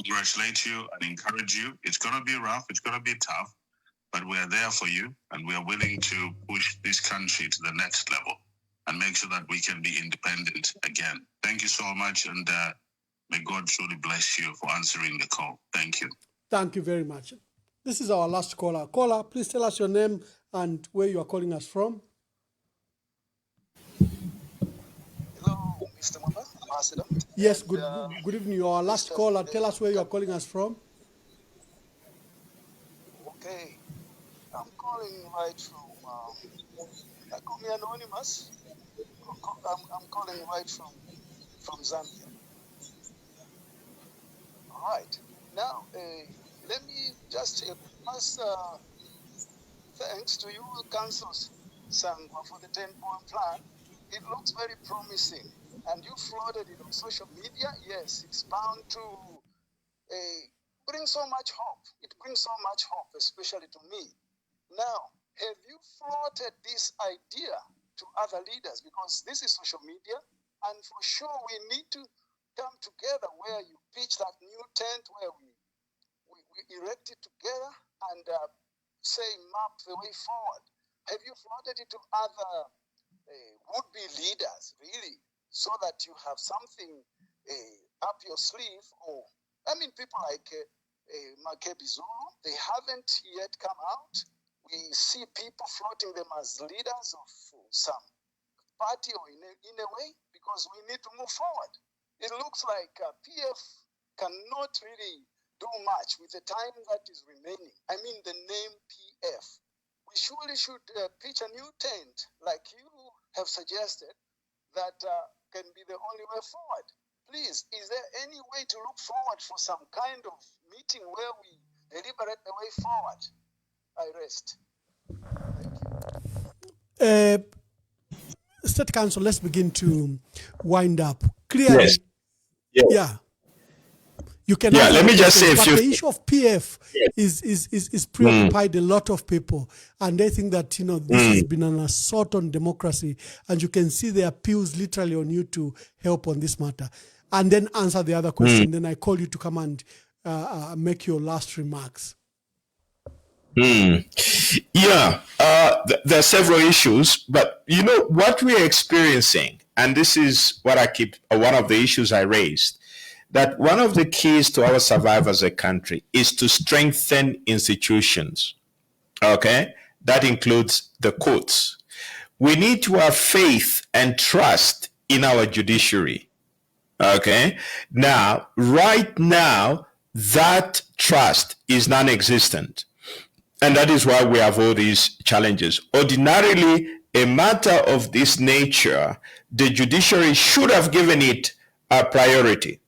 congratulate you and encourage you. It's going to be rough, it's going to be tough, but we are there for you, and we are willing to push this country to the next level and make sure that we can be independent again. Thank you so much, and may God truly bless you for answering the call. Thank you. Thank you very much. This is our last caller. Caller, please tell us your name and where you are calling us from. Hello, Mr. Mwamba, Ambassador. Yes, good evening. You are our last caller. Tell us where you are calling us from. Okay, I'm calling right from, I call me anonymous. I'm calling right from Zambia. All right. Now, let me just pass thanks to you, Councils Sangwa, for the 10-point plan. It looks very promising, and you floated it on social media. Yes, it's bound to bring so much hope. It brings so much hope, especially to me. Now, have you floated this idea to other leaders? Because this is social media, and for sure we need to come together where you pitch that new tent, where we erect it together and say map the way forward. Have you floated it to other would-be leaders, really, so that you have something up your sleeve? Or, I mean, people like Makebi Zulu, they haven't yet come out. We see people floating them as leaders of some party or in a way, because we need to move forward. It looks like PF cannot really do much with the time that is remaining. I mean, the name PF. We surely should pitch a new tent, like you have suggested, that can be the only way forward. Please, is there any way to look forward for some kind of meeting where we deliberate the way forward? I rest. State Council, let's begin to wind up. clearly, Yes. Yeah. yeah, you can Yeah, answer let the me just say questions, a but few. the issue of PF is preoccupied a lot of people, and they think that this has been an assault on democracy, and you can see the appeals literally on you to help on this matter, and then answer the other question. Then I call you to come and make your last remarks. Yeah, there are several issues, but what we are experiencing, and this is what one of the issues I raised, that one of the keys to our survival as a country is to strengthen institutions. Okay, that includes the courts. We need to have faith and trust in our judiciary. Okay, right now, that trust is non-existent. And that is why we have all these challenges. Ordinarily, a matter of this nature, the judiciary should have given it a priority.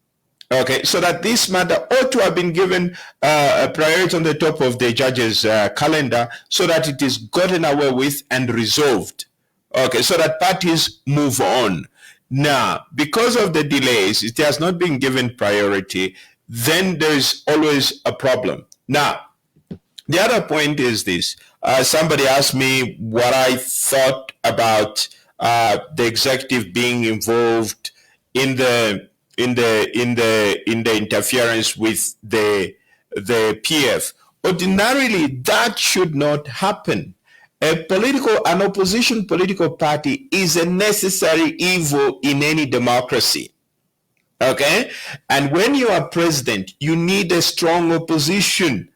Okay, so that this matter ought to have been given a priority on the top of the judge's calendar so that it is gotten away with and resolved. Okay, so that parties move on. Now, because of the delays, it has not been given priority, then there is always a problem. Now, the other point is this. Somebody asked me what I thought about the executive being involved in the interference with the PF. Ordinarily, that should not happen. An opposition political party is a necessary evil in any democracy. Okay? And when you are president, you need a strong opposition.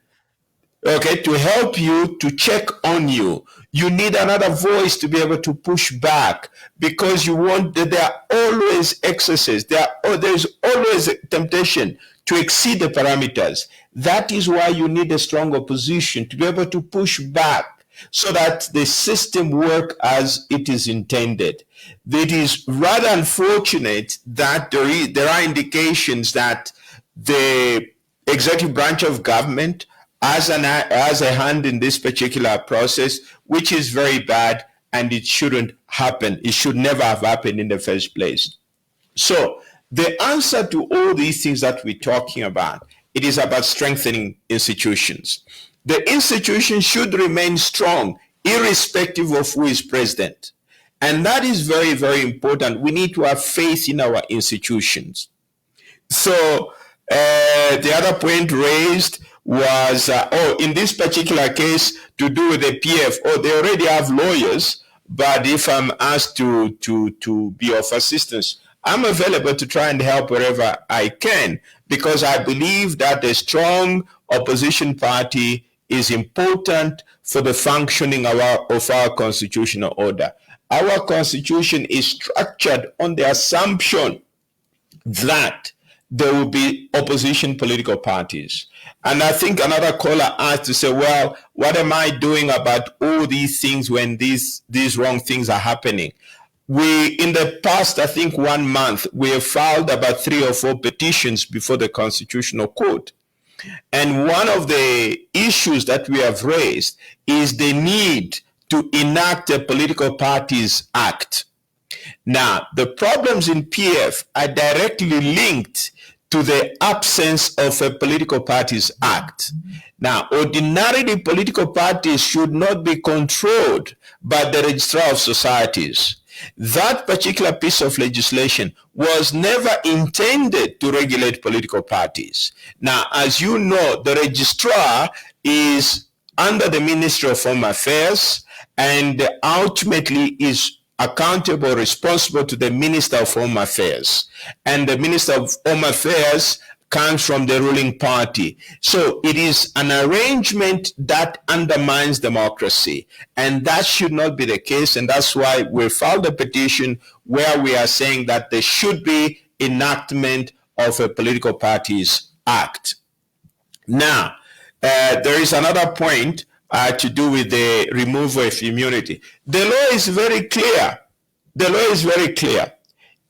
Okay, to help you, to check on you. You need another voice to be able to push back, because there are always excesses. There's always a temptation to exceed the parameters. That is why you need a strong opposition to be able to push back so that the system works as it is intended. It is rather unfortunate that there are indications that the executive branch of government has a hand in this particular process, which is very bad, and it shouldn't happen. It should never have happened in the first place. So the answer to all these things that we're talking about, it is about strengthening institutions. The institutions should remain strong, irrespective of who is president. And that is very, very important. We need to have faith in our institutions. So the other point raised was, in this particular case, to do with the PF, they already have lawyers, but if I'm asked to be of assistance, I'm available to try and help wherever I can, because I believe that a strong opposition party is important for the functioning of our constitutional order. Our constitution is structured on the assumption that there will be opposition political parties. And I think another caller asked to say, well, what am I doing about all these things when these wrong things are happening? In the past, I think 1 month, we have filed about 3 or 4 petitions before the Constitutional Court. And one of the issues that we have raised is the need to enact a Political Parties Act. Now, the problems in PF are directly linked to the absence of a Political Parties Act. Now, ordinarily, political parties should not be controlled by the Registrar of Societies. That particular piece of legislation was never intended to regulate political parties. Now, as you know, the Registrar is under the Ministry of Home Affairs and ultimately is accountable, responsible to the Minister of Home Affairs. And the Minister of Home Affairs comes from the ruling party. So it is an arrangement that undermines democracy. And that should not be the case. And that's why we filed a petition where we are saying that there should be enactment of a Political Parties Act. Now, there is another point to do with the removal of immunity. The law is very clear. The law is very clear.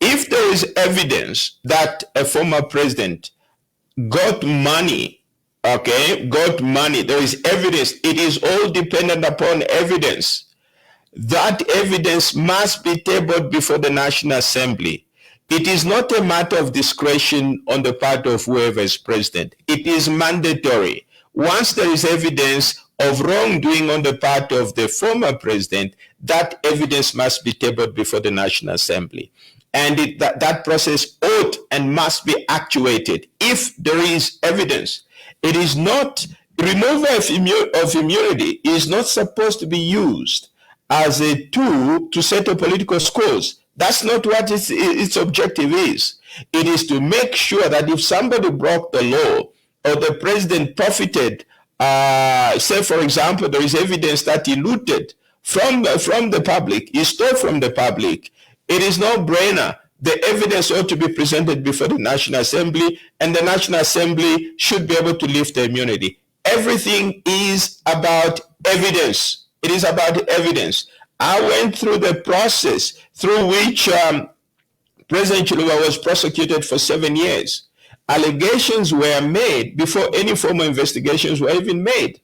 If there is evidence that a former president got money, there is evidence. It is all dependent upon evidence. That evidence must be tabled before the National Assembly. It is not a matter of discretion on the part of whoever is president. It is mandatory. Once there is evidence of wrongdoing on the part of the former president, that evidence must be tabled before the National Assembly. And that process ought and must be actuated if there is evidence. It is not, removal of immunity is not supposed to be used as a tool to settle political scores. That's not what its objective is. It is to make sure that if somebody broke the law or the president profited, say for example, there is evidence that he looted from the public, he stole from the public, it is no brainer. The evidence ought to be presented before the National Assembly, and the National Assembly should be able to lift the immunity. Everything is about evidence. It is about evidence. I went through the process through which President Hichilema was prosecuted for 7 years. Allegations were made before any formal investigations were even made.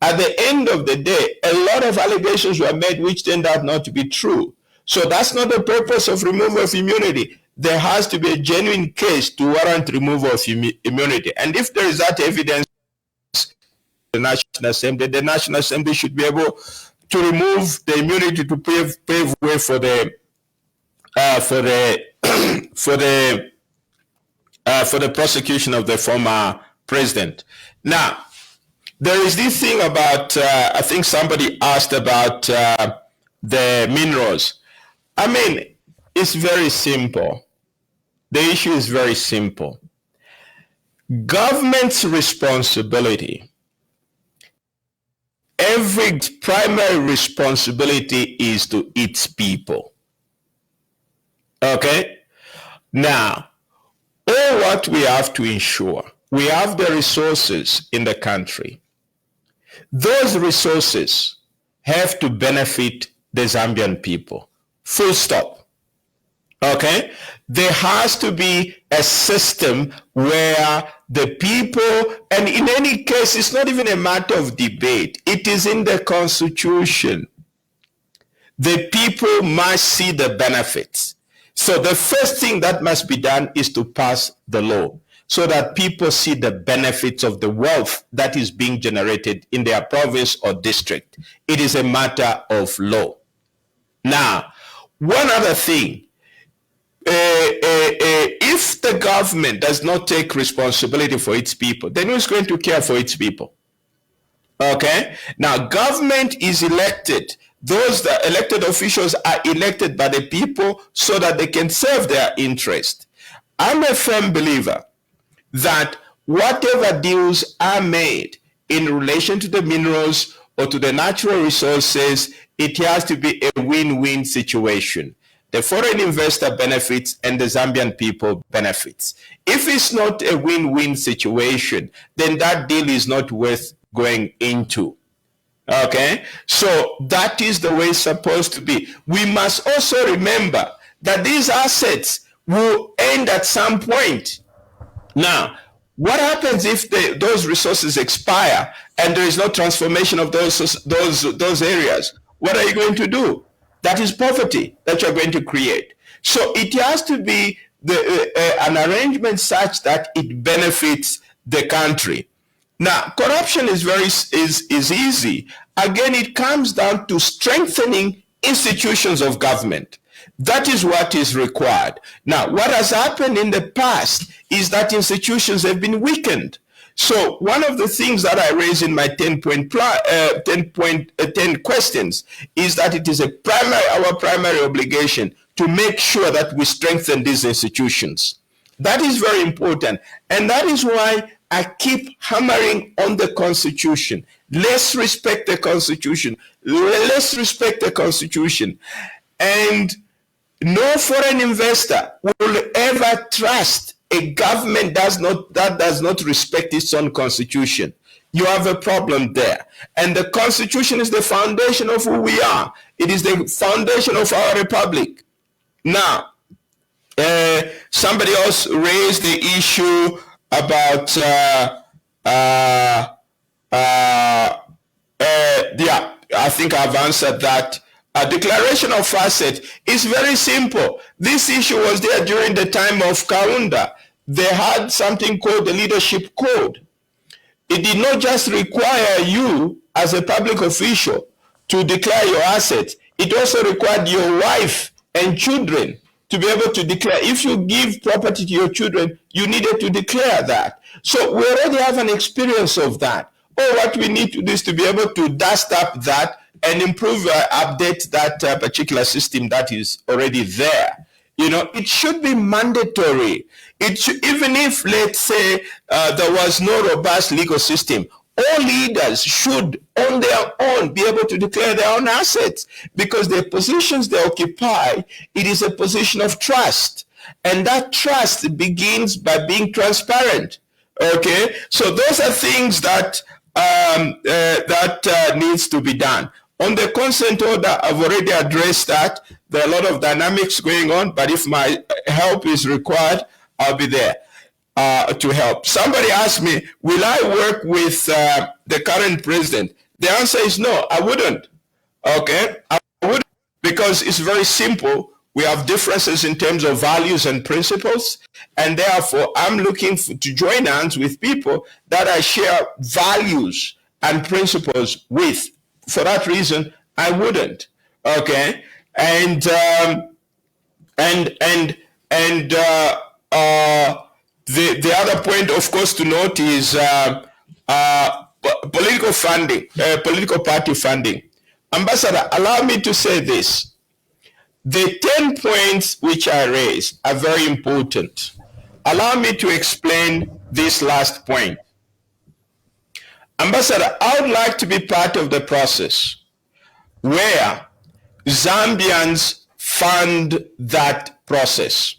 At the end of the day, a lot of allegations were made which turned out not to be true. So that's not the purpose of removal of immunity. There has to be a genuine case to warrant removal of immunity. And if there is that evidence, the National Assembly should be able to remove the immunity to pave way for the prosecution of the former president. Now, there is this thing about, I think somebody asked about the minerals. I mean, it's very simple. The issue is very simple. Government's responsibility, every primary responsibility is to its people. Okay? Now, all what we have to ensure, we have the resources in the country. Those resources have to benefit the Zambian people. Full stop. Okay? There has to be a system where the people, and in any case, it's not even a matter of debate. It is in the Constitution. The people must see the benefits. So the first thing that must be done is to pass the law so that people see the benefits of the wealth that is being generated in their province or district. It is a matter of law. Now, one other thing, if the government does not take responsibility for its people, then who's going to care for its people? Okay? Now, government is elected. Those elected officials are elected by the people so that they can serve their interest. I'm a firm believer that whatever deals are made in relation to the minerals or to the natural resources, it has to be a win-win situation. The foreign investor benefits and the Zambian people benefits. If it's not a win-win situation, then that deal is not worth going into. Okay? So that is the way it's supposed to be. We must also remember that these assets will end at some point. Now, what happens if those resources expire and there is no transformation of those areas? What are you going to do? That is poverty that you're going to create. So it has to be an arrangement such that it benefits the country. Now, corruption is easy. Again, it comes down to strengthening institutions of government. That is what is required. Now, what has happened in the past is that institutions have been weakened. So one of the things that I raise in my 10 questions is that it is our primary obligation to make sure that we strengthen these institutions. That is very important. And that is why I keep hammering on the Constitution. Let's respect the Constitution. Let's respect the Constitution. And no foreign investor will ever trust a government that does not respect its own constitution. You have a problem there. And the Constitution is the foundation of who we are. It is the foundation of our republic. Now, somebody else raised the issue about I think I've answered that. A declaration of asset is very simple. This issue was there during the time of Kaunda. They had something called the leadership code. It did not just require you as a public official to declare your assets. It also required your wife and children to be able to declare. If you give property to your children, you needed to declare that. So we already have an experience of that. What we need to do is to be able to dust up that and improve, update that particular system that is already there. It should be mandatory. Even if, let's say, there was no robust legal system, all leaders should, on their own, be able to declare their own assets, because the positions they occupy, it is a position of trust. And that trust begins by being transparent. Okay? So those are things that needs to be done. On the consent order, I've already addressed that. There are a lot of dynamics going on, but if my help is required, I'll be there to help. Somebody asked me, will I work with the current president? The answer is no, I wouldn't. Okay? I wouldn't, because it's very simple. We have differences in terms of values and principles, and therefore I'm looking to join hands with people that I share values and principles with. For that reason, I wouldn't. Okay, and the other point, of course, to note is political funding, political party funding. Ambassador, allow me to say this. The 10 points which I raised are very important. Allow me to explain this last point. Ambassador, I would like to be part of the process where Zambians fund that process.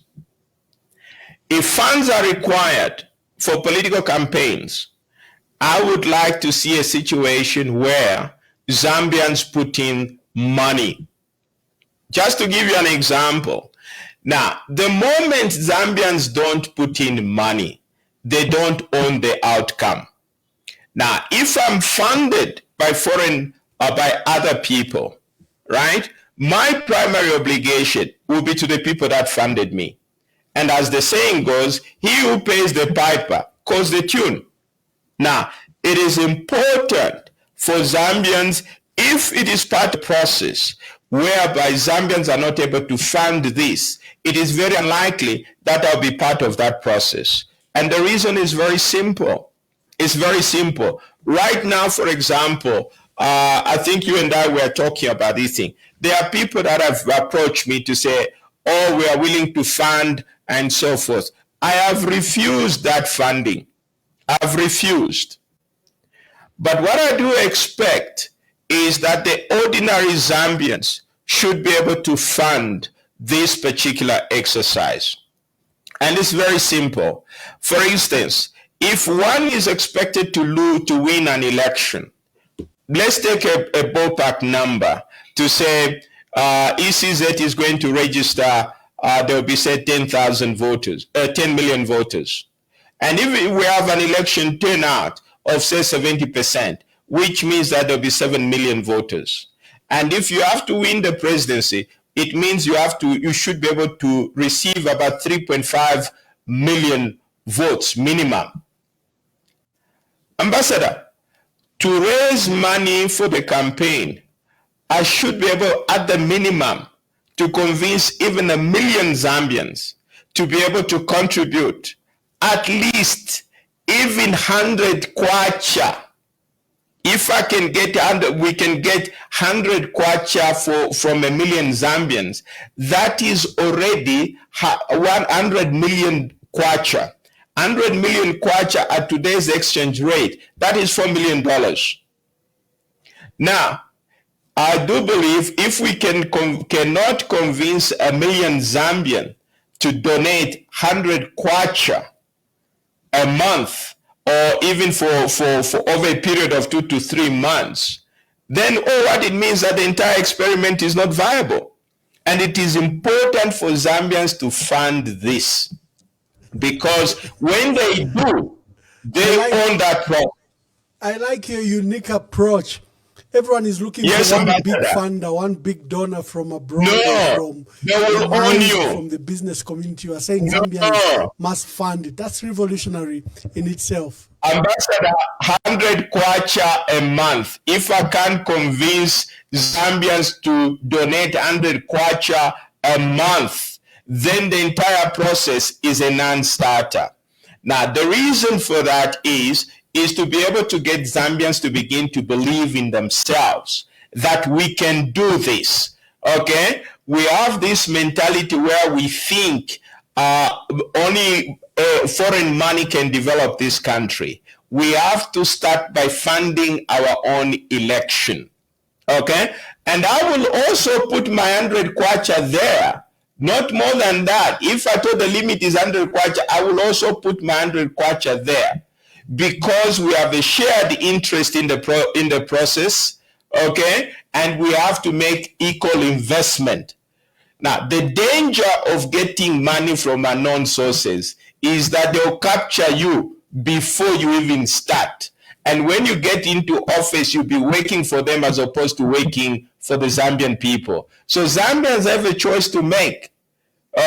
If funds are required for political campaigns, I would like to see a situation where Zambians put in money. Just to give you an example, now, the moment Zambians don't put in money, they don't own the outcome. Now, if I'm funded by foreign or by other people, right, my primary obligation will be to the people that funded me. And as the saying goes, he who pays the piper calls the tune. Now, it is important for Zambians, if it is part of the process whereby Zambians are not able to fund this, it is very unlikely that I'll be part of that process. And the reason is very simple. It's very simple. Right now, for example, I think you and I were talking about this thing. There are people that have approached me to say, oh, we are willing to fund and so forth. I have refused that funding. I've refused. But what I do expect is that the ordinary Zambians should be able to fund this particular exercise. And it's very simple. For instance, if one is expected to win an election, let's take a ballpark number to say ECZ is going to register, there will be, say, 10,000 voters, 10 million voters. And if we have an election turnout of, say, 70%, which means that there will be 7 million voters. And if you have to win the presidency, it means you should be able to receive about 3.5 million votes minimum. Ambassador, to raise money for the campaign, I should be able, at the minimum, to convince even 1 million Zambians to be able to contribute at least even 100 kwacha. If I can get 100, we can get 100 kwacha from 1 million Zambians. That is already 100 million kwacha. 100 million kwacha at today's exchange rate, that is $4 million. Now, I do believe if we cannot convince 1 million Zambian to donate 100 kwacha a month, or even for over a period of 2 to 3 months, then what it means that the entire experiment is not viable. And it is important for Zambians to fund this. Because when they do, they own that problem. I like your unique approach. Everyone is looking Yes, for one big Ambassador. funder, one big donor from abroad, No, from they will the own minds, you. from the business community. You are saying No. Zambians must fund it. That's revolutionary in itself. Ambassador, 100 kwacha a month. If I can convince Zambians to donate 100 kwacha a month, then the entire process is a non-starter. Now, the reason for that is to be able to get Zambians to begin to believe in themselves that we can do this. Okay? We have this mentality where we think only foreign money can develop this country. We have to start by funding our own election. Okay? And I will also put my 100 kwacha there. Not more than that. If I told the limit is 100 kwacha, I will also put my 100 kwacha there, because we have a shared interest in the process. Okay? And we have to make equal investment. Now, the danger of getting money from unknown sources is that they'll capture you before you even start. And when you get into office, you'll be working for them as opposed to working for the Zambian people. So Zambians have a choice to make.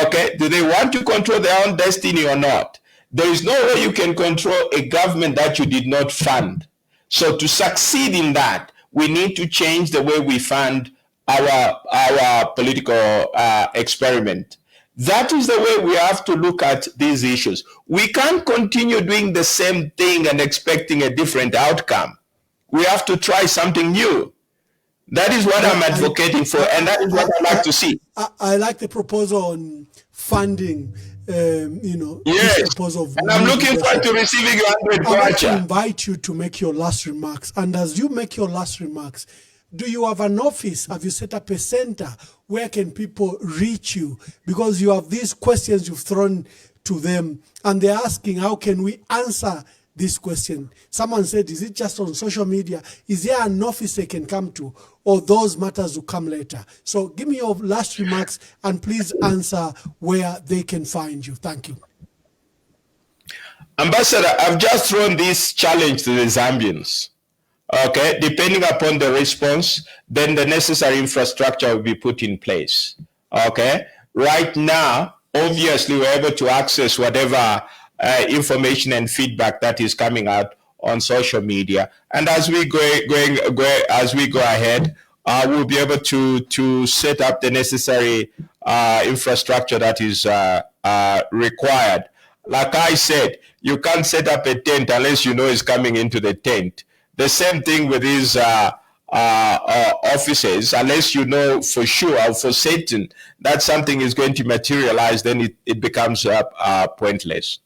Okay, do they want to control their own destiny or not? There is no way you can control a government that you did not fund. So to succeed in that, we need to change the way we fund our political experiment. That is the way we have to look at these issues. We can't continue doing the same thing and expecting a different outcome. We have to try something new. That is what I'm advocating for, and that is what I'd like to see. I like the proposal on funding, yes. this proposal of and I'm looking forward to receiving your 100 I want to kwacha. invite you to make your last remarks. And as you make your last remarks, do you have an office? Have you set up a center? Where can people reach you? Because you have these questions you've thrown to them, and they're asking, how can we answer this question? Someone said, is it just on social media? Is there an office they can come to, or those matters will come later? So give me your last remarks, and please answer where they can find you. Thank you. Ambassador, I've just thrown this challenge to the Zambians. Okay, depending upon the response, then the necessary infrastructure will be put in place. Okay, right now, obviously, we're able to access whatever information and feedback that is coming out on social media, and as we go ahead, we'll be able to set up the necessary infrastructure that is required. Like I said, you can't set up a tent unless you know it's coming into the tent. The same thing with these offices, unless you know for sure or for certain that something is going to materialize, then it becomes pointless.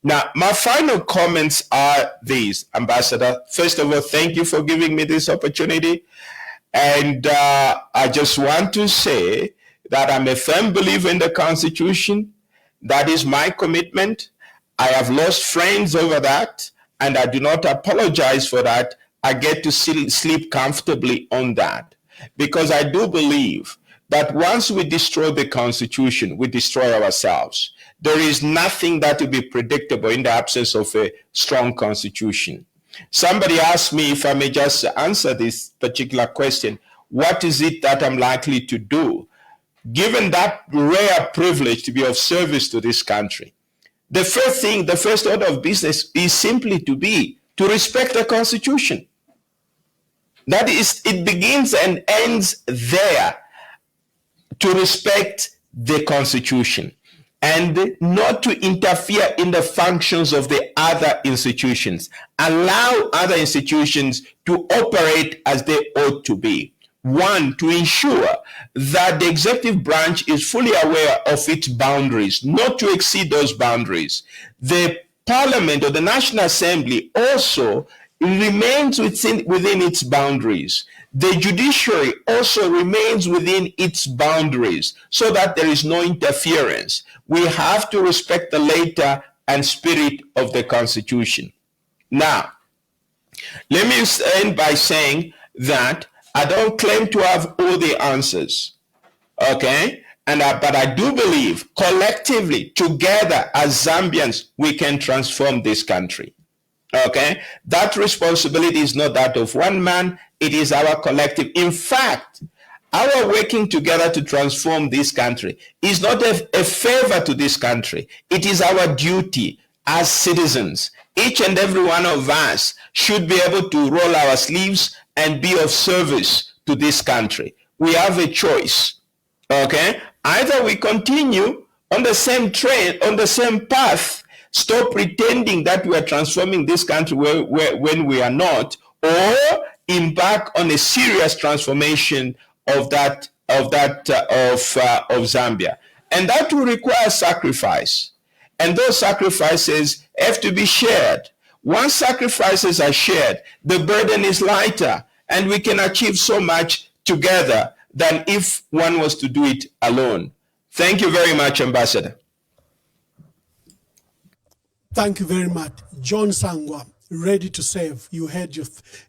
Now, my final comments are these, Ambassador. First of all, thank you for giving me this opportunity. And I just want to say that I'm a firm believer in the Constitution. That is my commitment. I have lost friends over that, and I do not apologize for that. I get to sleep comfortably on that, because I do believe that once we destroy the Constitution, we destroy ourselves. There is nothing that will be predictable in the absence of a strong Constitution. Somebody asked me, if I may just answer this particular question, what is it that I'm likely to do, given that rare privilege to be of service to this country? The first thing, the first order of business is simply to respect the Constitution. That is, it begins and ends there, to respect the Constitution and not to interfere in the functions of the other institutions. Allow other institutions to operate as they ought to be. One, to ensure that the executive branch is fully aware of its boundaries, not to exceed those boundaries. The Parliament or the National Assembly also remains within its boundaries. The judiciary also remains within its boundaries, so that there is no interference. We have to respect the letter and spirit of the Constitution. Now, let me end by saying that I don't claim to have all the answers, okay? But I do believe collectively, together as Zambians, we can transform this country. Okay, that responsibility is not that of one man, it is our collective. In fact, our working together to transform this country is not a favor to this country. It is our duty as citizens. Each and every one of us should be able to roll our sleeves and be of service to this country. We have a choice. Okay, either we continue on the same train, on the same path, stop pretending that we are transforming this country when we are not, or embark on a serious transformation of Zambia, and that will require sacrifice, and those sacrifices have to be shared. Once sacrifices are shared, the burden is lighter, and we can achieve so much together than if one was to do it alone. Thank you very much, Ambassador. Thank you very much. John Sangwa, ready to serve. You heard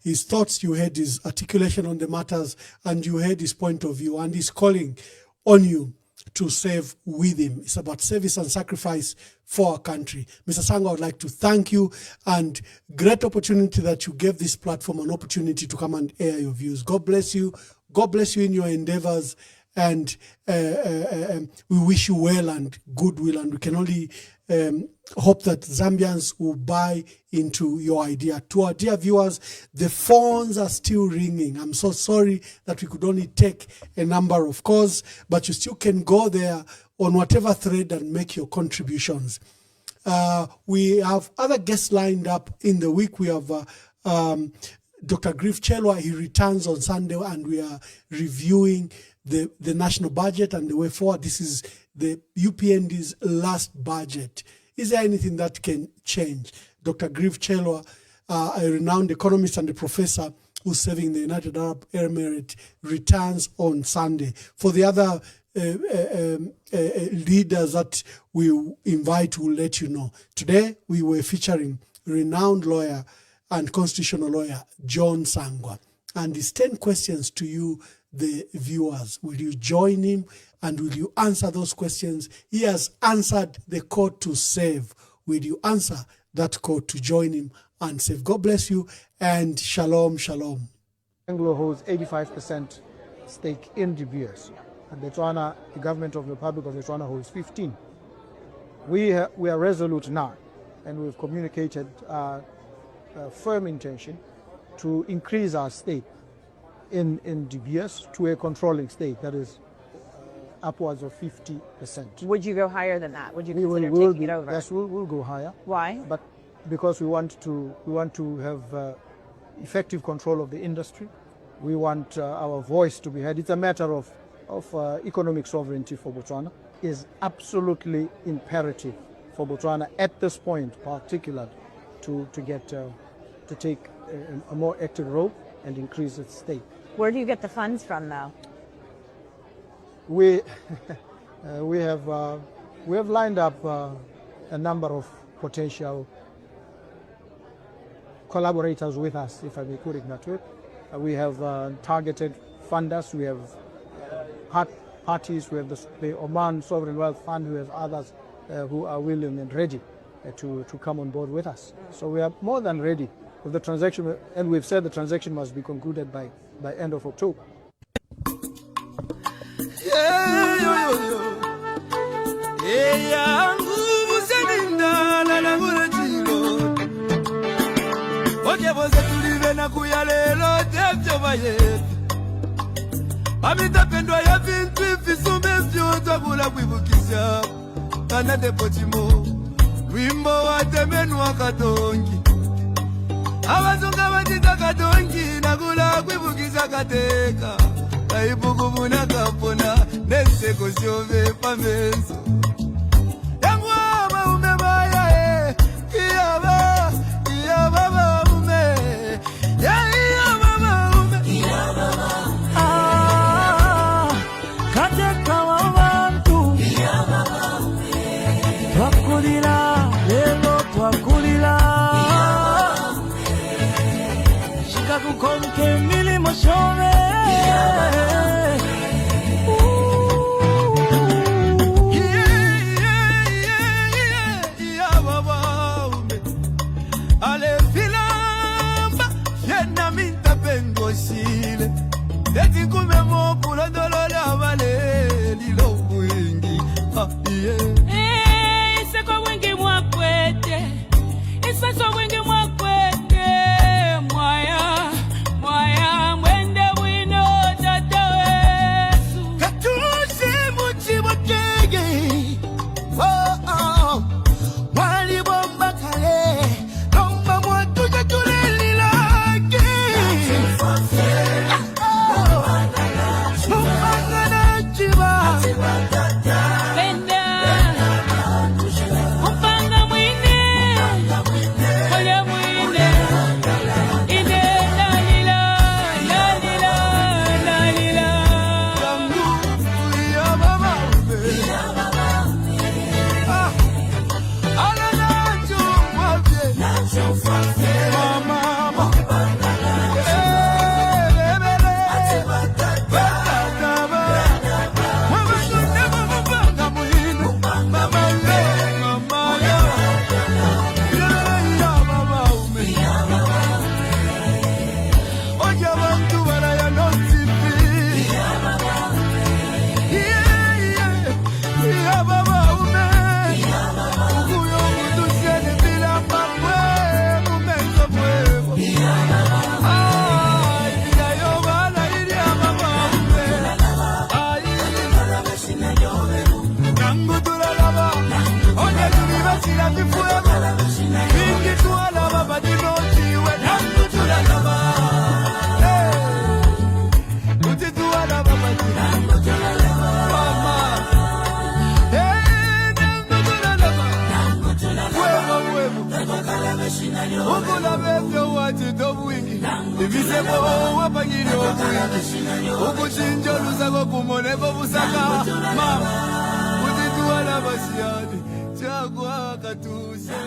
his thoughts, you heard his articulation on the matters, and you heard his point of view, and he's calling on you to serve with him. It's about service and sacrifice for our country. Mr. Sangwa, I would like to thank you, and great opportunity that you gave this platform an opportunity to come and air your views. God bless you. God bless you in your endeavors, and we wish you well and goodwill, and we can only hope that Zambians will buy into your idea. To our dear viewers, the phones are still ringing. I'm so sorry that we could only take a number of calls, but you still can go there on whatever thread and make your contributions. We have other guests lined up in the week. We have Dr. Griff Chelwa. He returns on Sunday, and we are reviewing the national budget and the way forward. This is the UPND's last budget. Is there anything that can change? Dr. Griff Chelwa, a renowned economist and a professor who's serving the United Arab Emirates, returns on Sunday. For the other leaders that we invite, we'll let you know. Today, we were featuring renowned lawyer and constitutional lawyer, John Sangwa. And his 10 questions to you, the viewers. Will you join him, and will you answer those questions? He has answered the call to save. Will you answer that call to join him and save? God bless you, and shalom, shalom. Anglo holds 85% stake in DBS, and Botswana, the government of the Republic of Botswana, holds 15%. We are resolute now, and we've communicated a firm intention to increase our stake in DBS to a controlling stake that is upwards of 50%. Would you go higher than that? Would you consider taking it over? Yes, we'll go higher. Why? But because we want to have effective control of the industry. We want our voice to be heard. It's a matter of economic sovereignty for Botswana. It is absolutely imperative for Botswana at this point, particularly, to take a more active role and increase its stake. Where do you get the funds from, though? We have lined up a number of potential collaborators with us, if I may put it that way. We have targeted funders. We have parties. We have the Oman Sovereign Wealth Fund. We have others who are willing and ready to come on board with us. So we are more than ready with the transaction, and we've said the transaction must be concluded by end of October. Amitapendwa ya vintu ifisume vyoto kula kuivukisha Kanate potimo Wimbo watemenu wakatongi Awazunga watita katongi Nakula kuivukisha kateka Kaibuku muna kapona Neseko siove pamenso Yangu ama umebaya Kiyaba maume Iya mama ume Kateka wawantu Twakulila Lelo twakulila Shika kukonke milimo shove Ale pendo shile eti kume mopulo dolola vale lilo wingi iseko wingi mwakwete isaso wingi mwakwete mwaya mwende wino tata wesu katushi muchibotege wali bomba kale nomba mwatuja tuleli laki mupangana chiba ukuchinjoluza kokumonevo busaka mama utituwala basiyani chakwa katuse